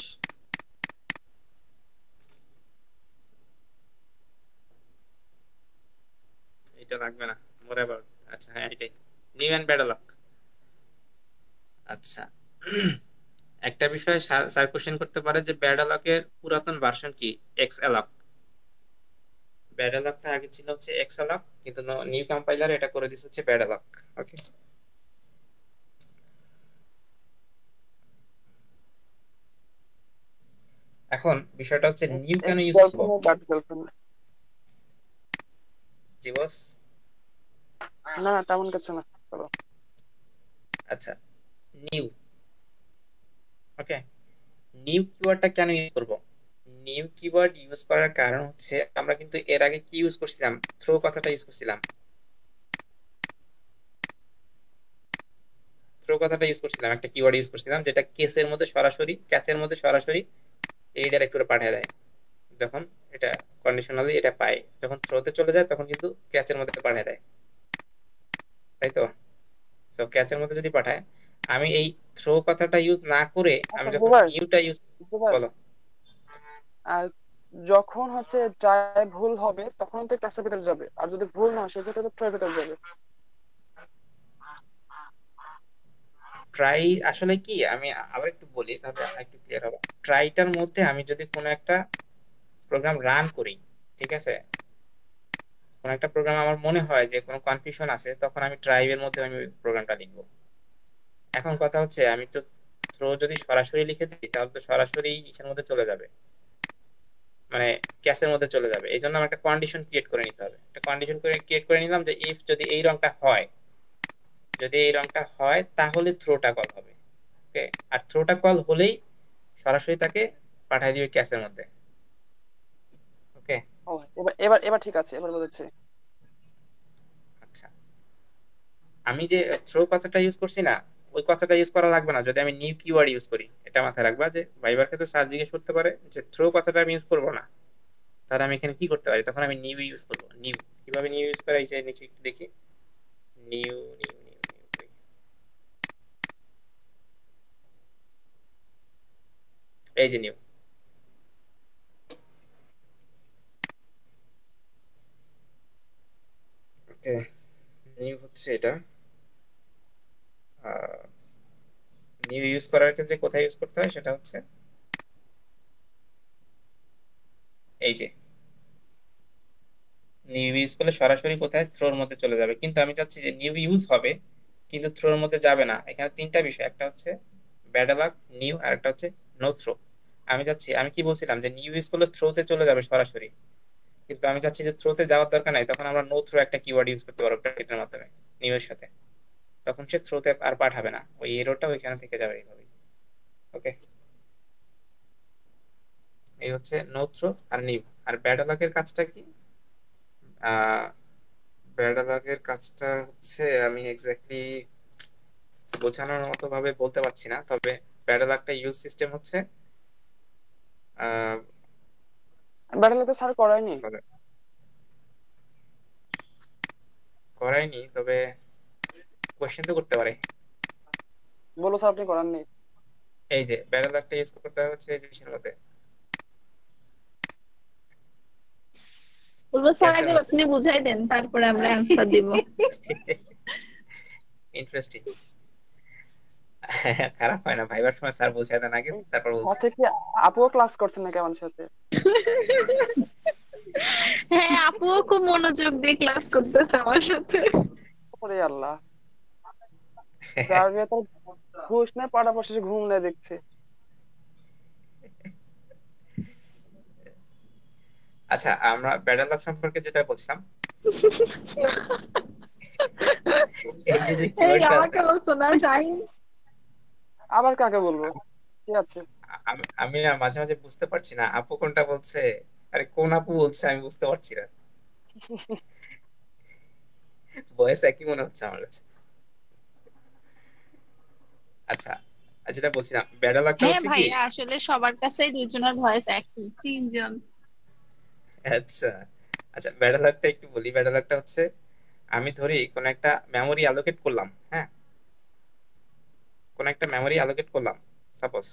এটা লাগবে না, মোর অ্যাবাউট। আচ্ছা হ্যাঁ, এটাই নিউ অ্যান্ড ব্যাডলক। আচ্ছা, একটা বিষয় স্যার কোশ্চেন করতে পারে যে ব্যাডালকের পুরাতন ভার্সন কি? এক্সএলক। ব্যাডালকটা আগে ছিল হচ্ছে এক্সএলক, কিন্তু নিউ কম্পাইলার এটা করে দিচ্ছে হচ্ছে ব্যাডালক। ওকে, এখন বিষয়টা হচ্ছে নিউ কেন ইউজ করবো? Girlfriend but girlfriend. জি বস। না না তেমন কিছু না, চলো। আচ্ছা, নিউ। ওকে, নিউ কিওয়ার্ডটা কেন ইউজ করব? নিউ কিওয়ার্ড ইউজ করার কারণ হচ্ছে আমরা কিন্তু এর আগে কি ইউজ করছিলাম? থ্রো কথাটা ইউজ করছিলাম। থ্রো কথাটা ইউজ করছিলাম, একটা কিওয়ার্ড ইউজ করছিলাম যেটা কেসের মধ্যে সরাসরি, ক্যাচের মধ্যে সরাসরি রিডাইরেক্ট করে পাঠিয়ে দেয়। যখন এটা কন্ডিশনালি এটা পায়, যখন থ্রোতে চলে যায় তখন কিন্তু ক্যাচের মধ্যে পাঠিয়ে দেয়, তাই তো? সো ক্যাচের মধ্যে যদি পাঠায়, আমি এই থ্রো কথাটা ইউজ না করে আমি আচ্ছা যখন জুবাই, নিউটা ইউজ। জুবাই, বলো। আর যখন হচ্ছে ট্রাই ভুল হবে তখন তো ক্লাসের ভিতরে যাবে, আর যদি ভুল না হয় সেক্ষেত্রে তো ট্রাই ভিতরে যাবে। ট্রাই আসলে কি, আমি আবার একটু বলি তাহলে একটু ক্লিয়ার হবে। ট্রাইটার মধ্যে আমি যদি কোনো একটা প্রোগ্রাম রান করি, ঠিক আছে, কোন একটা প্রোগ্রাম আমার মনে হয় যে কোনো কনফিউশন আছে, তখন আমি ট্রাইবের মধ্যে আমি প্রোগ্রামটা লিখবো। এখন কথা হচ্ছে আমি তো থ্রো যদি সরাসরি লিখে দিই তাহলে তো সরাসরি ইসের মধ্যে চলে যাবে, মানে ক্যাশের মধ্যে চলে যাবে। এই জন্য আমার একটা কন্ডিশন ক্রিয়েট করে নিতে হবে। একটা কন্ডিশন করে ক্রিয়েট করে নিলাম যে ইফ যদি এই রংটা হয়, যদি এই রংটা হয় তাহলে থ্রোটা কল হবে। ওকে, আর থ্রোটা কল হলেই সরাসরি তাকে পাঠিয়ে দিবে ক্যাশের মধ্যে। ওকে। ও, এবার এবার এবার ঠিক আছে, এবার বুঝেছি। আচ্ছা, আমি যে থ্রো কথাটা ইউজ করছি না, ওই কথাটা ইউজ করা লাগবে না যদি আমি নিউ কিওয়ার্ড ইউজ করি। এটা মাথায় রাখবা যে ভাইবার ক্ষেত্রে স্যার জিজ্ঞেস করতে পারে যে থ্রো কথাটা আমি ইউজ করবো না, তাহলে আমি এখানে কি করতে পারি? তখন আমি নিউ ইউজ করবো। নিউ কিভাবে নিউ ইউজ করা, এই যে নিচে একটু দেখি। নিউ নিউ নিউ নিউ, এই যে নিউ। ওকে, নিউ হচ্ছে এটা। নিউ ইউজ করার ক্ষেত্রে কোথায় ইউজ করতে হয় সেটা হচ্ছে এই যে নিউ ইউজ করলে সরাসরি কোথায়, থ্রোর মধ্যে চলে যাবে। কিন্তু আমি চাচ্ছি যে নিউ ইউজ হবে কিন্তু থ্রোর মধ্যে যাবে না। এখানে তিনটা বিষয়, একটা হচ্ছে ব্যাডালাক, নিউ, আর একটা হচ্ছে নো থ্রো। আমি চাচ্ছি, আমি কি বলছিলাম যে নিউ ইউজ করলে থ্রোতে চলে যাবে সরাসরি, কিন্তু আমি চাচ্ছি যে থ্রোতে যাওয়ার দরকার নাই। তখন আমরা নো থ্রো একটা কিওয়ার্ড ইউজ করতে পারবো ব্র্যাকেটের মাধ্যমে নিউ এর সাথে, তখন সে থ্রোতে আর পাঠাবে না, ওই এরোটা ওইখানে থেকে যাবে এইভাবে। ওকে, এই হচ্ছে নো থ্রো আর নিউ। আর ব্যাডালাকের কাজটা কি? আহ ব্যাডালাকের কাজটা হচ্ছে আমি এক্স্যাক্টলি বোঝানোর মতো ভাবে বলতে পারছি না, তবে প্যাডেল একটা ইউজ সিস্টেম হচ্ছে আহ, ব্যাটালে তো স্যার করায়নি। বলে, করায়নি, তবে কোশ্চেন তো করতে পারে। বলো স্যার আপনি করাননি। এই যে প্যাডেল একটা ইউজ করতে হচ্ছে এই জিনিসের মধ্যে, বলবো স্যার ক্যাসের আগে মধ্যে। আপনি বুঝাই দেন তারপরে আমরা অ্যান্সার দিব। ইন্টারেস্টিং। খারাপ হয় না, ভাইবার সময় স্যার বোঝায় দেন আগে, তারপর বলছে। সাথে কি আপুও ক্লাস করছেন নাকি আমার সাথে? হ্যাঁ, আপুও খুব মনোযোগ দিয়ে ক্লাস করতেছে আমার সাথে। ওরে আল্লাহ, যার ভেতর ঘুষ নেই পাড়াপাশি ঘুম নেই দেখছি। আচ্ছা, আমরা প্যাডেল সম্পর্কে যেটা বলছিলাম, এই যে যে এই কিওয়ার্ডটা আছে, আমাকে বলছো না শাহিন? আবার কাকে বলবো? কি আছে? আমি না মাঝে মাঝে বুঝতে পারছি না আপু কোনটা বলছে, আরে কোন আপু বলছে আমি বুঝতে পারছি না। বয়স একই মনে হচ্ছে আমার কাছে। আচ্ছা, আর যেটা বলছিলাম ব্যাডাল একটা হ্যাঁ হচ্ছে কি। ভাইয়া, আসলে সবার কাছেই দুইজনের ভয়েস একই, তিনজন। আচ্ছা, আচ্ছা, ব্যাডাল একটা একটু বলি। ব্যাডাল একটা হচ্ছে আমি ধরি কোন একটা মেমোরি অ্যালোকেট করলাম, হ্যাঁ, কোন একটা মেমোরি অ্যালোকেট করলাম সাপোজ,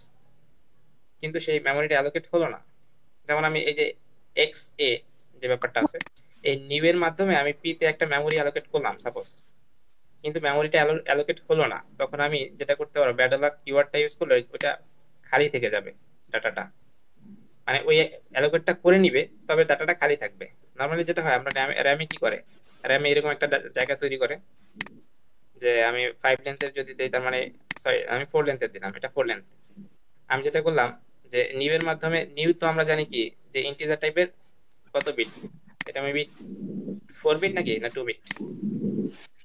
কিন্তু সেই মেমোরিটা অ্যালোকেট হলো না। যেমন আমি এই যে এক্স এ যে ব্যাপারটা আছে, এই নিউ এর মাধ্যমে আমি পি তে একটা মেমোরি অ্যালোকেট করলাম সাপোজ, কিন্তু মেমোরিটা অ্যালোকেট হলো না, তখন আমি যেটা করতে পারবো, ব্যাডলগ কিওয়ার্ডটা ইউজ করলে ওইটা খালি থেকে যাবে ডাটাটা। মানে ওই অ্যালোকেটটা করে নিবে, তবে ডাটাটা খালি থাকবে। নর্মালি যেটা হয়, আমরা র্যামে কি করে, র্যামে এরকম একটা জায়গা তৈরি করে, যে আমি 5 লেন্থের যদি দেই, তার মানে সরি আমি 4 লেন্থের দিলাম, এটা 4 লেন্থ। আমি যেটা করলাম যে নিউ এর মাধ্যমে, নিউ তো আমরা জানি কি যে ইন্টিজার টাইপের কত বিট, এটা মেবি 4 বিট নাকি না 2 বিট?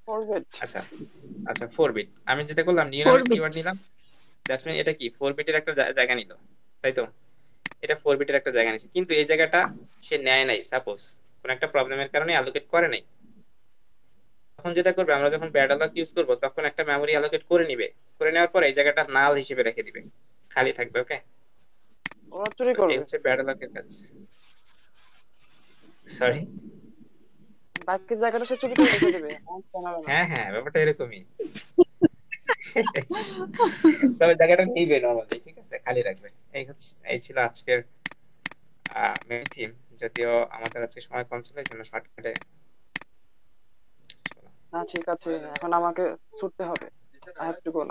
ফরওয়ার্ড। আচ্ছা, আচ্ছা 4 বিট। আমি যেটা করলাম নিউ ফোর নামে বিট। কিওয়ার্ড নিলাম, দ্যাটস মিন এটা কি 4 বিটের একটা জায়গা নিল, তাই তো? এটা 4 বিটের একটা জায়গা নিছে, কিন্তু এই জায়গাটা সে নেয় নাই, সাপোজ কোন একটা প্রবলেমের কারণে অ্যালোকেট করে নাই। তখন যেটা করবে, আমরা যখন ব্যাডলগ ইউজ করব তখন একটা মেমোরি অ্যালোকেট করে নিবে, করে নেওয়ার পরে এই জায়গাটা নাল হিসেবে রেখে দিবে, খালি থাকবে। ওকে, ওরা চুরি এই করবে। হচ্ছে ব্যাডলগের কাজ। সরি। বাকি জায়গাটা সে চুরি করে রেখে দেবে, আমার জানাবে না। হ্যাঁ হ্যাঁ, ব্যাপারটা এরকমই। তবে জায়গাটা নিবে নর্মালি, ঠিক আছে, খালি রাখবে। এই ছিল আজকের মেইন থিম। যদিও আমাদের আজকে সময় কম ছিল, এই জন্য শর্টকাটে। হ্যাঁ ঠিক আছে, এখন আমাকে ছুটতে হবে। I have to go.